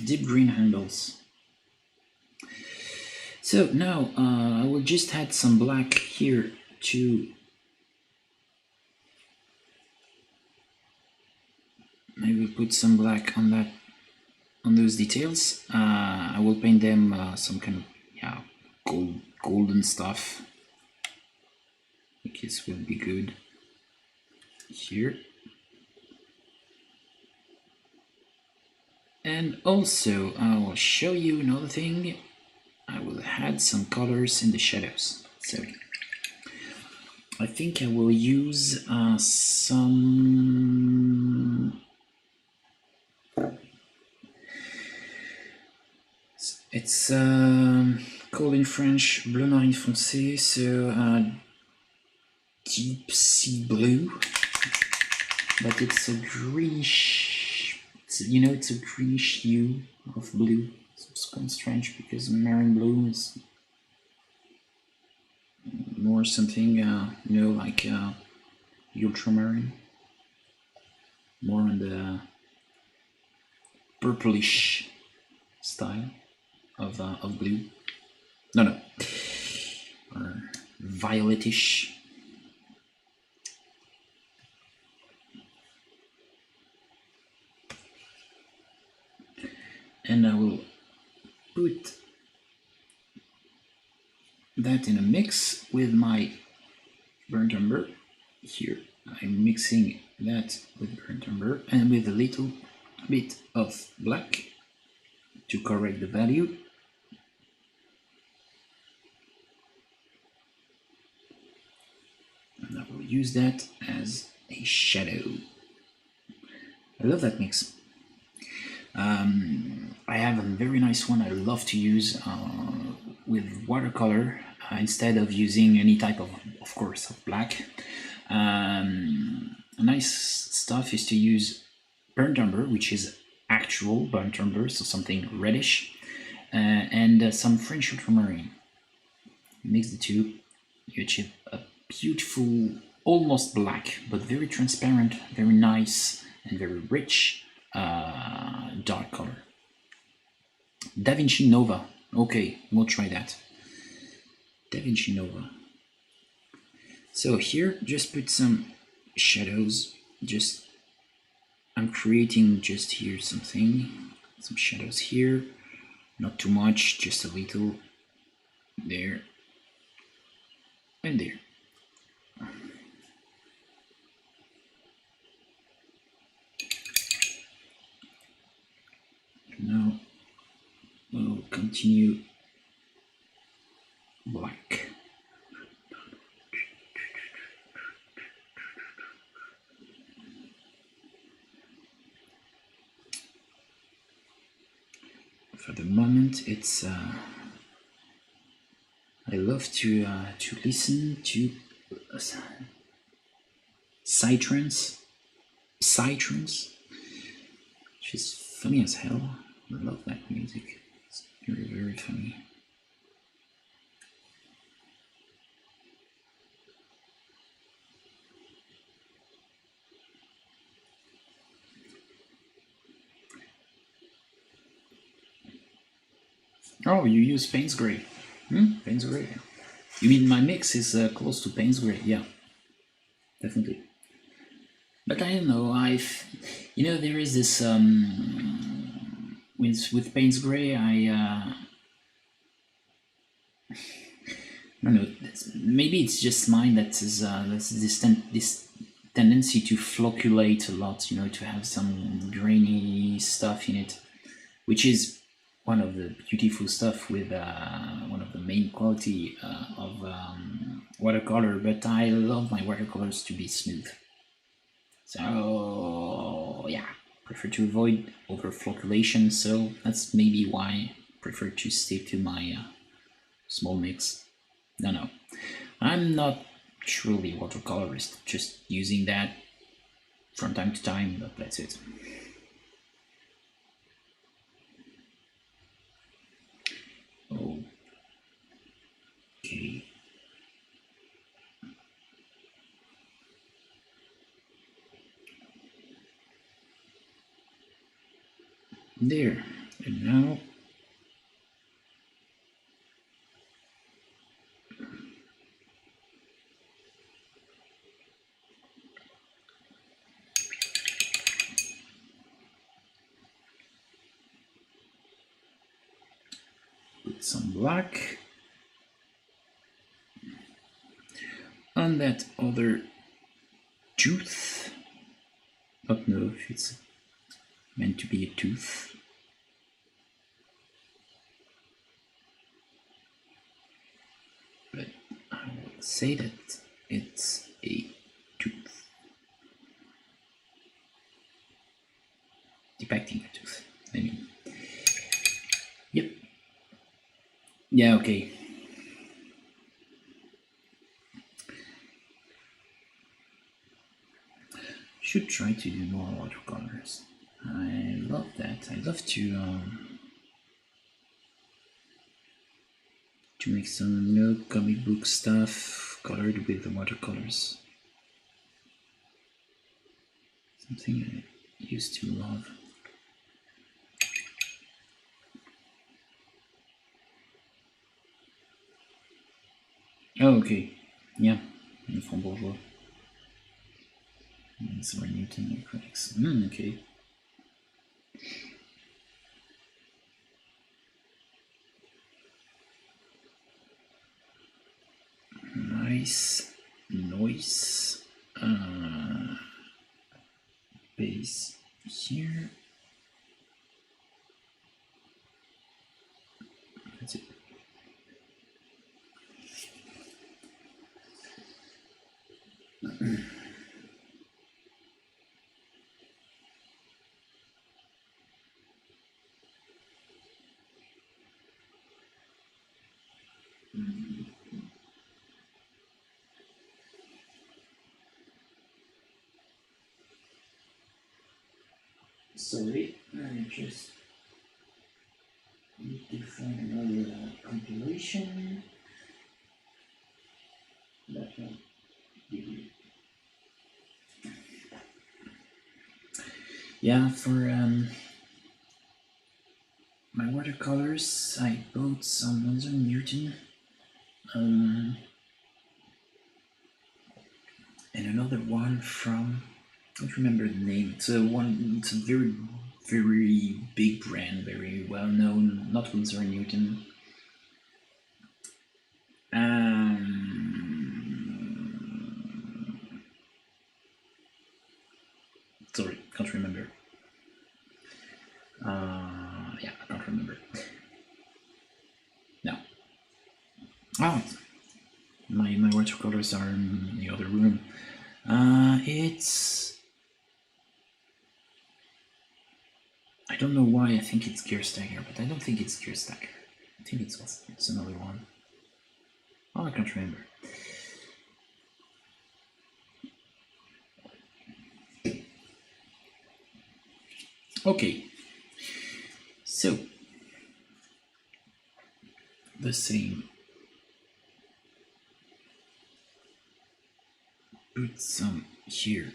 Deep green handles. So now I will just add some black here to maybe put some black on that, on those details. I will paint them some kind of golden stuff. I think this will be good here. And also I will show you another thing. I will add some colors in the shadows. So I think I will use some. It's called in French bleu marine foncé, so deep sea blue, but it's a greenish. It's a greenish hue of blue. So it's kind of strange because marine blue is more something, like ultramarine, more on the purplish style of blue. No, or violetish. And I will put that in a mix with my burnt umber. Here I'm mixing that with burnt umber and with a little bit of black to correct the value. And I will use that as a shadow. I love that mix. I have a very nice one I love to use with watercolor instead of using any type of course, of black. Nice stuff is to use burnt umber, which is actual burnt umber, so something reddish, and some French ultramarine. Mix the two, you achieve a beautiful, almost black, but very transparent, very nice, and very rich dark color. Da Vinci Nova. Okay, we'll try that. Da Vinci Nova. So here, just put some shadows. I'm creating just here something. Some shadows here. Not too much, just a little. There. And there. Now we'll continue black. For the moment, it's I love to listen to psytrance, which is funny as hell. I love that music. It's very funny. Oh, you use Payne's Gray. Payne's Gray. You mean my mix is close to Payne's Gray? Yeah, definitely. But I don't know. There is this with Payne's Gray. I don't know. Maybe it's just mine that is that's this tendency to flocculate a lot. To have some grainy stuff in it, which is one of the beautiful stuff with one of the main quality of watercolor. But I love my watercolors to be smooth. So yeah, prefer to avoid over flocculation. So that's maybe why I prefer to stick to my small mix. No, I'm not truly watercolorist, just using that from time to time, but that's it. Okay. There, and now put some black on that other tooth. Don't know if it's meant to be a tooth. But I will say that it's a tooth. Depicting a tooth, I mean. Yep. Yeah, okay. Should try to do more watercolors. I love that. I love to make some comic book stuff colored with the watercolors. Something I used to love. Oh, okay. Yeah, from Bourgeois. Sorry, Newton critics. Okay. Nice noise base here. That's it. Sorry, I just need to find another compilation. That one. Yeah, for my watercolors, I bought some Winsor Newton and another one from, I don't remember the name. It's a very, very big brand, very well known, not Winsor Newton. Sorry, can't remember. Yeah, I can't remember. No. Oh, my watercolors are in the other room. It's, I don't know why I think it's Gearstagger, but I don't think it's Gearstagger. I think it's another one. Oh, I can't remember. Okay, so the same. Put some here.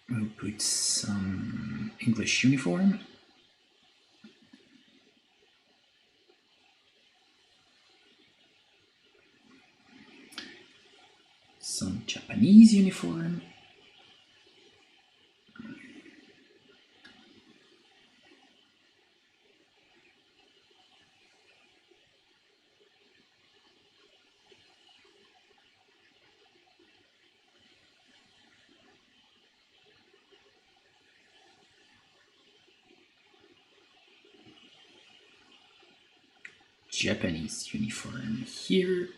We'll put some English uniform. some Japanese uniform. Japanese uniform here.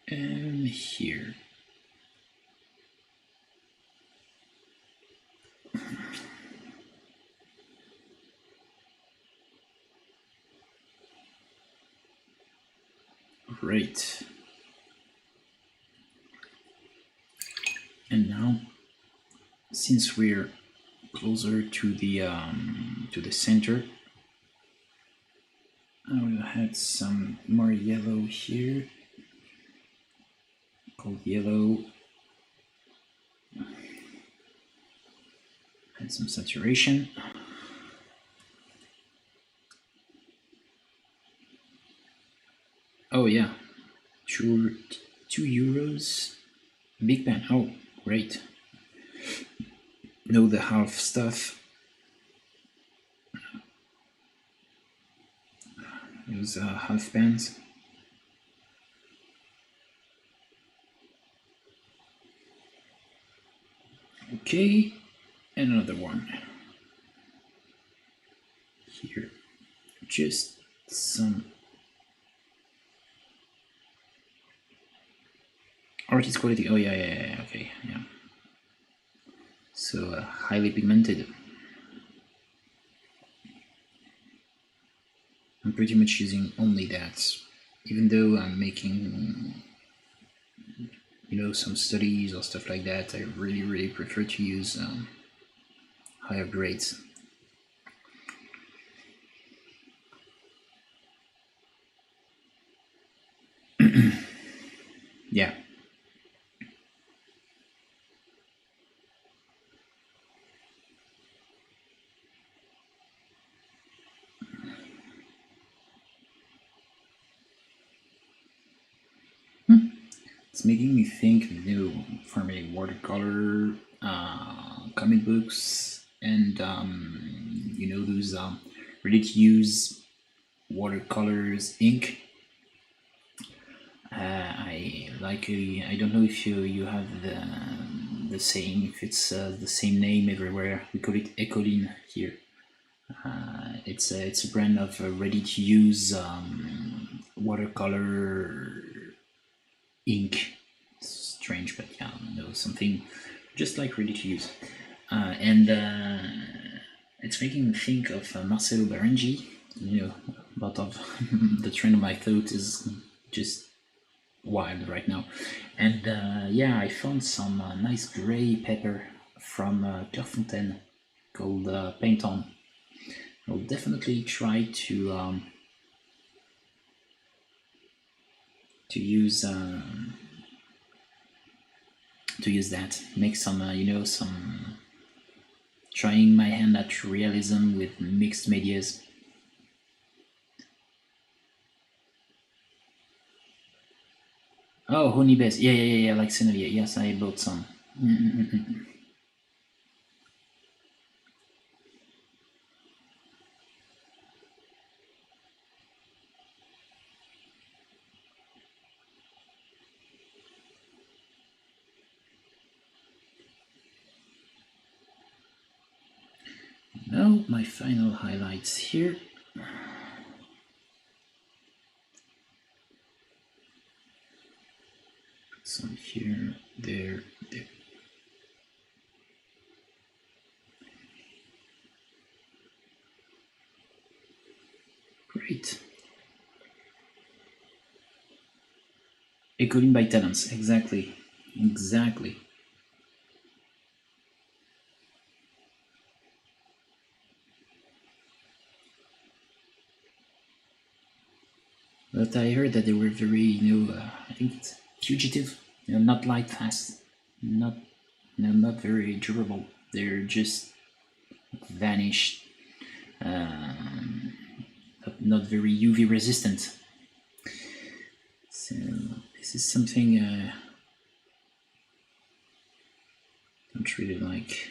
And here. Great. And now, since we're closer to the center, I will add some more yellow here. Called yellow. Add some saturation. Oh yeah, €2. Big pen. Oh, great. Know the half stuff. Use half pens. Okay, and another one. Here, just some artist quality. Oh yeah, okay, yeah. So highly pigmented. I'm pretty much using only that, even though I'm making, some studies or stuff like that. I really prefer to use higher grades. Yeah. It's making me think, for me, watercolor, comic books, and those ready-to-use watercolors ink. I like. I don't know if you have the same. If it's the same name everywhere. We call it Ecoline here. It's a brand of ready-to-use watercolor ink. It's strange, but yeah, something just like ready to use. And it's making me think of Marcelo Berengi. A lot of the trend of my thought is just wild right now. And yeah, I found some nice gray pepper from Clairefontaine called Paint On. I'll definitely try to use that. Make some some trying my hand at realism with mixed medias. Oh, honey best. Yeah, like Scenery. Yes, I bought some. Now my final highlights here. Some here, there. Great. Echoing by talents, exactly. But I heard that they were very, I think it's fugitive, not light fast, not very durable. they're just vanished, not very UV resistant. So this is something I don't really like.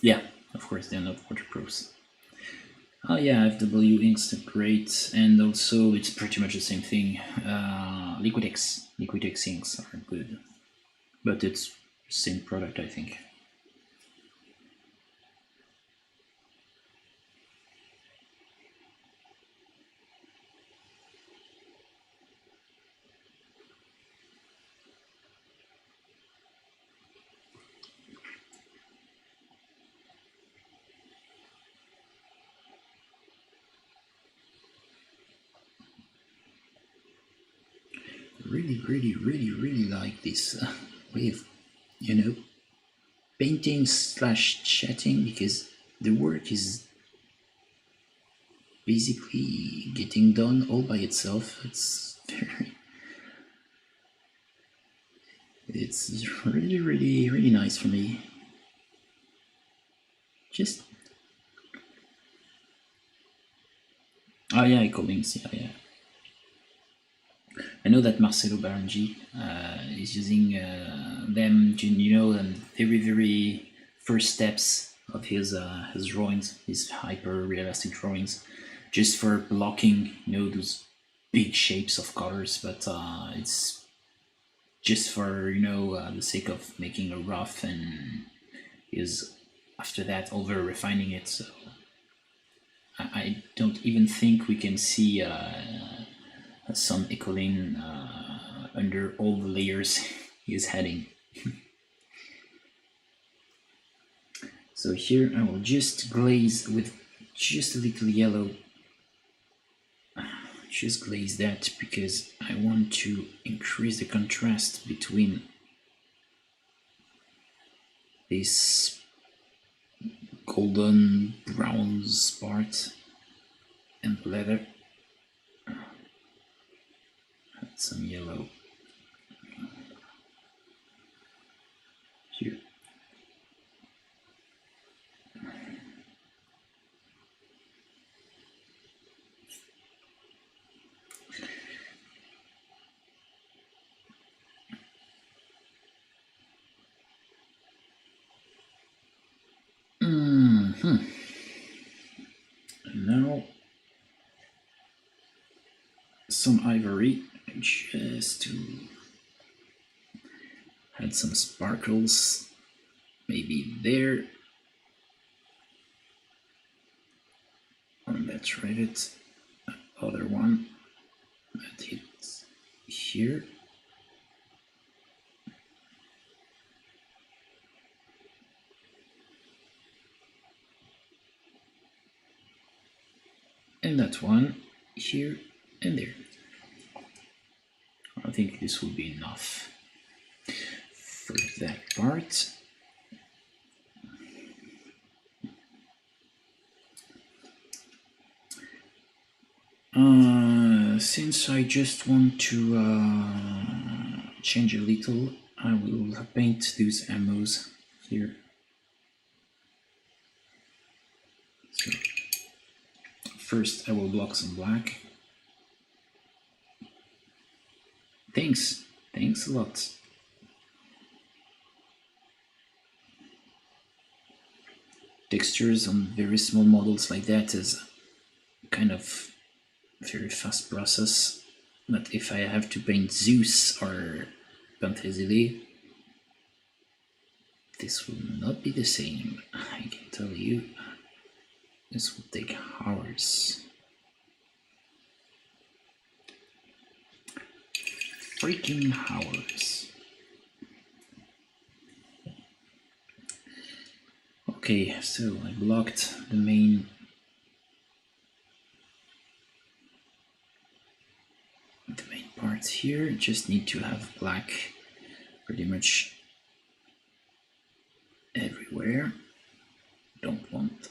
Yeah, of course they're not waterproofs. Oh yeah, FW inks are great, and also it's pretty much the same thing. Liquitex inks are good, but it's the same product, I think. Really like this way of, painting slash chatting, because the work is basically getting done all by itself. It's really nice for me. Just oh yeah, ecolinks, yeah. I know that Marcelo Barangi is using them, and very first steps of his drawings, his hyper realistic drawings, just for blocking, those big shapes of colors. But it's just for the sake of making a rough, and is after that over refining it. So I don't even think we can see some Ecoline under all the layers he's heading. So here I will just glaze with just a little yellow. Just glaze that because I want to increase the contrast between this golden bronze part and leather. Add some yellow here. And now some ivory, just to add some sparkles, maybe there. And let's write it. Other one that hits here. And that one here and there. I think this will be enough for that part. Since I just want to change a little, I will paint those ammos here. So first I will block some black. Thanks a lot. Textures on very small models like that is kind of very fast process, but if I have to paint Zeus or Penthesilea, this will not be the same. I can tell you, this will take hours. Freaking hours. Okay, so I blocked the main parts here. Just need to have black pretty much everywhere. Don't want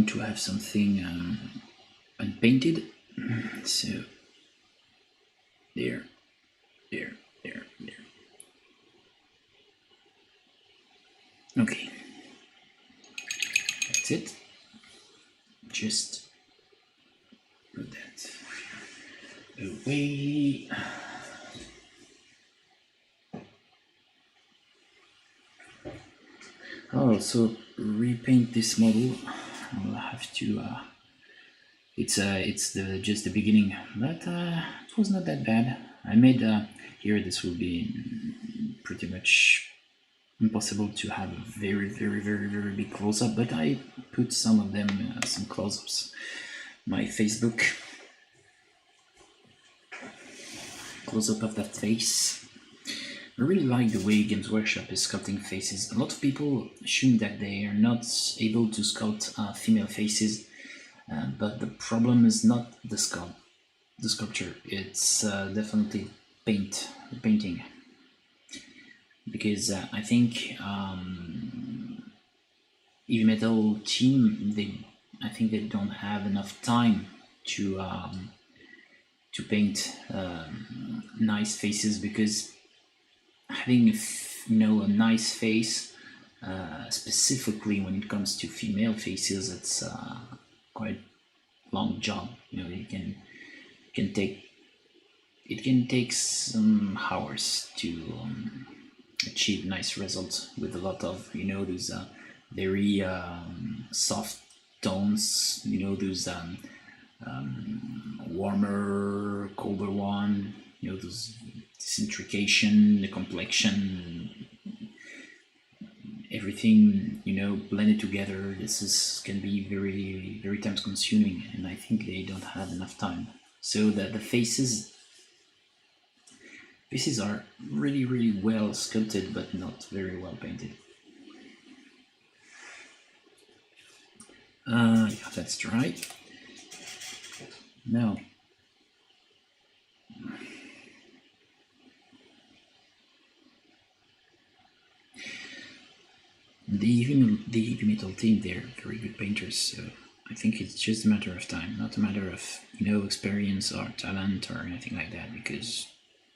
to have something unpainted. So there, there. Okay, that's it. Just put that away. I'll also repaint this model. I'll have to. It's just the beginning, but it was not that bad. I made here. This will be pretty much impossible to have a very big close-up, but I put some of them, some close-ups. My Facebook close-up of that face. I really like the way Games Workshop is sculpting faces. A lot of people assume that they are not able to sculpt female faces, but the problem is not the sculpture. It's definitely the painting. Because I think Heavy Metal team, I think they don't have enough time to paint nice faces, because having a nice face, specifically when it comes to female faces, it's quite a long job. It can take some hours to achieve nice results with a lot of those very soft tones, those warmer, colder one, those disintrication, the complexion, everything blended together. This can be very time consuming, and I think they don't have enough time. So that the faces are really well sculpted, but not very well painted. Yeah, that's right. Now, the Heavy Metal team, they're very good painters, so I think it's just a matter of time, not a matter of experience or talent or anything like that, because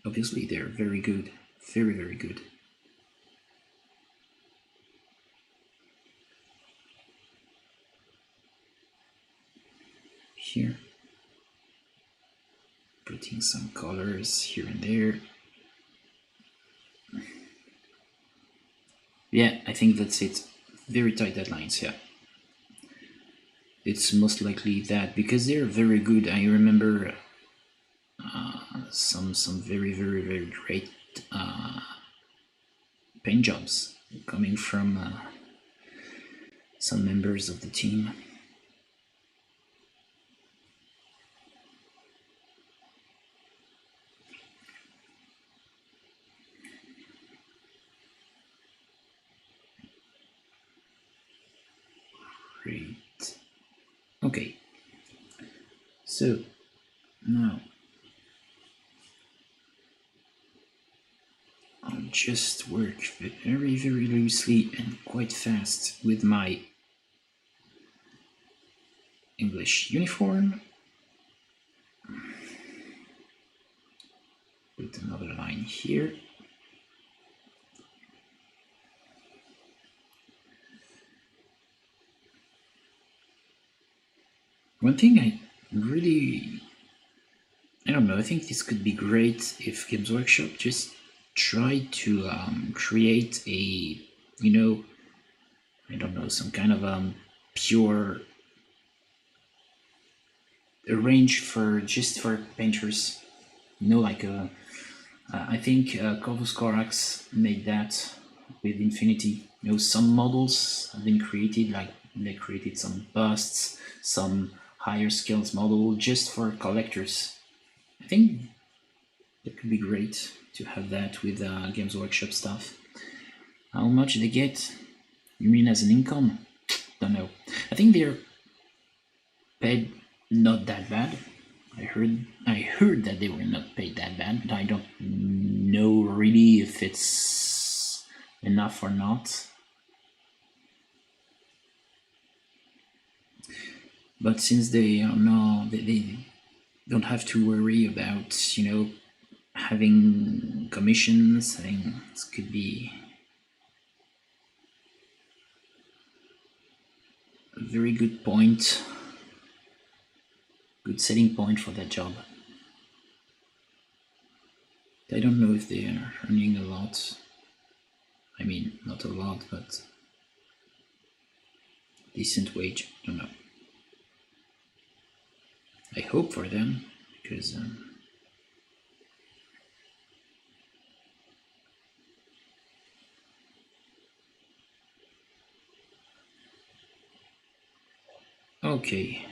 obviously they're very good, very good. Here, putting some colors here and there. Yeah, I think that's it. Very tight deadlines, yeah. It's most likely that, because they're very good. I remember some very great paint jobs coming from some members of the team. Great. Okay. So now I'll just work very loosely and quite fast with my English uniform. Put another line here. One thing I don't know, I think this could be great if Games Workshop just try to create a, I don't know, some kind of pure range for painters, like I think Corvus Corax made that with Infinity. Some models have been created, like they created some busts, some higher scales model just for collectors. I think it could be great to have that with Games Workshop stuff. How much they get? You mean as an income? Don't know. I think they're paid not that bad. I heard that they were not paid that bad, but I don't know really if it's enough or not. But since they don't have to worry about having commissions, this could be a very good point, good selling point for that job. I don't know if they are earning a lot. I mean, not a lot, but decent wage. I don't know. I hope for them, because okay.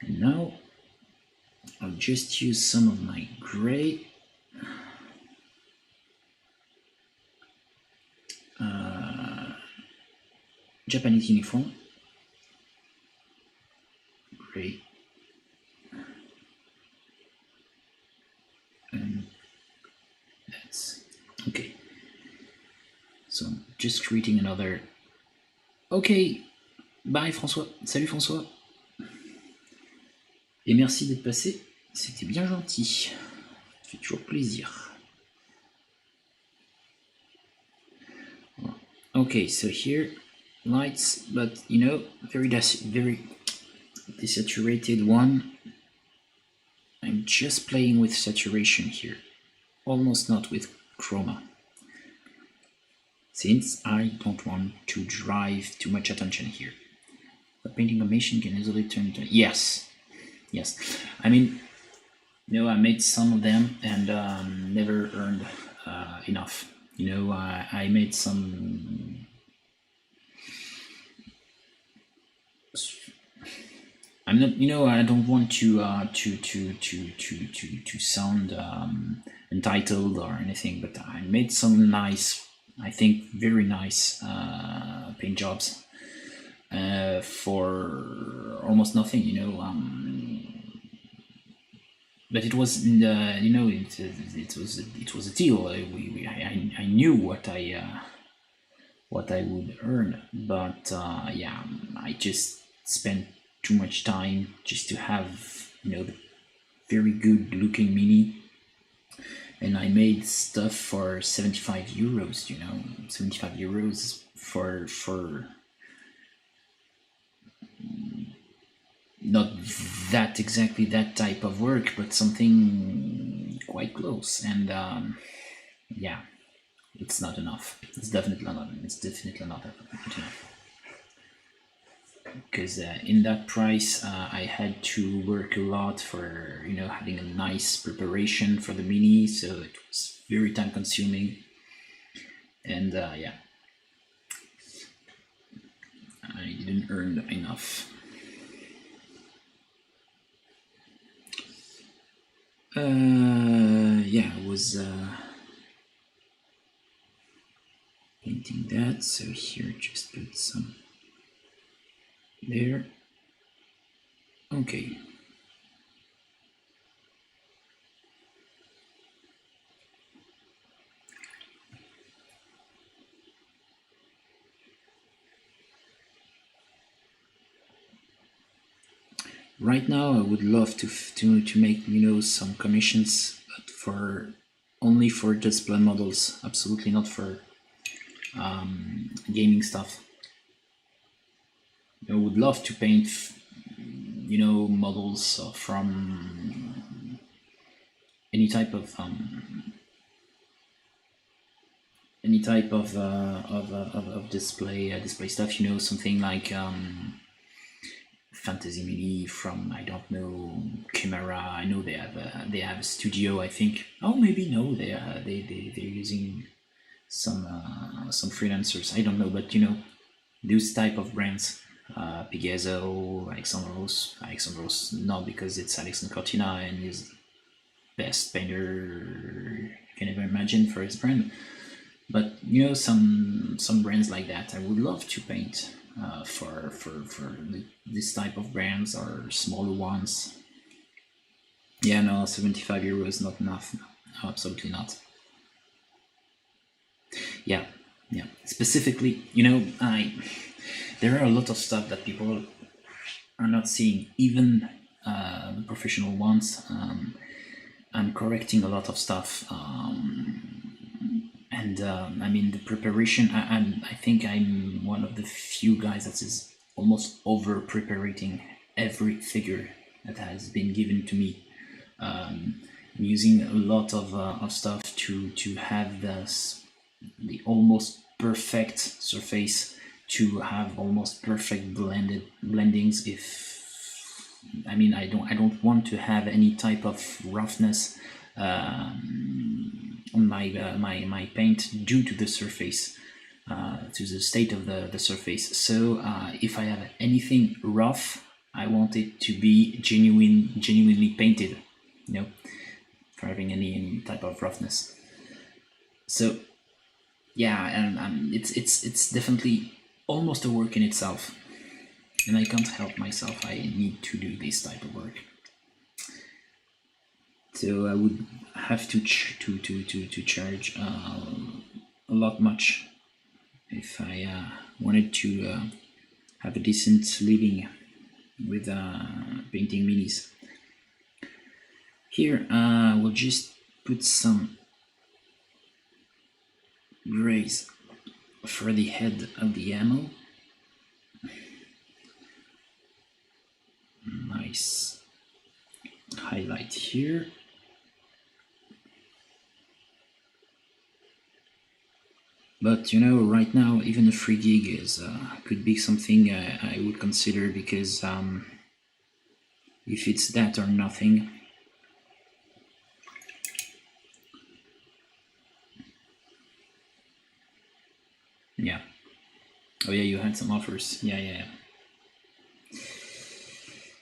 And now I'll just use some of my gray Japanese uniform. Gray. And that's okay. So I'm just creating another. Ok, bye François. Salut François. Et merci d'être passé. C'était bien gentil. Ça fait toujours plaisir. Okay, so here lights, but you know, very desaturated one. I'm just playing with saturation here, almost not with chroma, since I don't want to drive too much attention here. The painting automation can easily turn to yes. I mean, you know, I made some of them and never earned enough. You know, I made some. I'm not, you know, I don't want to sound entitled or anything, but I made some nice, I think, very nice paint jobs for almost nothing, you know. But it was, you know, it was a deal. I knew what I would earn, but yeah, I just spent too much time just to have, you know, the very good looking mini, and I made stuff for 75 euros. You know, 75 euros for not that exactly that type of work, but something quite close. And yeah, it's not enough. It's definitely not enough. Because in that price, I had to work a lot for, you know, having a nice preparation for the mini, so it was very time consuming. And yeah, I didn't earn enough. Yeah, I was painting that, so here just put some there. Okay. Right now, I would love to make, you know, some commissions, but for only for display models, absolutely not for gaming stuff. I would love to paint, you know, models from any type of display stuff. You know, something like Fantasy Mini from, I don't know, Chimera. I know they have a studio, I think. Oh, maybe no, they're using some freelancers. I don't know, but you know, those type of brands. Picasso, Alexandros, not because it's Alexandre Cortina and he's best painter you can ever imagine for his brand, but you know, some brands like that I would love to paint for this type of brands or smaller ones. Yeah, no, 75 euros not enough. No, absolutely not. Yeah, Yeah, specifically, there are a lot of stuff that people are not seeing, even the professional ones. I'm correcting a lot of stuff, and I mean the preparation. I think I'm one of the few guys that is almost over preparing every figure that has been given to me. I'm using a lot of stuff to have the almost perfect surface, to have almost perfect blendings. If I mean, I don't want to have any type of roughness on my paint due to the surface, to the state of the surface. So if I have anything rough, I want it to be genuinely painted, for having any type of roughness. So yeah, and it's definitely almost a work in itself, and I can't help myself. I need to do this type of work. So I would have to charge a lot much if I wanted to have a decent living with painting minis. Here we'll just put some grays for the head of the ammo. Nice highlight here. But right now, even a free gig is could be something I would consider, because if it's that or nothing. Yeah. Oh yeah, you had some offers. Yeah.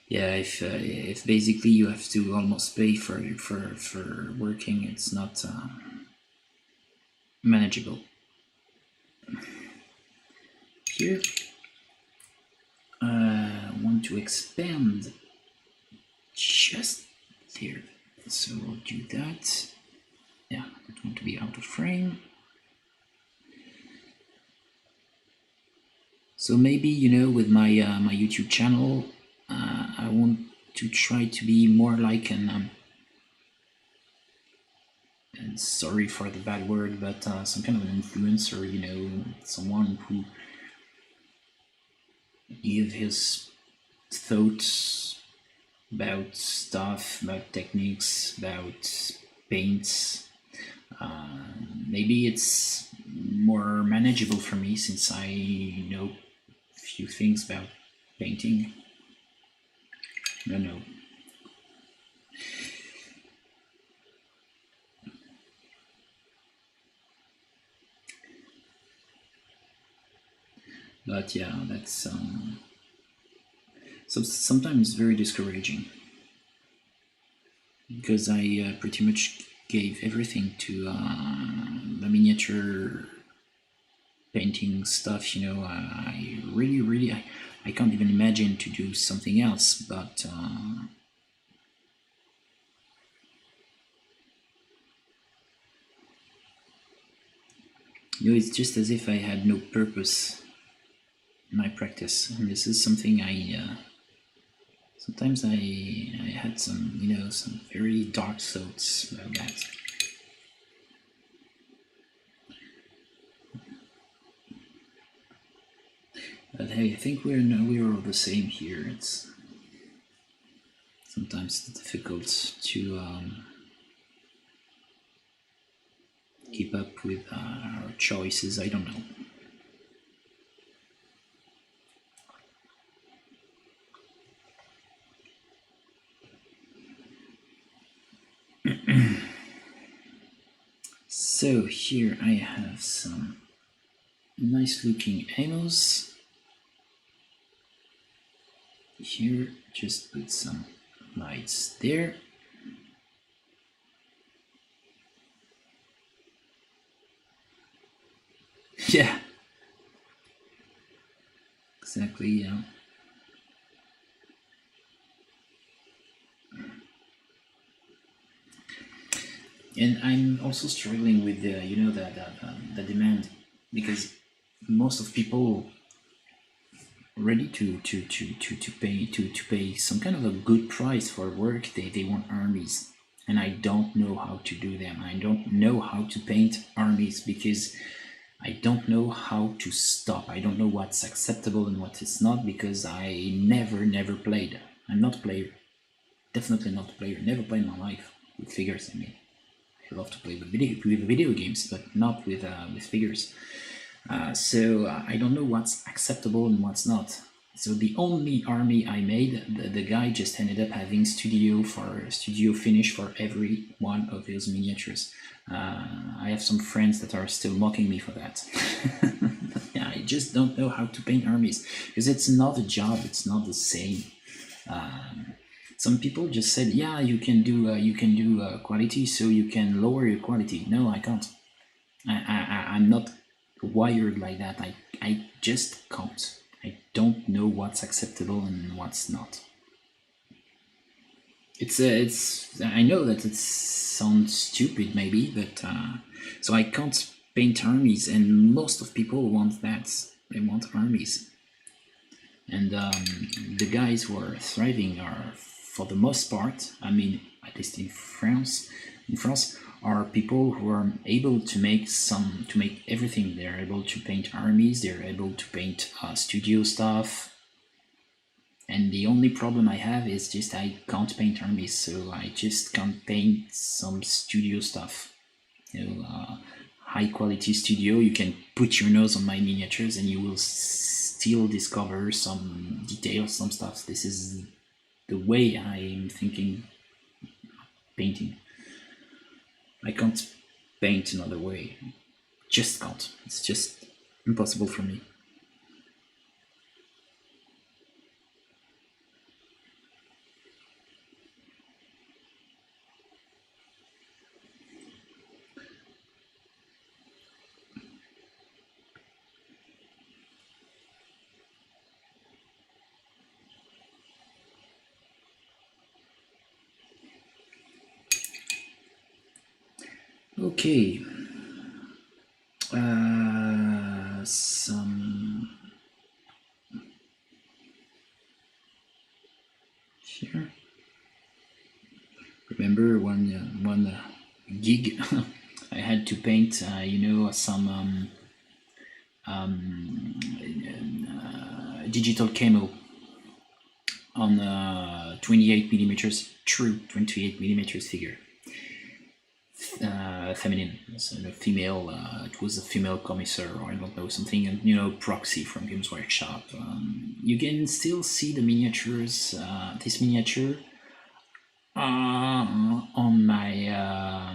Yeah, if basically you have to almost pay for working, it's not manageable. Here, I want to expand just there, so we'll do that. Yeah, I don't want to be out of frame. So maybe with my my YouTube channel, I want to try to be more like an and sorry for the bad word, but some kind of an influencer, someone who give his thoughts about stuff, about techniques, about paints. Maybe it's more manageable for me since I know a few things about painting. I don't know. But yeah, that's so sometimes very discouraging, because I pretty much gave everything to the miniature painting stuff. I really I can't even imagine to do something else, but it's just as if I had no purpose in my practice, and this is something I sometimes I had some some very dark thoughts about that. But hey, I think we're all the same here. It's sometimes difficult to keep up with our choices. I don't know. So here I have some nice looking ammos. Here, just put some lights there. Yeah, exactly. Yeah. And I'm also struggling with the the demand, because most of people ready to pay some kind of a good price for work. They want armies, and I don't know how to do them. I don't know how to paint armies because I don't know how to stop. I don't know what's acceptable and what is not because I never played. I'm not a player. Definitely not a player. Never played in my life with figures. I mean, I love to play with video games, but not with figures. So I don't know what's acceptable and what's not. So the only army I made, the guy just ended up having studio finish for every one of his miniatures. I have some friends that are still mocking me for that. Yeah, I just don't know how to paint armies because it's not a job. It's not the same. Some people just said, yeah, you can do quality, so you can lower your quality. No, I can't. I'm not wired like that. I just can't. I don't know what's acceptable and what's not. It's. I know that it sounds stupid, maybe, but so I can't paint armies, and most of people want that. They want armies, and the guys who are thriving are, for the most part, I mean, at least in France, are people who are able to make everything. They're able to paint armies. They're able to paint studio stuff. And the only problem I have is just I can't paint armies, so I just can't paint some studio stuff. High quality studio. You can put your nose on my miniatures, and you will still discover some details, some stuff. This is the way I'm thinking painting. I can't paint another way. Just can't. It's just impossible for me. Okay. Some here. Remember one gig I had to paint, some digital camo on 28 millimeters, true 28 millimeters figure. Feminine, so a female. It was a female commissar, or I don't know, something, proxy from Games Workshop. You can still see the miniatures. This miniature on my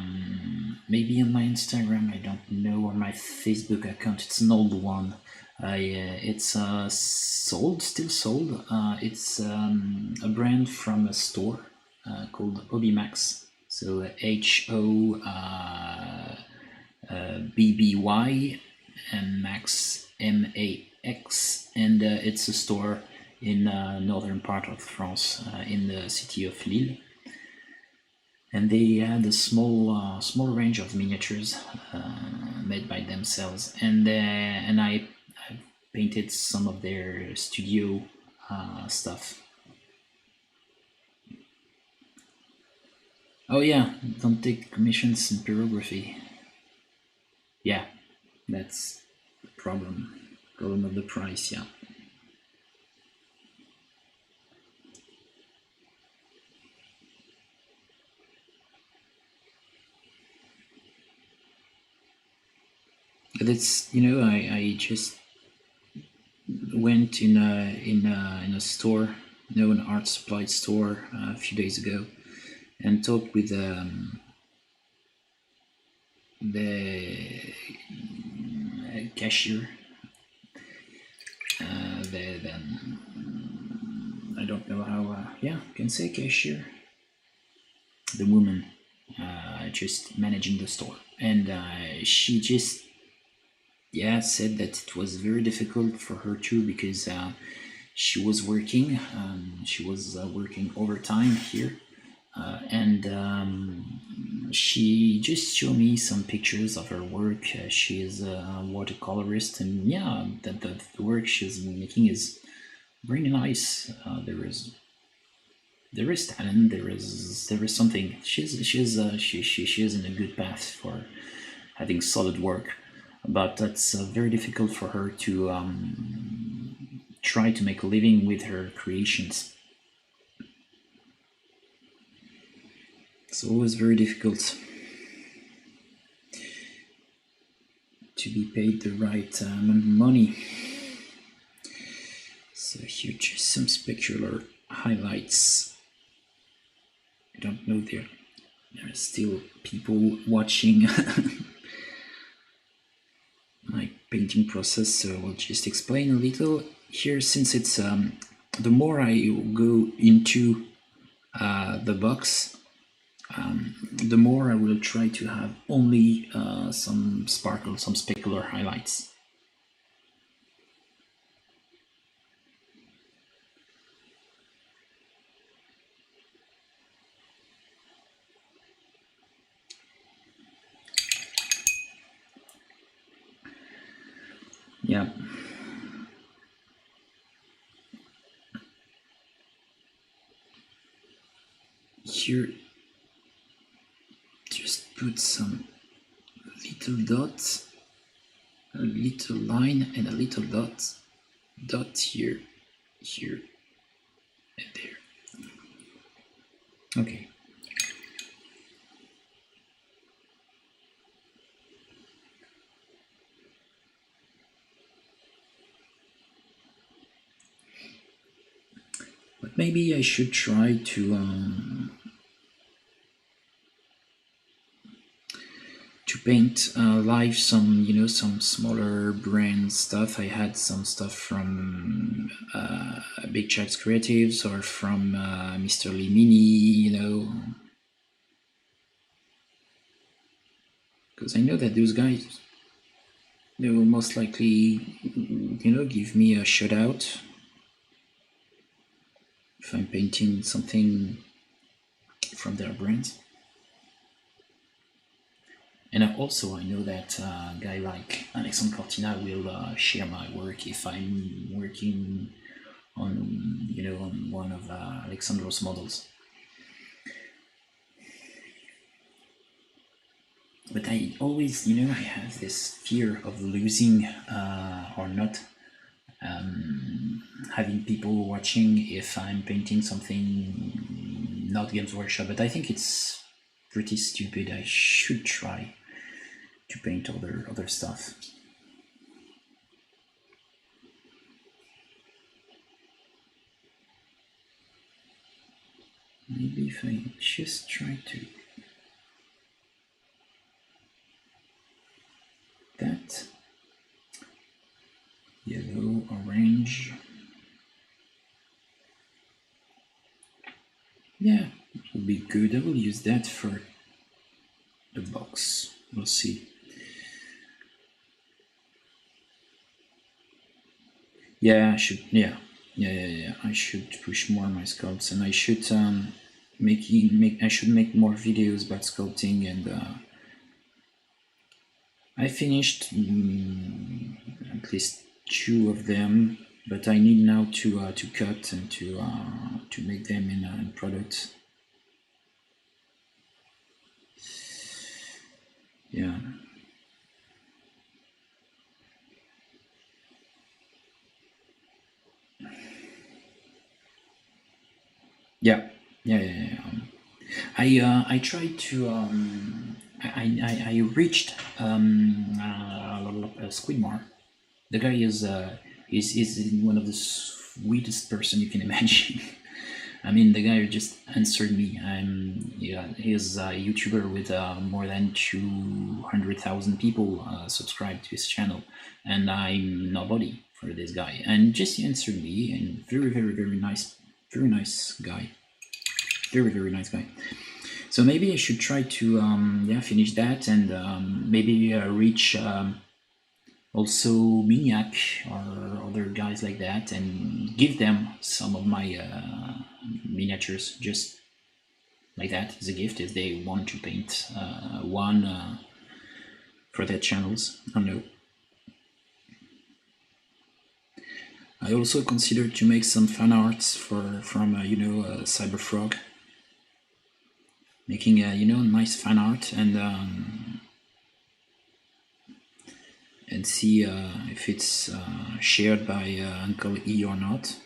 maybe on my Instagram. I don't know, on my Facebook account. It's an old one. It's still sold. It's a brand from a store called Obimax. So HOBBY and Max MAX, and it's a store in northern part of France, in the city of Lille. And they had a small range of miniatures made by themselves, and I painted some of their studio stuff. Oh yeah, don't take commissions in pyrography. Yeah, that's the problem. Problem of the price, yeah. But it's, I just went in a store, an art supply store a few days ago, and talked with the cashier. I don't know how. Yeah, I can say cashier. The woman just managing the store, and she just said that it was very difficult for her too, because she was working. She was working overtime here, and she just showed me some pictures of her work. She is a watercolorist, and yeah, the work she's making is really nice. There is talent. There is something. She is in a good path for having solid work, but that's very difficult for her to try to make a living with her creations. It's always very difficult to be paid the right money. So here, just some specular highlights. I don't know, there are still people watching my painting process, so I'll just explain a little here. Since it's the more I go into the box, the more I will try to have only some sparkle, some specular highlights. Yeah. Here, just put some little dots, a little line, and a little dot here, and there. Okay. But maybe I should try to paint live some, some smaller brand stuff. I had some stuff from Big Chats Creatives or from Mr. Limini, because I know that those guys, they will most likely, give me a shout out if I'm painting something from their brands. And I know that a guy like Alexandre Cortina will share my work if I'm working on, on one of Alexandro's models. But I always, I have this fear of losing or not having people watching if I'm painting something not Games Workshop. But I think it's pretty stupid. I should try to paint other stuff. Maybe if I just try to that yellow, orange. Yeah, it will be good. I will use that for the box. We'll see. Yeah, I should. Yeah. I should push more my sculpts, and I should I should make more videos about sculpting. And I finished at least 2 of them, but I need now to cut and to make them in products. Yeah. Yeah. I tried to I reached Squidmar. The guy is one of the sweetest person you can imagine. I mean, the guy just answered me. He's a YouTuber with more than 200,000 people subscribed to his channel, and I'm nobody for this guy. And just answered me, and very nice guy, very nice guy. So maybe I should try to finish that and maybe reach also Miniac or other guys like that and give them some of my miniatures, just like that as a gift if they want to paint one for their channels. I don't know. I also consider to make some fan arts from Cyberfrog, making nice fan art and see if it's shared by Uncle E or not.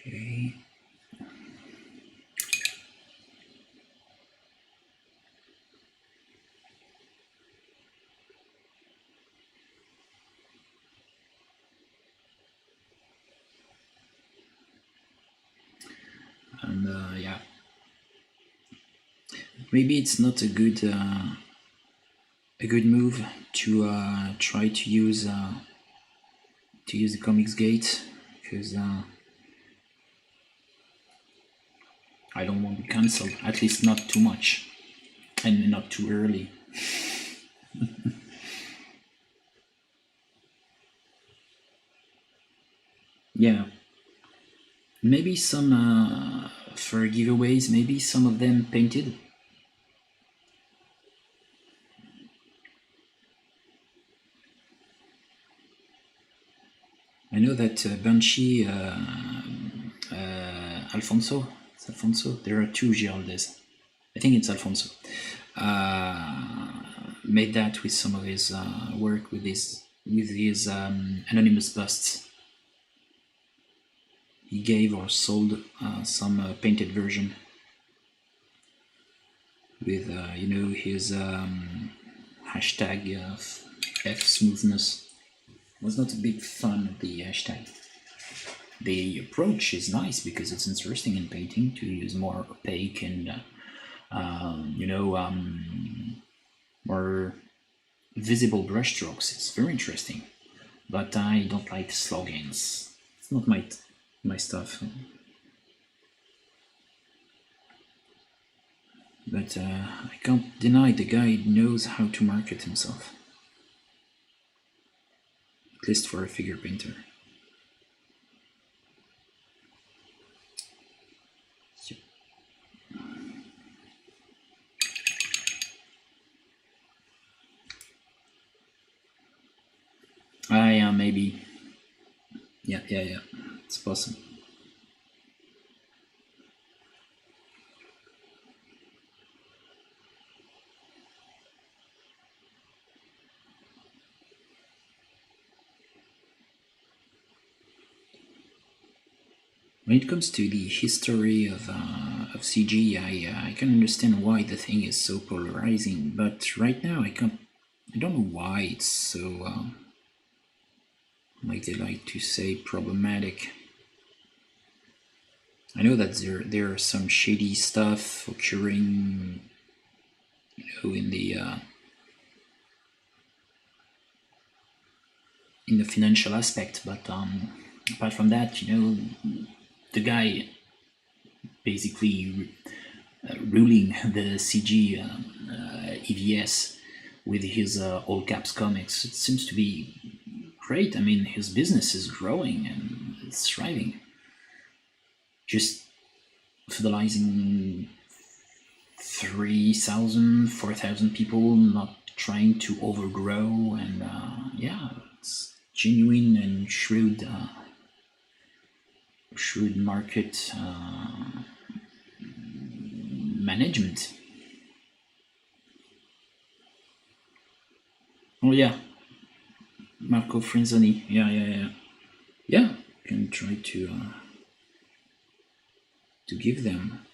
Okay. And yeah, maybe it's not a good move to try to use the Comics Gate, because I don't want to be cancelled, at least not too much and not too early. Yeah, maybe some for giveaways, maybe some of them painted. I know that Banshee, Alfonso, it's Alfonso. There are two Giraldes. I think it's Alfonso. Made that with some of his work with his anonymous busts. He gave or sold some painted version with his hashtag F smoothness. I was not a big fan of the hashtag. The approach is nice because it's interesting in painting to use more opaque and more visible brushstrokes. It's very interesting, but I don't like slogans. It's not my stuff. But I can't deny the guy knows how to market himself, at least for a figure painter. Yeah, maybe. Yeah, it's possible. When it comes to the history of CG, I can understand why the thing is so polarizing, but right now I don't know why it's so, like they like to say, problematic. I know that there are some shady stuff occurring, in the financial aspect, but apart from that, the guy basically ruling the CG EVS with his all caps comics. It seems to be great. I mean, his business is growing and it's thriving. Just fidelizing 3,000, 4,000 people, not trying to overgrow, and yeah, it's genuine and shrewd market management. Oh yeah, Marco Frenzoni. Yeah. Can try to give them.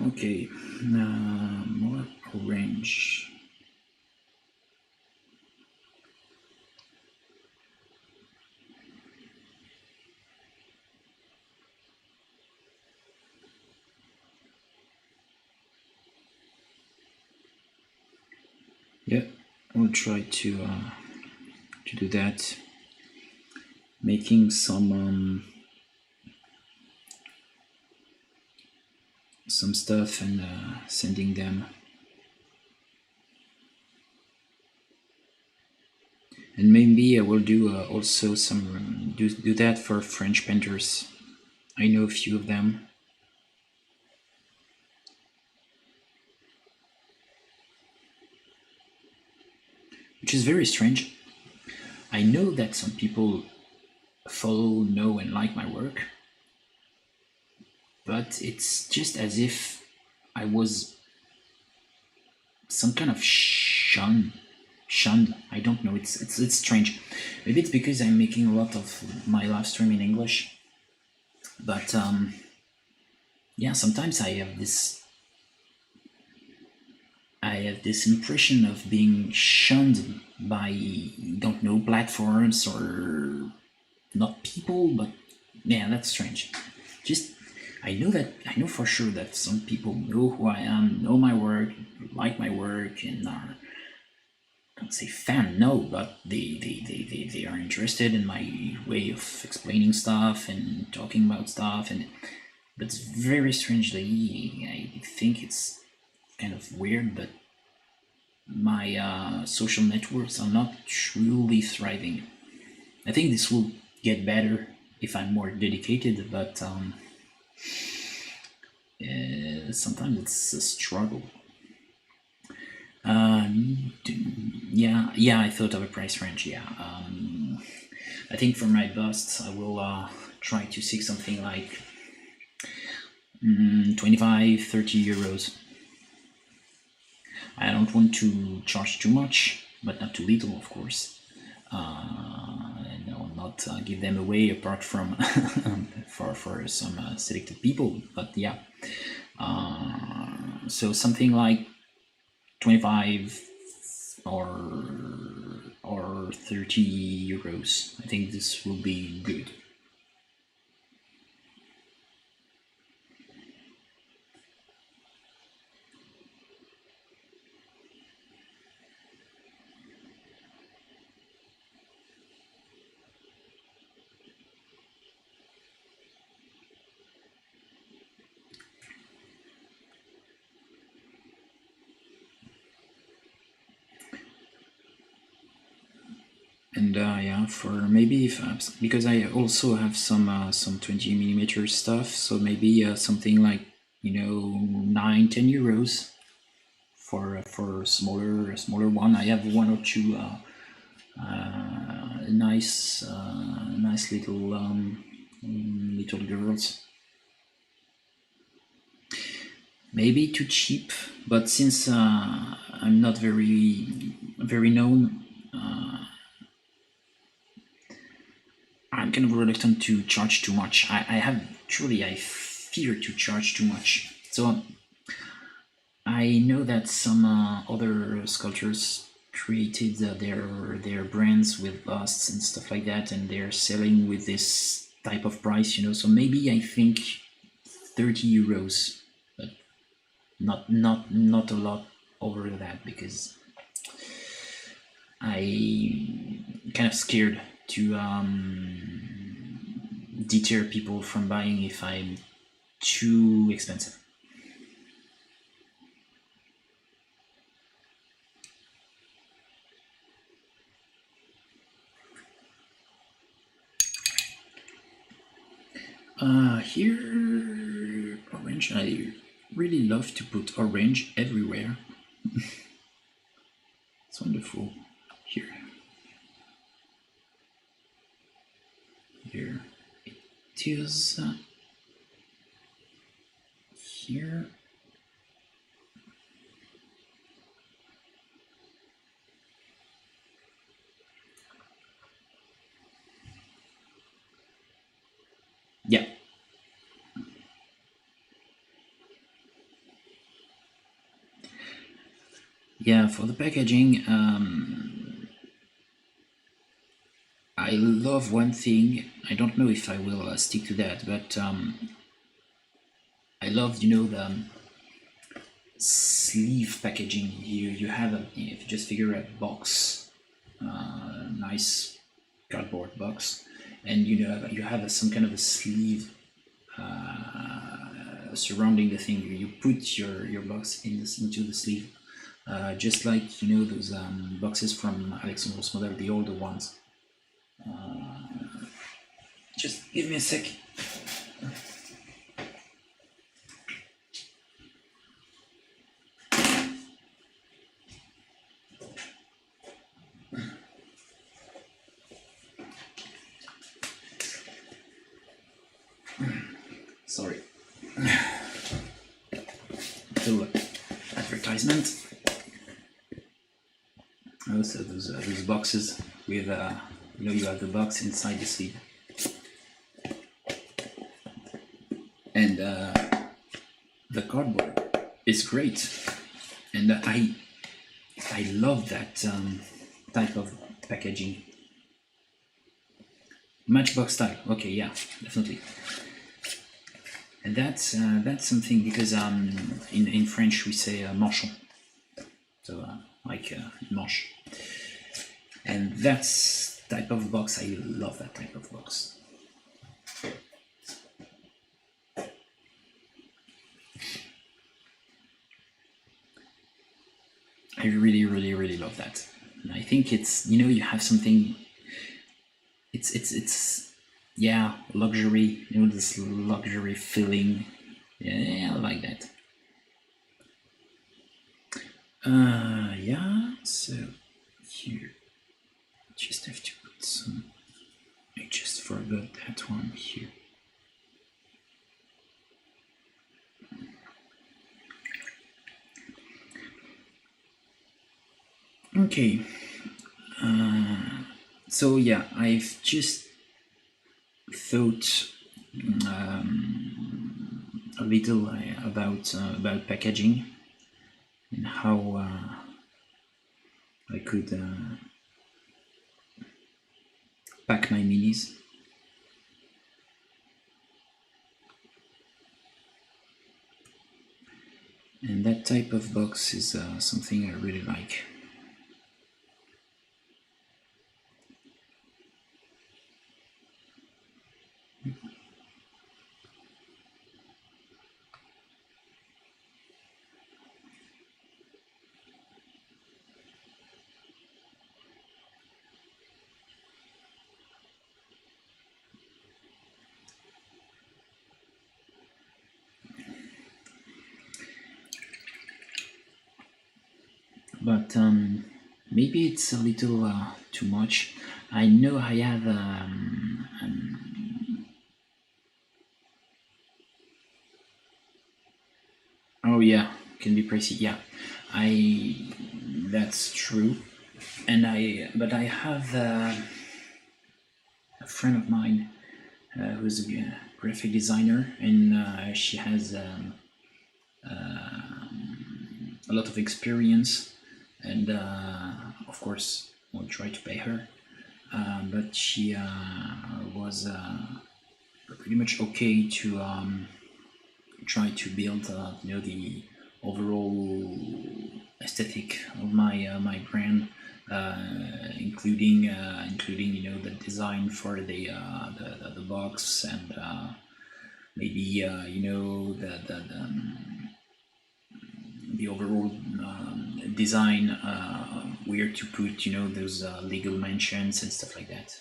Okay, more orange. Yeah, will try to do that, making some stuff and sending them. And maybe I will do also some do that for French painters. I know a few of them. Which is very strange. I know that some people follow, know, and like my work, but it's just as if I was some kind of shunned. I don't know. It's strange. Maybe it's because I'm making a lot of my live stream in English, but yeah, sometimes I have this impression of being shunned by, don't know, platforms or not people, but yeah, that's strange. Just I know for sure that some people know who I am, know my work, like my work, and are, I don't say fan, no, but they are interested in my way of explaining stuff and talking about stuff, and but it's very strangely, I think it's kind of weird, but my social networks are not truly thriving. I think this will get better if I'm more dedicated, but sometimes it's a struggle. Yeah, I thought of a price range. Yeah, I think for my busts, I will try to seek something like 25, 30 euros. I don't want to charge too much, but not too little, of course. And I will not give them away apart from for some selected people. But yeah, so something like 25 or 30 euros. I think this will be good. And yeah, for maybe if because I also have some 20mm stuff, so maybe something like 9-10 euros for smaller one. I have one or two nice little girls. Maybe too cheap, but since I'm not very known, I'm kind of reluctant to charge too much. I fear to charge too much. So I know that some other sculptors created their brands with busts and stuff like that, and they're selling with this type of price, So maybe I think 30 euros, but not a lot over that, because I'm kind of scared to deter people from buying if I'm too expensive. Here, orange. I really love to put orange everywhere. It's wonderful. Here it is. Here. Yeah. Yeah, for the packaging, I love one thing. I don't know if I will stick to that, but I love, sleeve packaging. You have if you just figure a box, nice cardboard box, and you have some kind of a sleeve surrounding the thing. You put your box into the sleeve, just like those boxes from Alexander's model, the older ones. Just give me a sec. Sorry. Little advertisement. Also, those boxes with you have the box inside the sleeve, and the cardboard is great, and I love that type of packaging. Matchbox style. Okay, yeah, definitely. And that's something, because in French we say manchon, so like manche. And that's type of box. I love that type of box. I really love that. And I think it's you have something. It's yeah, luxury. This luxury feeling. Yeah, I like that. Yeah. So here, just have to put some. I just forgot that one here. Okay. So yeah, I've just thought a little about packaging and how I could pack my minis. And that type of box is something I really like. But maybe it's a little too much. I know I have oh yeah, can be pricey. Yeah, that's true. And but I have a friend of mine who's a graphic designer, and she has a lot of experience, and of course we'll try to pay her, but she was pretty much okay to try to build the overall aesthetic of my brand, including the design for the box, and maybe the overall design, where to put those legal mentions and stuff like that.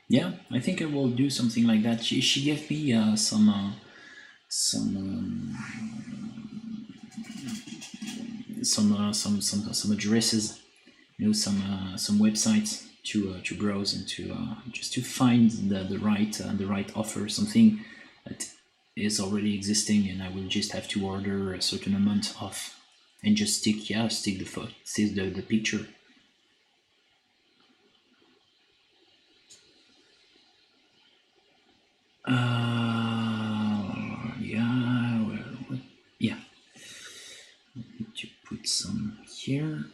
Yeah, I think I will do something like that. She gave me some addresses, some websites to browse, and to just to find the right offer, something that is already existing, and I will just have to order a certain amount of, and just stick the picture. Yeah, well, yeah. I need to put some here.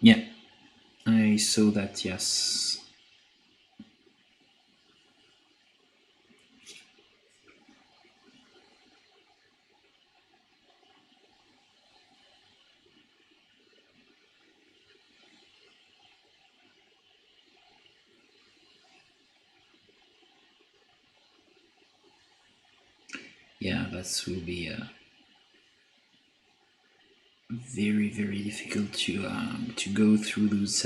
Yeah, I saw that, yes. Yeah, that will be very, very difficult to go through those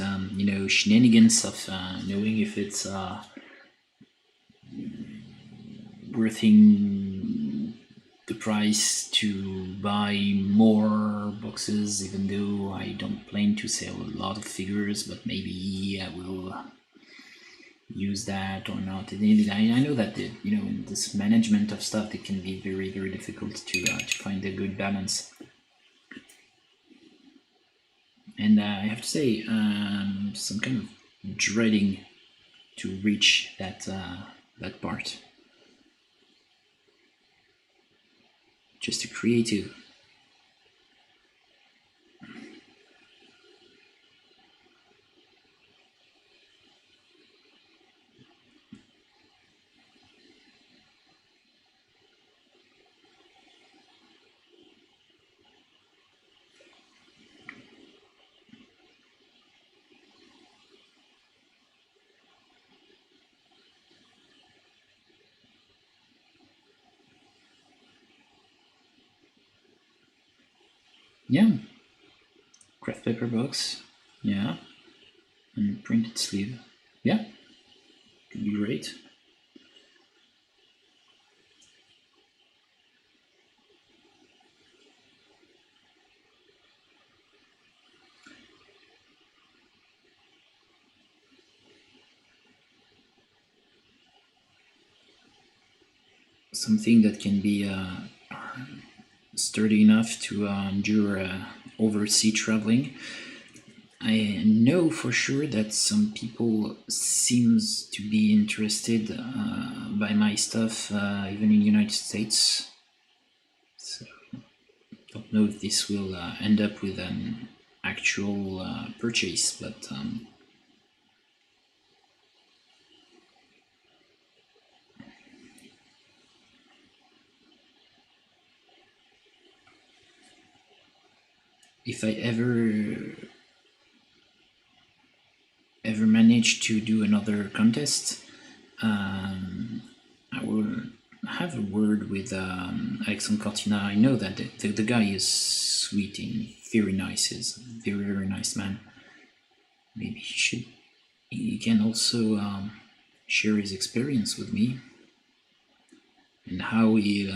shenanigans of knowing if it's worthing the price to buy more boxes, even though I don't plan to sell a lot of figures, but maybe I will use that or not. I know that in this management of stuff, it can be very, very difficult to find a good balance. And I have to say, some kind of dreading to reach that part. Just a creative. Yeah, craft paper box. Yeah, and printed sleeve. Yeah, could be great. Something that can be sturdy enough to endure overseas traveling. I know for sure that some people seems to be interested by my stuff, even in the United States. So don't know if this will end up with an actual purchase, but if I ever manage to do another contest, I will have a word with Alexandre Cortina. I know that the guy is sweet and very nice. Is very, very nice man. Maybe he can also share his experience with me and how he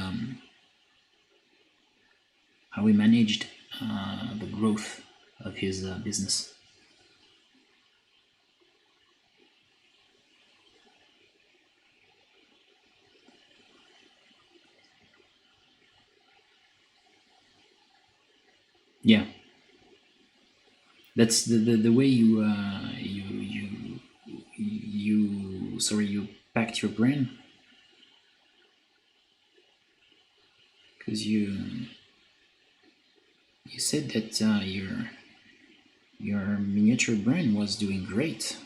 managed the growth of his business. Yeah, that's the way you packed your brain, because you said that your miniature brand was doing great.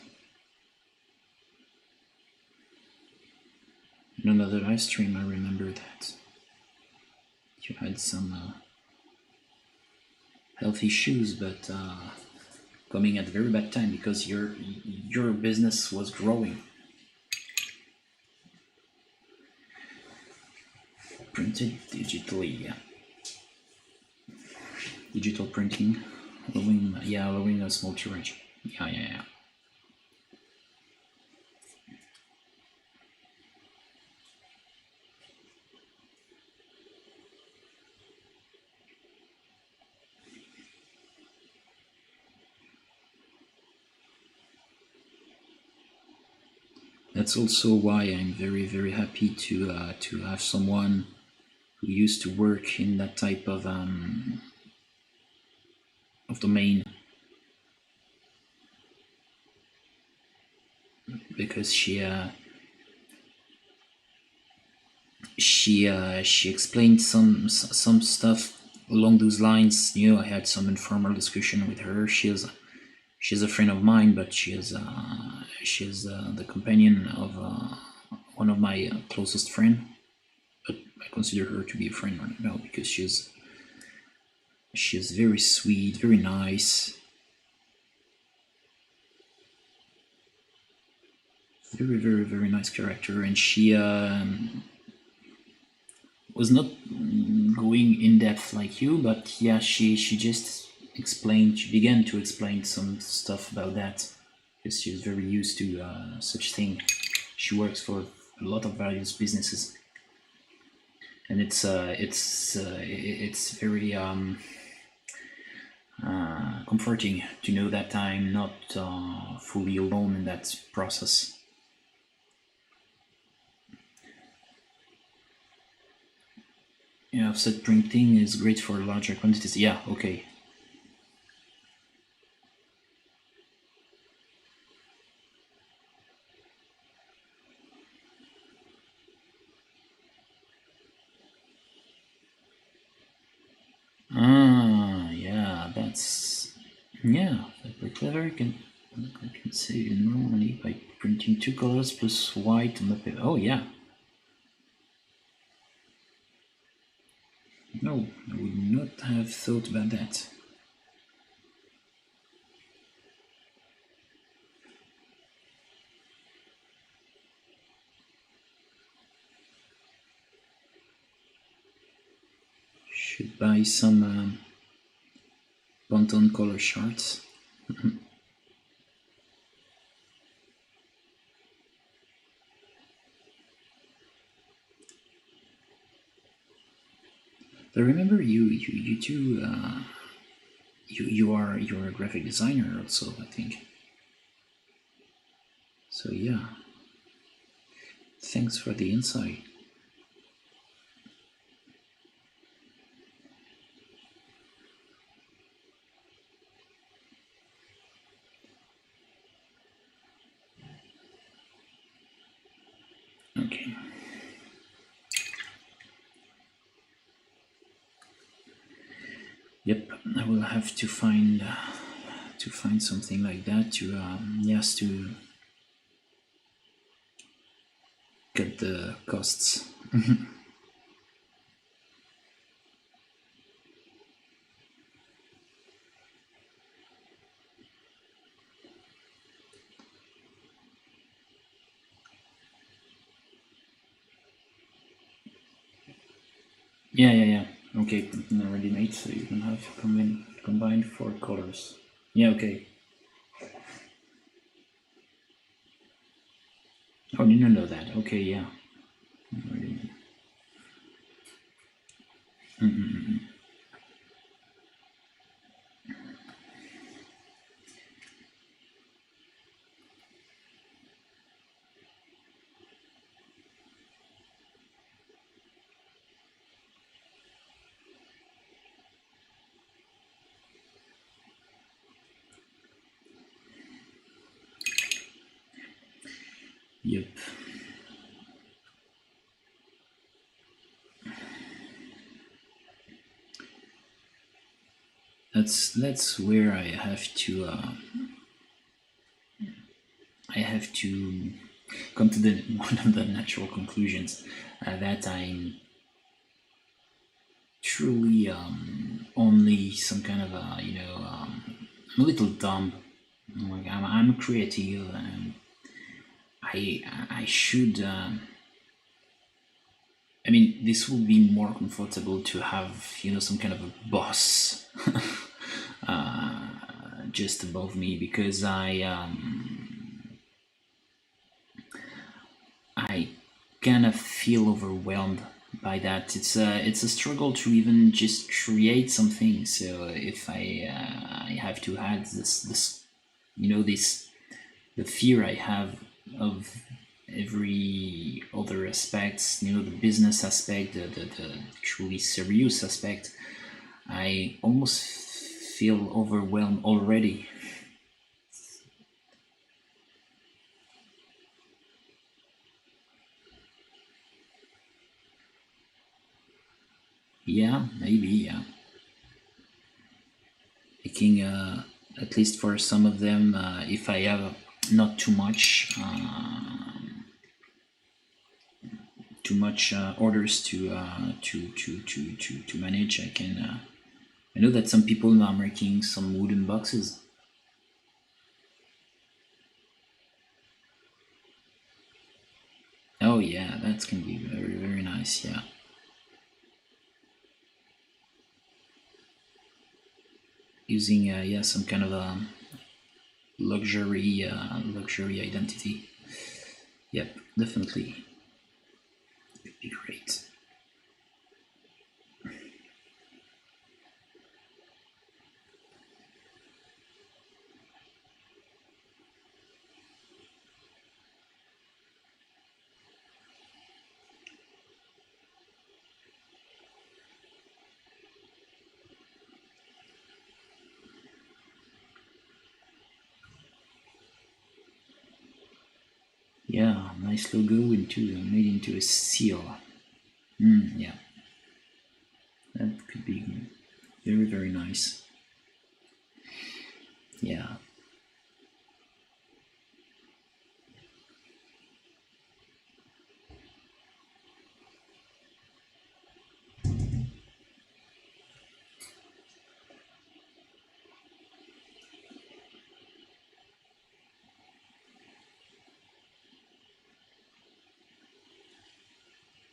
In another live stream, I remember that you had some health issues, but coming at a very bad time because your business was growing. Printed digitally, yeah. Digital printing, allowing a small tirage. Yeah. That's also why I'm very, very happy to have someone who used to work in that type of domain, because she explained some stuff along those lines. I had some informal discussion with her. she's a friend of mine, but she's the companion of one of my closest friend. But I consider her to be a friend right now because she's very sweet, very nice, very very nice character, and she was not going in depth like you, but yeah, she just explained. She began to explain some stuff about that because she was very used to such thing. She works for a lot of various businesses, and it's very comforting to know that I'm not fully alone in that process. Yeah, offset printing is great for larger quantities. Yeah, okay. Ah, yeah, that's very clever. You can save normally by printing two colors plus white on the paper. Oh yeah. No, I would not have thought about that. Should buy some Pantone color charts. I remember you two. You're a graphic designer also, I think. So yeah, thanks for the insight. Okay. Yep, I will have to find something like that to yes, to cut the costs. Yeah. Okay, already made, so you can have combined four colors. Yeah, okay. Oh, you didn't know that. Okay, yeah. Already. Yep. That's where I have to come to the one of the natural conclusions that I'm truly only some kind of a I'm a little dumb. Like I'm creative and I should I mean this would be more comfortable to have some kind of a boss just above me because I kind of feel overwhelmed by that. It's a struggle to even just create something. So if I have to add this this the fear I have of every other aspects, the business aspect, the truly serious aspect, I almost feel overwhelmed already. Yeah, maybe, yeah. Making at least for some of them, if I have not too much orders to manage, I can. I know that some people are making some wooden boxes. Oh yeah, that can be very, very nice, yeah. Using yeah, some kind of luxury identity. Yep, definitely. It'd be great. Yeah, nice logo made into a seal. Yeah, that could be very, very nice. Yeah.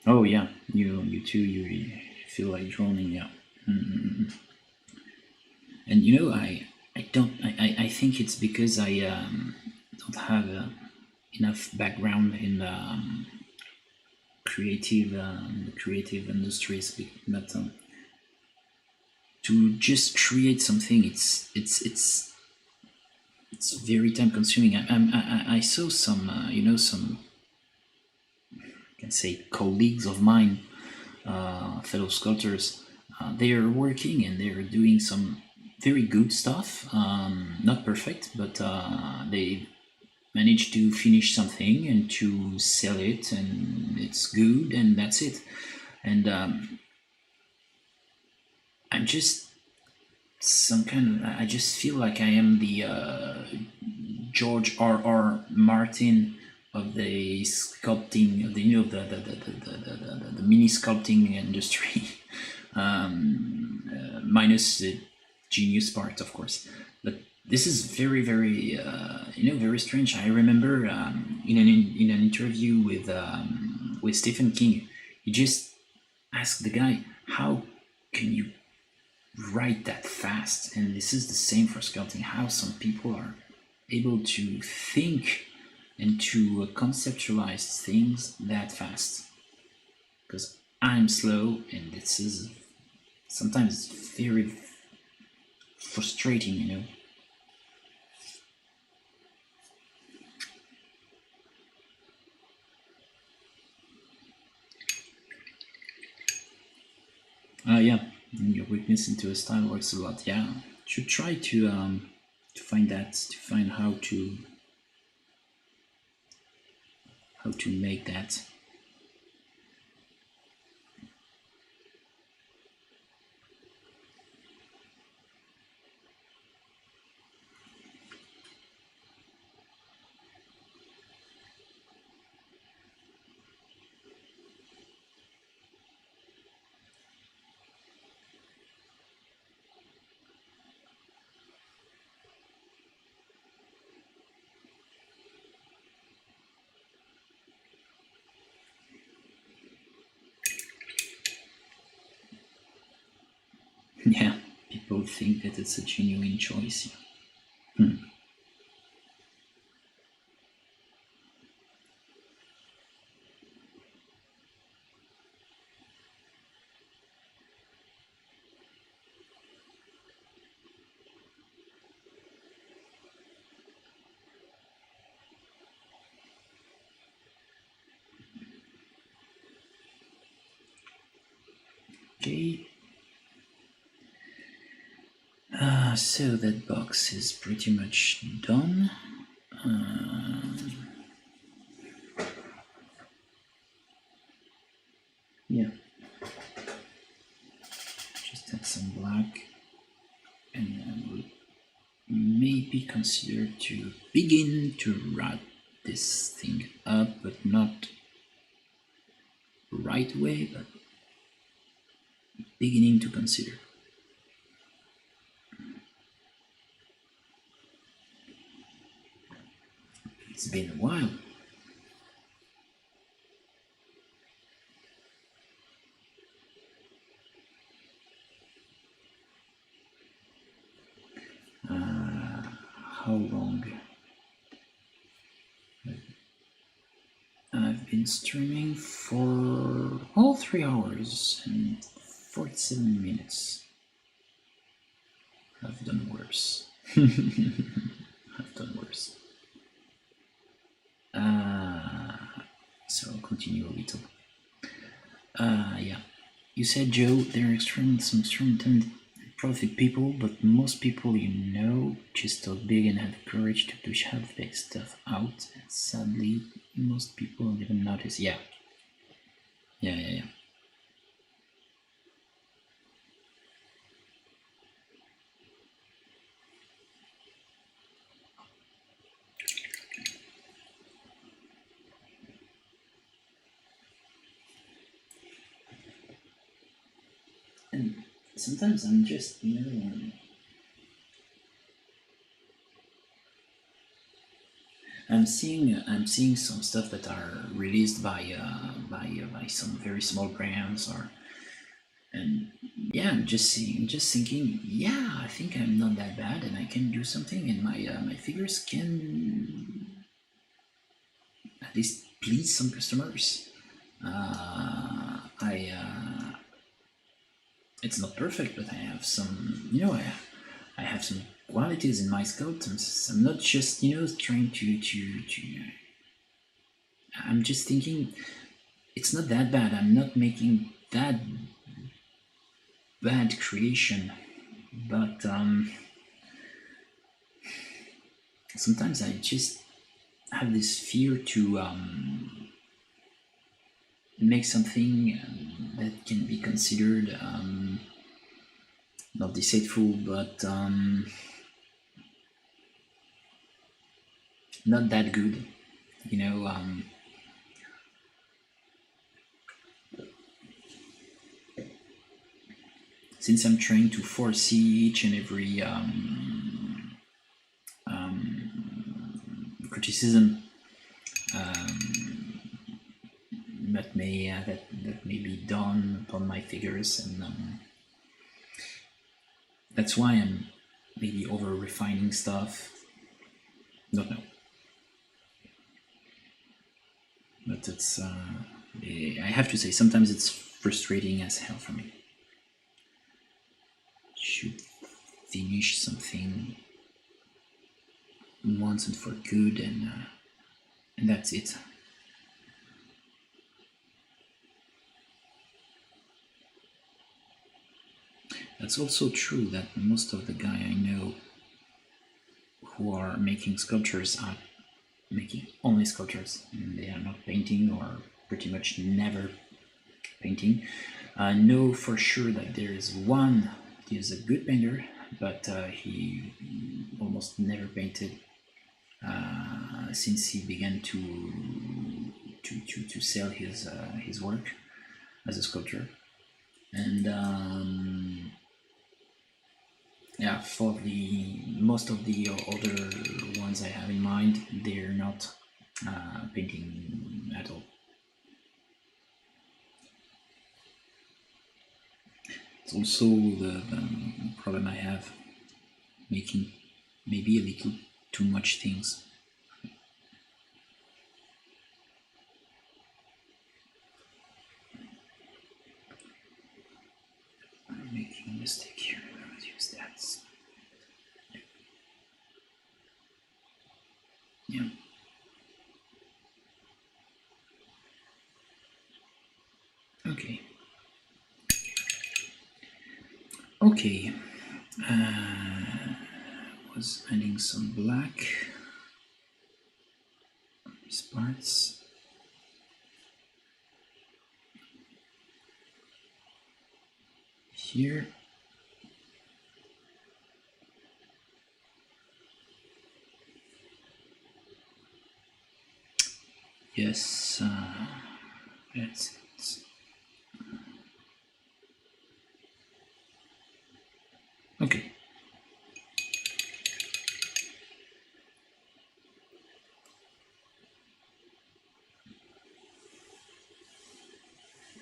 Oh yeah, you too. You feel like droning, yeah. And I don't. I think it's because I don't have enough background in the creative industries, but to just create something, it's very time consuming. I saw some some, I can say, colleagues of mine, fellow sculptors. They are working and they're doing some very good stuff. Not perfect, but they manage to finish something and to sell it, and it's good, and that's it. And I'm just some kind of. I just feel like I am the George R. Martin of the sculpting, of the the mini sculpting industry, minus the genius part, of course. But this is very, very very strange. I remember in an interview with Stephen King, he just asked the guy, "How can you write that fast?" And this is the same for sculpting. How some people are able to think and to conceptualize things that fast. Because I'm slow, and this is sometimes very frustrating, Yeah, and your weakness into a style works a lot. Yeah, should try to find that, to find how to make that. Yeah, people think that it's a genuine choice. Okay. So that box is pretty much done. Yeah. Just add some black, and then we'll maybe consider to begin to wrap this thing up, but not right away, but beginning to consider. It's been a while. How long? I've been streaming for all 3 hours and 47 minutes. I've done worse. I've done worse. So I'll continue a little. Yeah. You said, Joe, there are some extreme profit people, but most people you know just talk big and have courage to push half their stuff out. And sadly, most people don't even notice. Yeah. Yeah. And sometimes I'm just, I'm seeing some stuff that are released by some very small brands, and yeah, I'm just thinking, yeah, I think I'm not that bad, and I can do something, and my figures can at least please some customers. It's not perfect, but I have some, I have some qualities in my sculptures. I'm not just, trying to. I'm just thinking, it's not that bad. I'm not making that bad creation, but sometimes I just have this fear to make something that can be considered not deceitful, but not that good, since I'm trying to foresee each and every criticism that may be done upon my figures, and that's why I'm maybe over refining stuff. Don't know, but it's I have to say, sometimes it's frustrating as hell for me. Should finish something once and for good, and that's it. That's also true that most of the guys I know who are making sculptures are making only sculptures, and they are not painting, or pretty much never painting. I know for sure that there is one. He is a good painter, but he almost never painted since he began to sell his work as a sculptor. And yeah, for the most of the other ones I have in mind, they're not painting at all. It's also the problem I have, making maybe a little too much things. I'm making a mistake here. Let's use that. Yeah. Okay. Okay. Was adding some black on these parts. Here. Yes, that's it. Okay.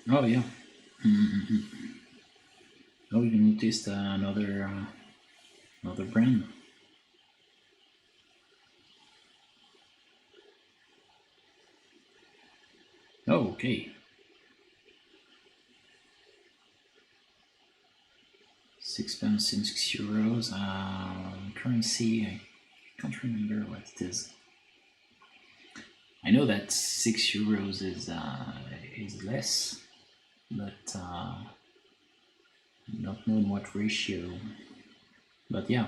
Oh yeah. Mm-hmm. Oh, you noticed another brand. Oh, okay. £6 and €6. Currency, I can't remember what it is. I know that €6 is less, but not knowing what ratio. But yeah.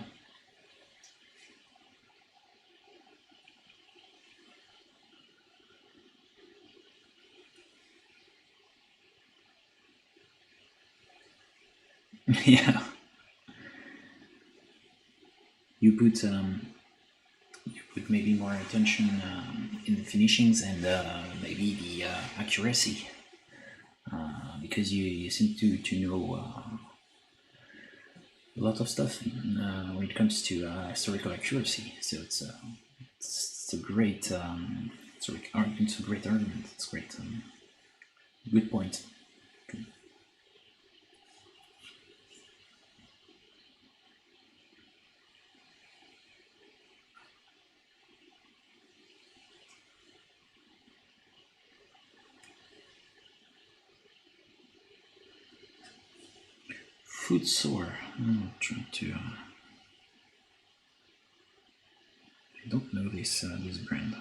Yeah. You put maybe more attention in the finishings and maybe the accuracy, because you seem to know a lot of stuff when it comes to historical accuracy. So it's a great it's a great argument. It's great. Good point. Food sore. I'm trying to. I don't know this brand.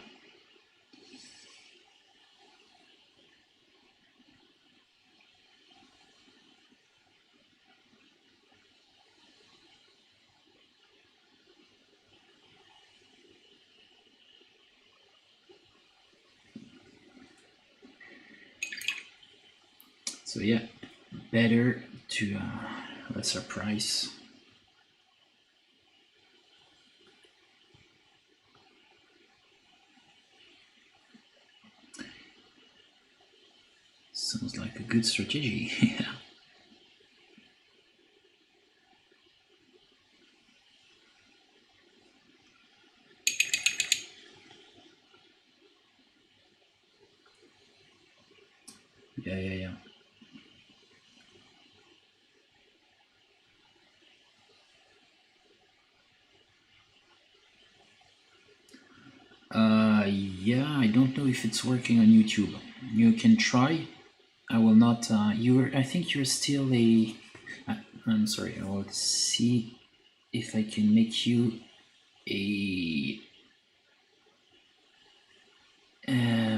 So yeah, better to lesser price. Sounds like a good strategy. Yeah, yeah, yeah. Yeah, I don't know if it's working on YouTube. You can try. I will not. I think you're still a. I'm sorry. I will see if I can make you a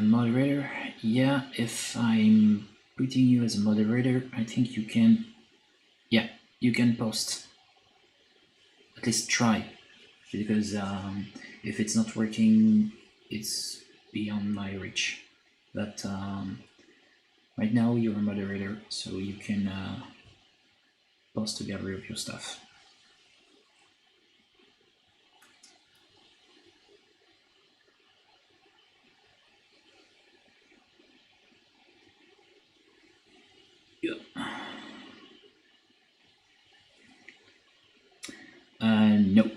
moderator. Yeah, if I'm putting you as a moderator, I think you can. Yeah, you can post. At least try, because if it's not working, it's beyond my reach. But right now you're a moderator, so you can post a gallery of your stuff. Yeah. No.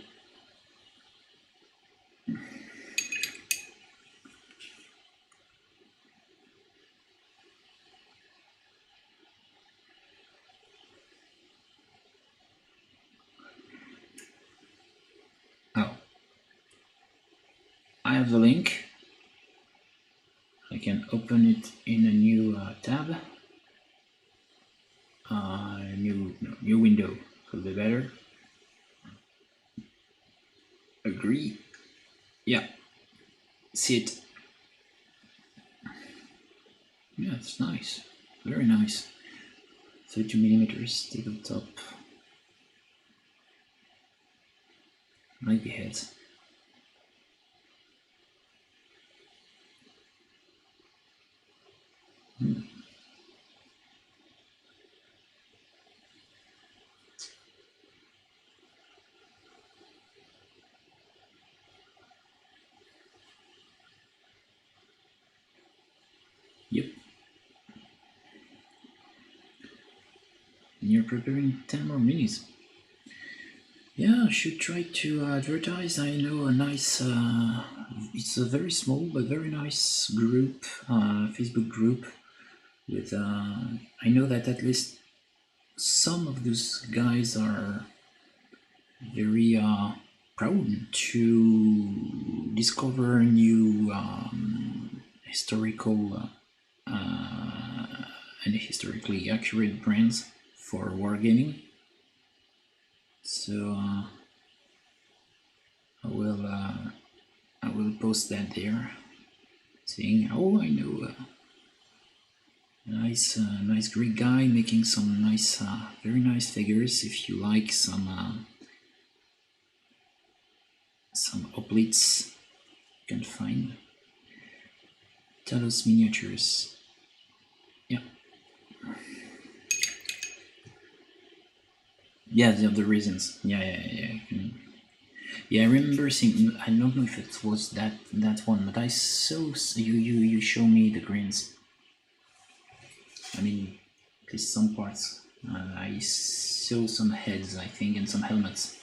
Oh, I have the link. I can open it in a new tab. New window. Could be better. Agree. Yeah. See it. Yeah, it's nice. Very nice. 32 millimeters tabletop. Like the heads. you're preparing 10 more minis. Yeah, I should try to advertise. I know a nice, it's a very small but very nice group, Facebook group with, I know that at least some of those guys are very proud to discover new historical and historically accurate brands for wargaming. So I will post that there, saying, "Oh, I know a nice Greek guy making some nice, very nice figures. If you like some hoplites, you can find Talos miniatures." Yeah, yeah, the other reasons. Yeah. Yeah, I remember seeing. I don't know if it was that one, but I saw you show me the greens. I mean, at least some parts. I saw some heads, I think, and some helmets.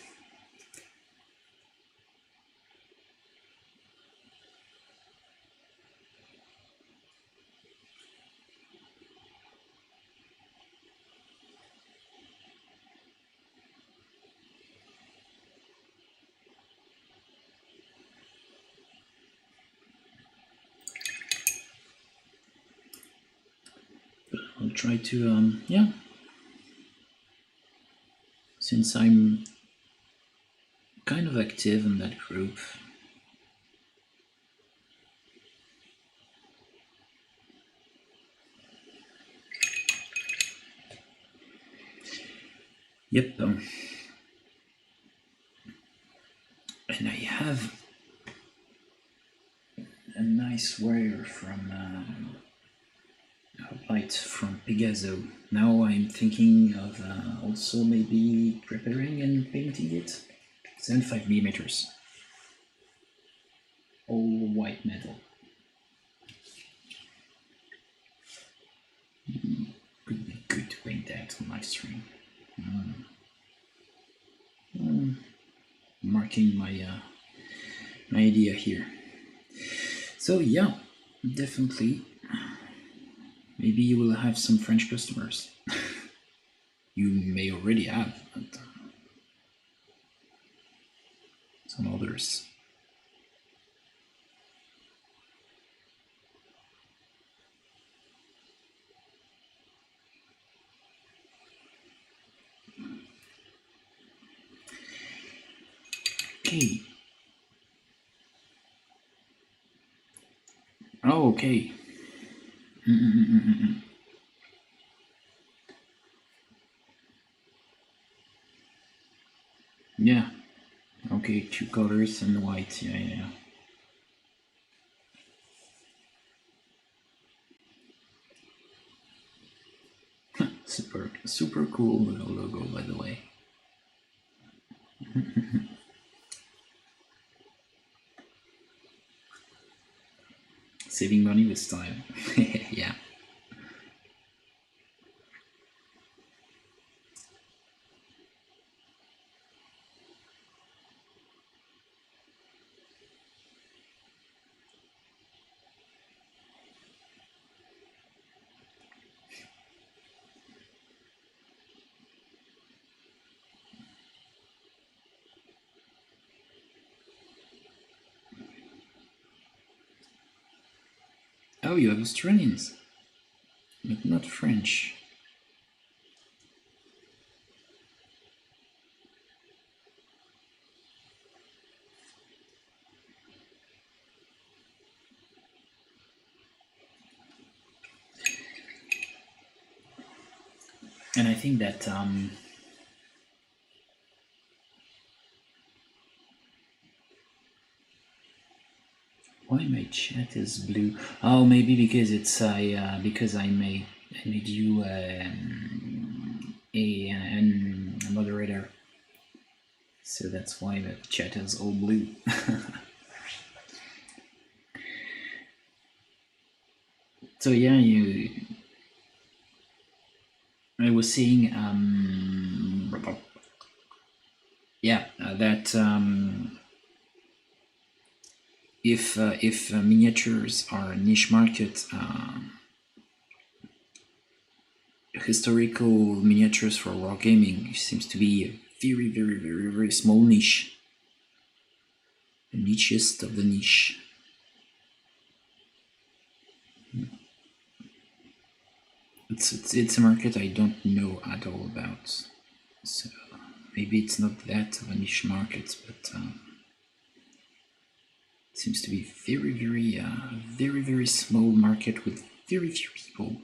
I'll try to, yeah. Since I'm kind of active in that group. Yep. And I have a nice warrior from Light from Pegaso. Now I'm thinking of also maybe preparing and painting it. 75 millimeters. All white metal. Could be good to paint that on Livestream. Marking my my idea here. So yeah, definitely. Maybe you will have some French customers. You may already have, but some others. Okay. Oh, okay. Yeah. Okay, 2 colors and white. Yeah. Super cool little logo, by the way. Saving money with style. Yeah. Oh, you have Australians, but not French. And I think that why my chat is blue? Oh, maybe because it's because I made you a moderator, so that's why the chat is all blue. So yeah, I was saying, yeah, that if miniatures are a niche market, historical miniatures for wargaming seems to be a very, very, very, very small niche, the nichest of the niche. It's a market I don't know at all about, so maybe it's not that of a niche market, but it seems to be very, very, very, very small market with very few people.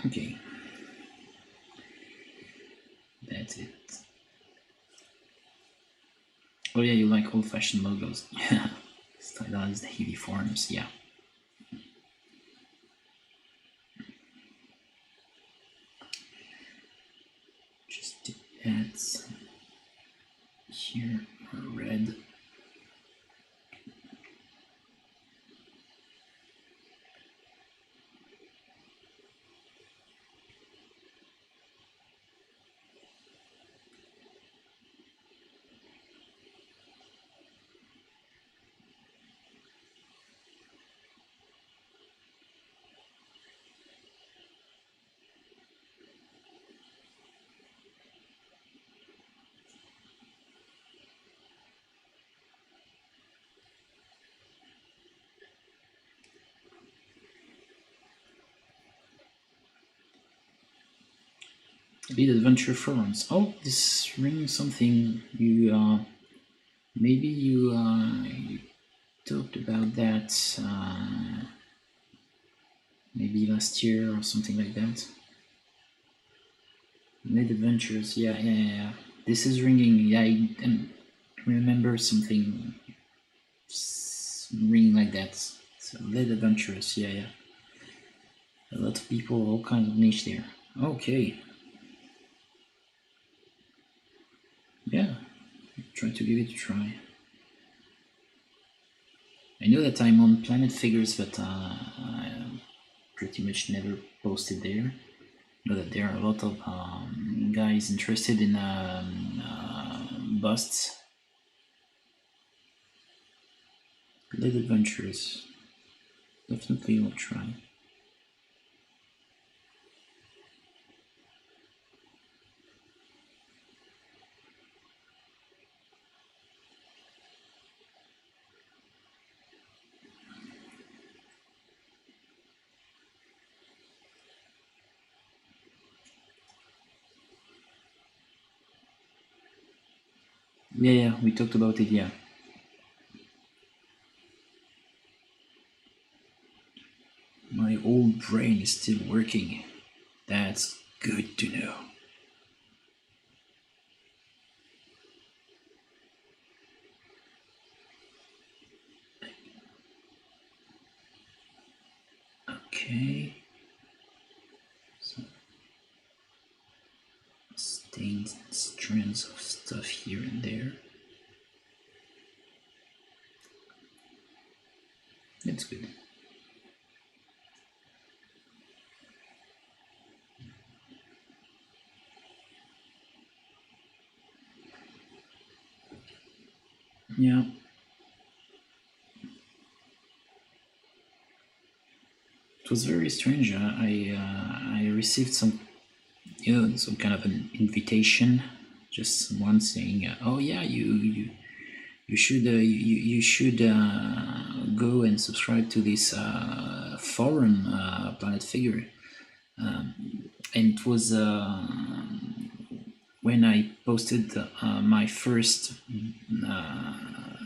Okay, that's it. Oh yeah, you like old-fashioned logos. Yeah, stylized heavy forms. Yeah. Just add some here, red. Lead adventure forums. Oh, this rings something. You maybe you talked about that maybe last year or something like that. Lead adventures. Yeah, yeah, yeah. This is ringing. Yeah, I remember something ringing like that. So lead adventures. Yeah, yeah. A lot of people, all kinds of niche there. Okay. Yeah, try to give it a try. I know that I'm on Planet Figures, but I pretty much never posted there. I know that there are a lot of guys interested in busts. Lead adventures. Definitely will try. Yeah, yeah, we talked about it, yeah. My old brain is still working. That's good to know. Okay. So, stains and strands of stuff here and there. That's good. Yeah. It was very strange. I received some some kind of an invitation, just someone saying, "Oh yeah, you should you should go and subscribe to this forum, Planet Figure." And it was when I posted my first,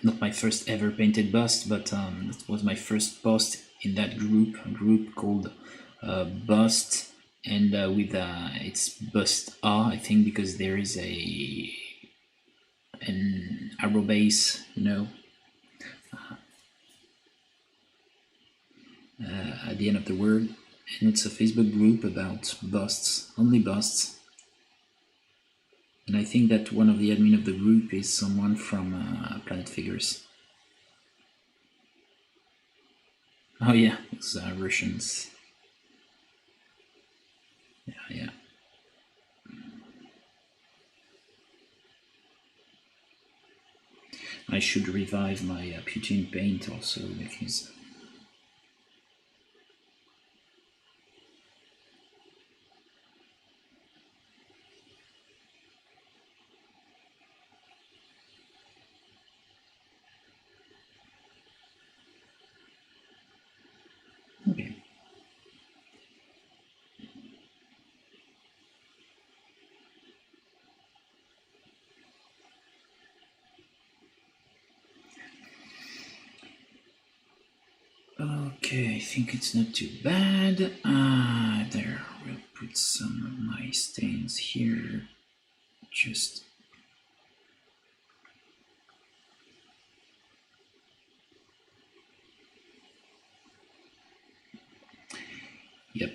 not my first ever painted bust, but it was my first post in that group called Bust, and with it's Bust A, I think, because there is an arrow base, at the end of the word, and it's a Facebook group about busts, only busts. And I think that one of the admin of the group is someone from Planet Figures. Oh yeah, it's Russians. Yeah, yeah. I should revive my Putin paint also because. Okay. Okay, I think it's not too bad. There, we'll put some of my stains here. Just. Yep.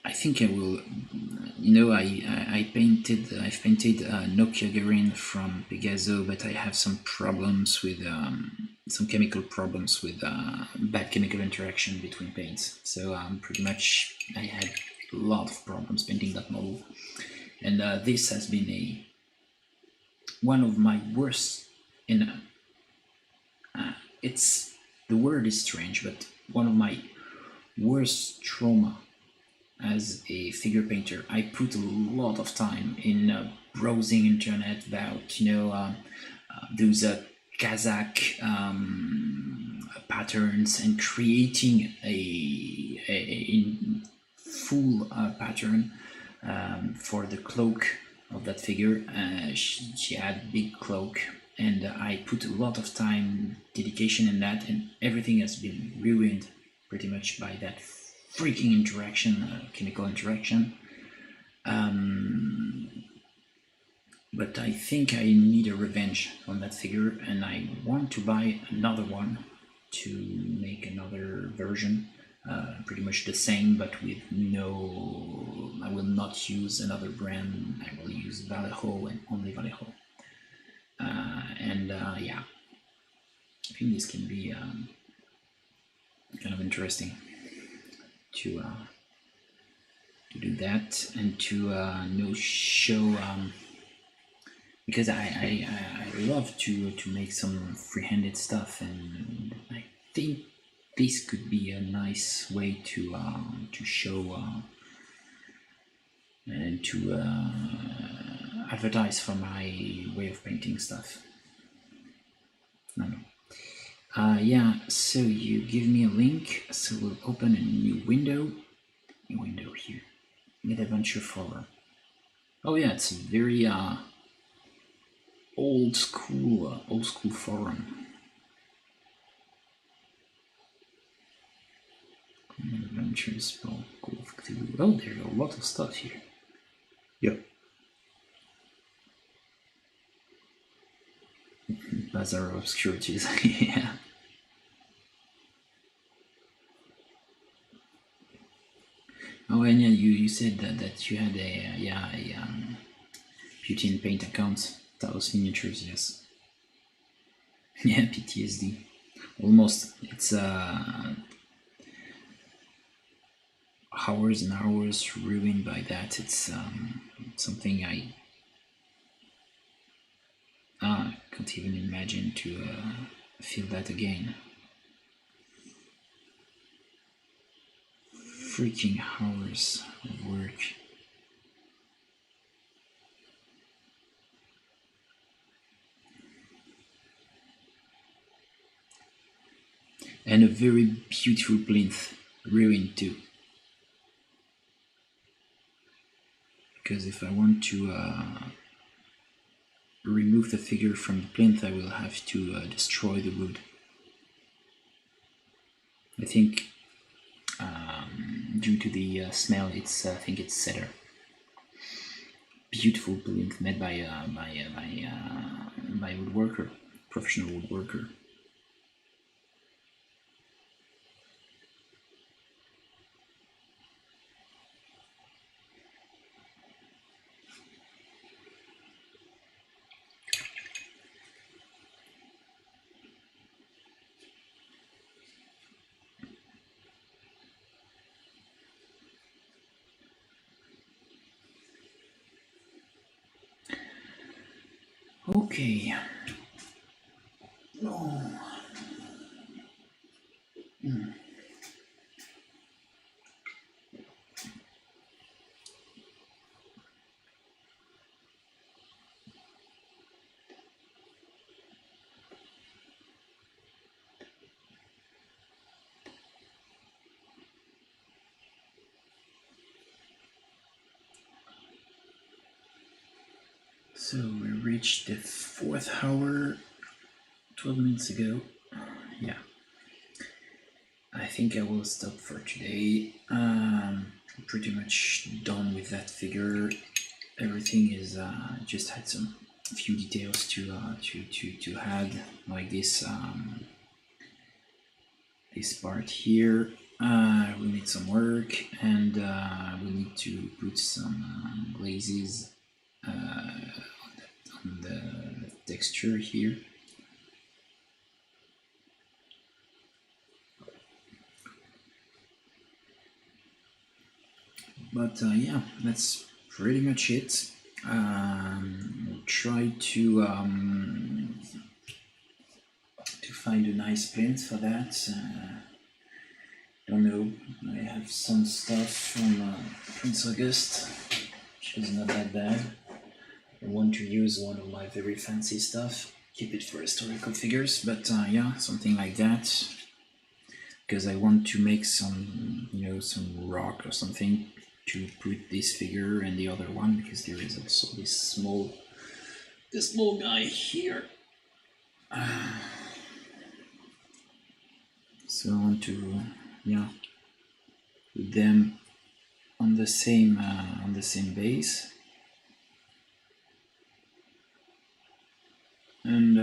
I think I will. You know, I've painted Nokia Garin from Pegaso, but I have some problems with some chemical problems with bad chemical interaction between paints. So pretty much I had a lot of problems painting that model, and this has been a one of my worst. In it's the word is strange, but one of my worst trauma as a figure painter. I put a lot of time in browsing internet about those Kazakh patterns and creating a full pattern for the cloak of that figure. She had a big cloak, and I put a lot of time, dedication in that, and everything has been ruined pretty much by that freaking interaction, chemical interaction. But I think I need a revenge on that figure, and I want to buy another one to make another version, pretty much the same, but with no. I will not use another brand. I will use Vallejo and only Vallejo. And yeah, I think this can be kind of interesting to do that and to show because I love to make some free-handed stuff, and I think this could be a nice way to show and to advertise for my way of painting stuff. No, no. Yeah, so you give me a link, so we'll open a new window here. Mid Adventure Forum. Oh yeah, it's a very old school forum. Adventures, oh, there's a lot of stuff here. Yep. Bazaar of Obscurities. Yeah. Oh, and yeah, you said that you had a Putin Paint account. Talos Miniatures, yes. Yeah, PTSD. Almost. It's hours and hours ruined by that. It's something I can't even imagine to feel that again. Freaking hours of work. And a very beautiful plinth ruined too. Because if I want to remove the figure from the plinth, I will have to destroy the wood. I think due to the smell, I think it's cedar. Beautiful plinth made by a woodworker, professional woodworker. Okay. Oh. So we reached the 4th hour 12 minutes ago. Yeah. I think I will stop for today. Pretty much done with that figure. Everything is just had some few details to add, like this this part here. We need some work, and we need to put some glazes on the texture here. But yeah, that's pretty much it. We'll try to find a nice plant for that. Don't know. I have some stuff from Prince August, which is not that bad. I want to use one of my very fancy stuff. Keep it for historical figures, but yeah, something like that. Because I want to make some, some rock or something to put this figure and the other one, because there is also this small guy here. So I want to, put them on the same base, and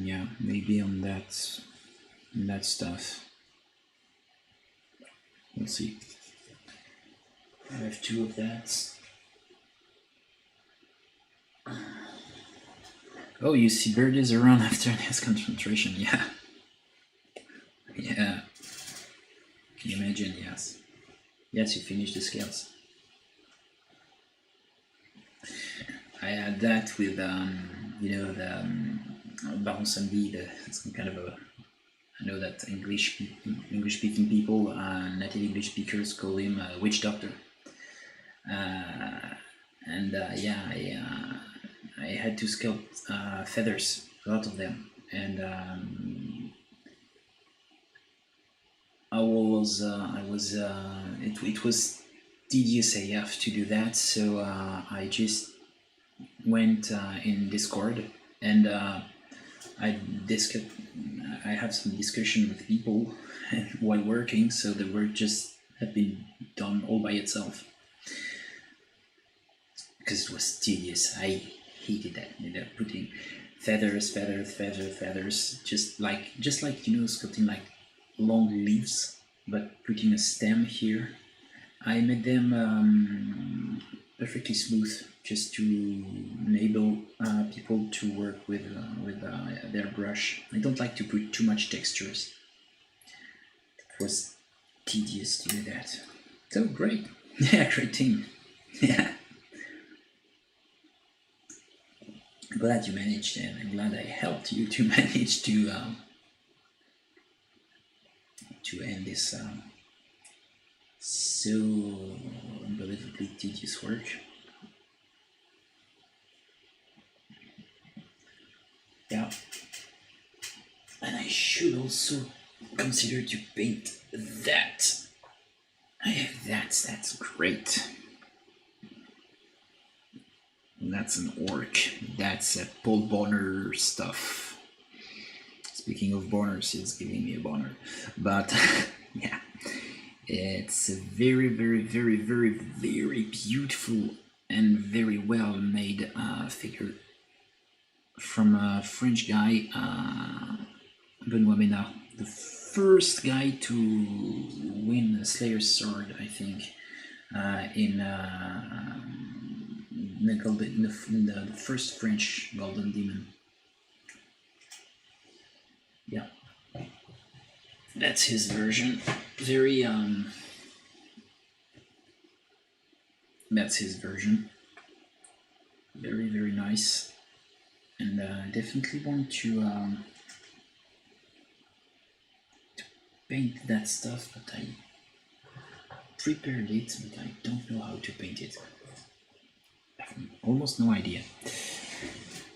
yeah, maybe on that stuff. We'll see. I have 2 of that. Oh, you see birds around after this concentration, yeah. Yeah. Can you imagine? Yes. Yes, you finished the scales. I had that with, the Baron Samedi, some kind of a. I know that English-speaking people, native English speakers, call him a witch doctor. And yeah, I had to sculpt feathers, a lot of them, and it was tedious AF to do that, so I just went in Discord, and I have some discussion with people while working, so the work just had been done all by itself. Because it was tedious. I hated that, putting feathers, just like sculpting like long leaves, but putting a stem here. I made them perfectly smooth, just to enable people to work with their brush. I don't like to put too much textures. It was tedious to do that. So great. Yeah, great team. Yeah. Glad you managed, and I'm glad I helped you to manage to end this so unbelievably tedious work. Yeah, and I should also consider to paint that. That's great. That's an orc. That's a Paul Bonner stuff. Speaking of bonners, he's giving me a bonner. But yeah, it's a very, very, very, very, very beautiful and very well made figure from a French guy, Benoît Ménard, the first guy to win a Slayer's Sword, I think, in the first French Golden Demon. Yeah, that's his version. Very That's his version. Very, very nice. And I definitely want to paint that stuff, but I prepared it, but I don't know how to paint it. I have almost no idea.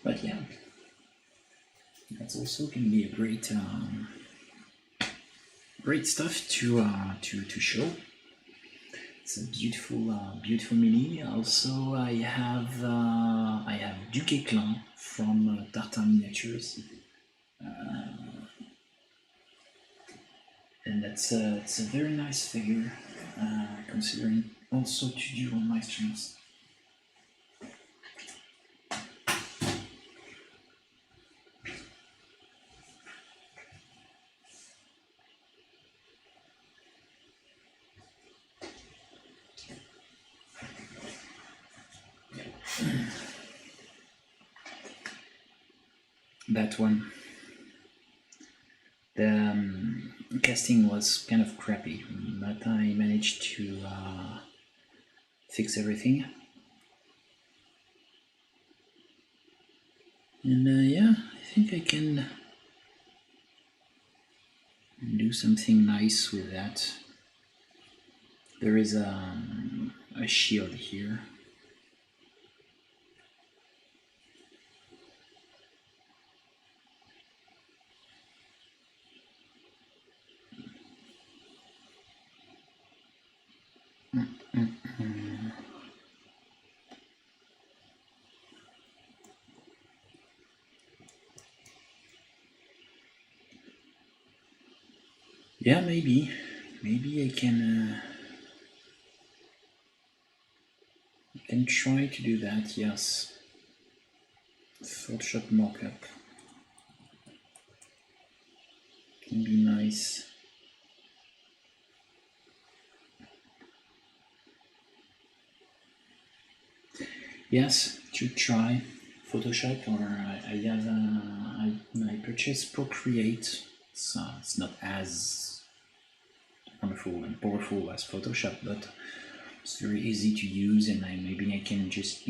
But yeah, that's also can be a great great stuff to show. It's a beautiful mini. Also, I have Duke Clan from Tartan Miniatures, and it's a very nice figure, considering also to do on my streams. That one. The casting was kind of crappy, but I managed to fix everything. And yeah, I think I can do something nice with that. There is a shield here. Yeah, maybe I can try to do that. Yes, Photoshop mockup can be nice. Yes, to try Photoshop, or I purchased Procreate. It's not as wonderful and powerful as Photoshop, but it's very easy to use, and maybe I can just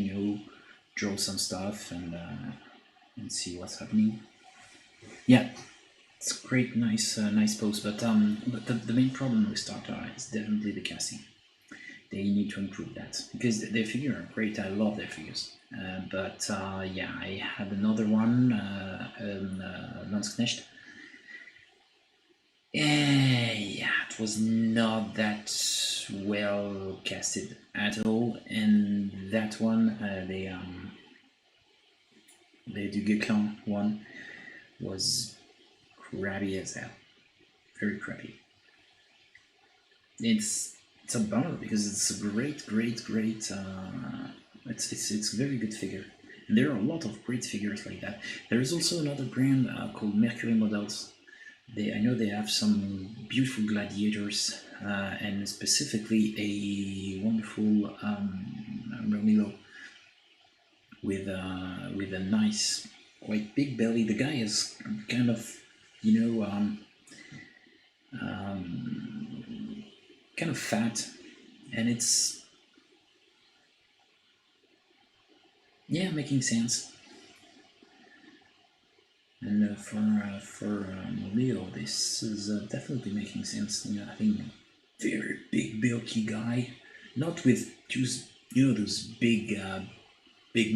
draw some stuff and see what's happening. Yeah, it's great, nice post. But the main problem with Starter is definitely the casting. They need to improve that, because their figures are great. I love their figures. But yeah, I had another one, Landsknecht. Yeah, it was not that well casted at all, and that one, the Duguay one, was crappy as hell. Very crappy. It's a bummer, because it's a great. It's a very good figure. And there are a lot of great figures like that. There is also another brand called Mercury Models. I know they have some beautiful gladiators, and specifically a wonderful Romeo with a nice, quite big belly. The guy is kind of, kind of fat, and it's, yeah, making sense. And for Leo, this is definitely making sense. Having a very big, bulky guy, not with those big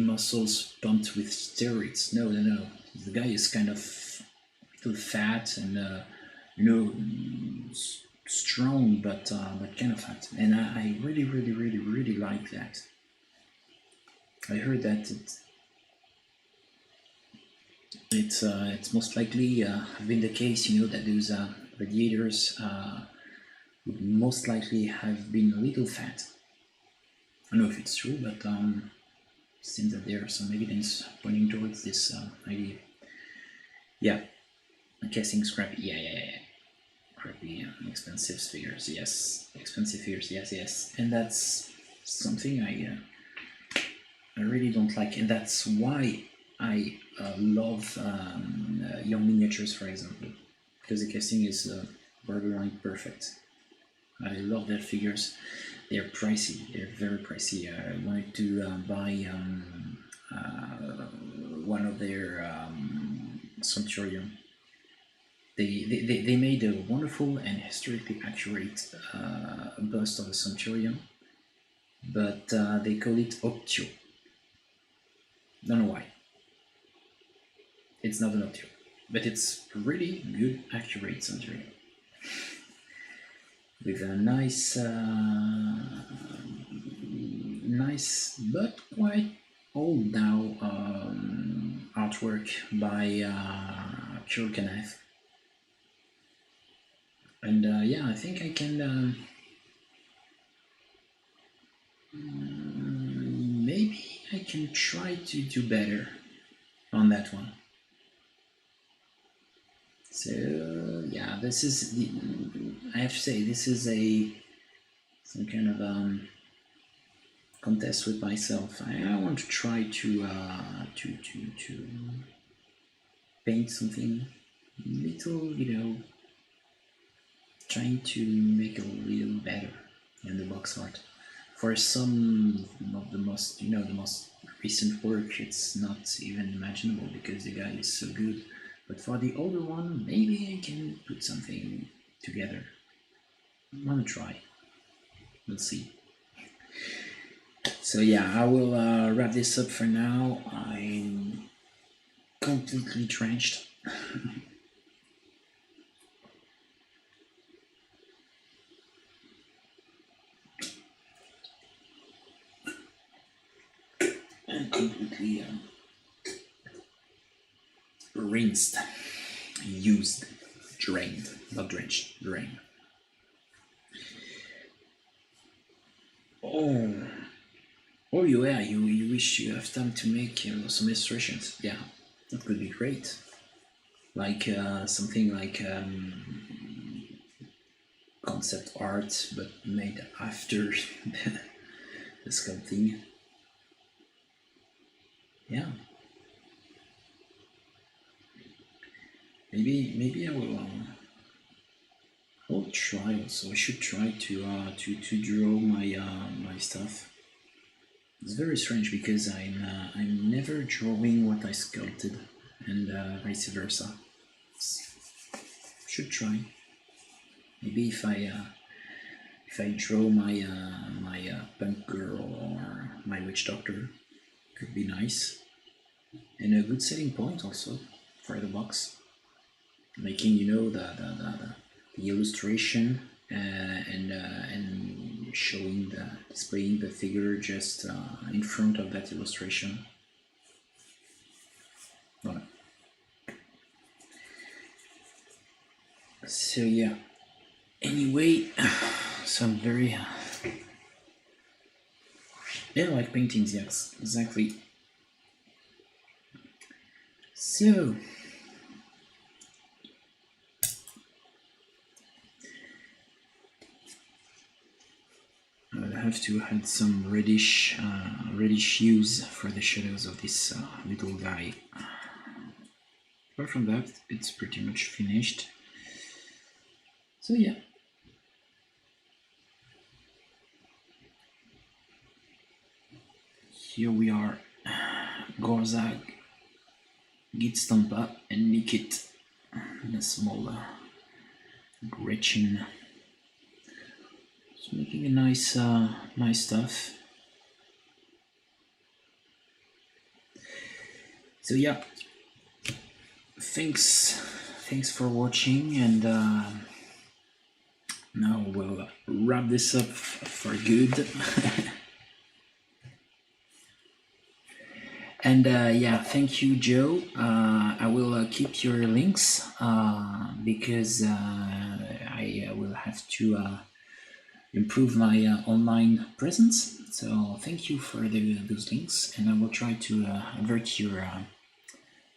muscles pumped with steroids. No. The guy is kind of still fat and strong, but kind of fat. And I really like that. I heard that it's most likely been the case, that those gladiators would most likely have been a little fat. I don't know if it's true, but it seems that there are some evidence pointing towards this idea. Yeah, casting scrappy. Yeah. Crappy, expensive figures. Yes, expensive figures. Yes, and that's something I really don't like, and that's why I love Young Miniatures, for example, because the casting is borderline perfect. I love their figures. they're pricey. They're very pricey. I wanted to buy one of their Centurion. They made a wonderful and historically accurate bust of a Centurion, but they call it Optio. Don't know why. It's not an Optio, but it's really good, accurate Centurion with a nice, nice but quite old now artwork by Kurkaneth. And yeah, I think I can maybe I can try to do better on that one. So yeah, this is the, I have to say this is some kind of contest with myself. I want to try to paint something little, trying to make a little better in the box art. For some of the most, the most recent work, it's not even imaginable because the guy is so good. But for the older one, maybe I can put something together. I'm gonna try. We'll see. So yeah, I will wrap this up for now. I'm completely drenched. And completely rinsed, used, drained, not drenched, drained. Oh yeah, you wish you have time to make some illustrations. Yeah, that could be great. Like something like concept art, but made after the sculpting. Yeah. Maybe I will. I'll try also. I should try to draw my stuff. It's very strange because I'm never drawing what I sculpted, and vice versa. Should try. Maybe if I draw my punk girl or my witch doctor, could be nice, and a good selling point also for the box. Making the illustration and showing displaying the figure just in front of that illustration. Voilà. So yeah. Anyway, so I'm very yeah, like paintings. Yes, exactly. So. I'll have to add some reddish hues for the shadows of this little guy. Apart from that, it's pretty much finished. So yeah. Here we are, Gorzag, Gitstompa, and Nikit, the small Gretchen. Making a nice stuff. So yeah, thanks for watching, and now we'll wrap this up for good. And yeah, thank you, Joe. I will keep your links because I will have to improve my online presence. So thank you for those links, and I will try to avert your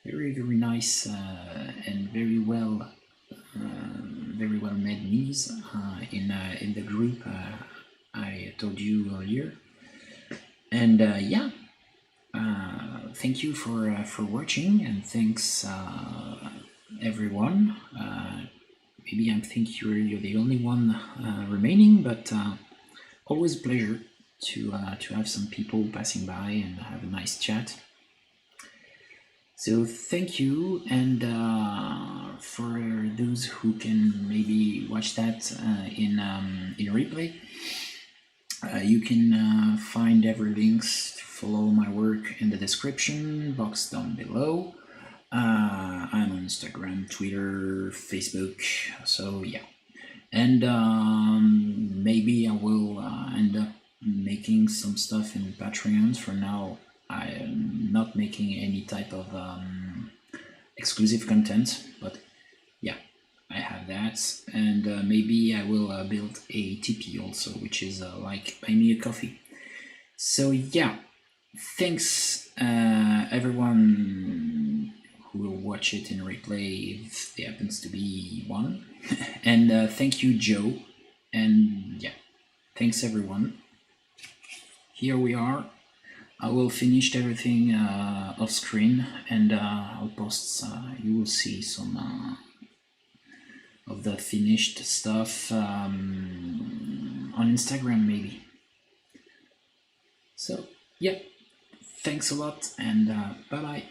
very nice and very well made news in the group I told you earlier. And yeah, thank you for watching, and thanks everyone. Maybe I think you're the only one remaining, but always a pleasure to have some people passing by and have a nice chat. So thank you, and for those who can maybe watch that in replay, you can find every links to follow my work in the description box down below. I'm on Instagram, Twitter, Facebook, so yeah. And maybe I will end up making some stuff in Patreon. For now, I am not making any type of exclusive content, but yeah, I have that. And maybe I will build a Tipeee also, which is like buy me a coffee. So yeah, thanks everyone who will watch it in replay if there happens to be one. And thank you, Joe. And yeah, thanks everyone. Here we are. I will finish everything off screen, and I'll post. You will see some of the finished stuff on Instagram, maybe. So yeah, thanks a lot, and bye bye.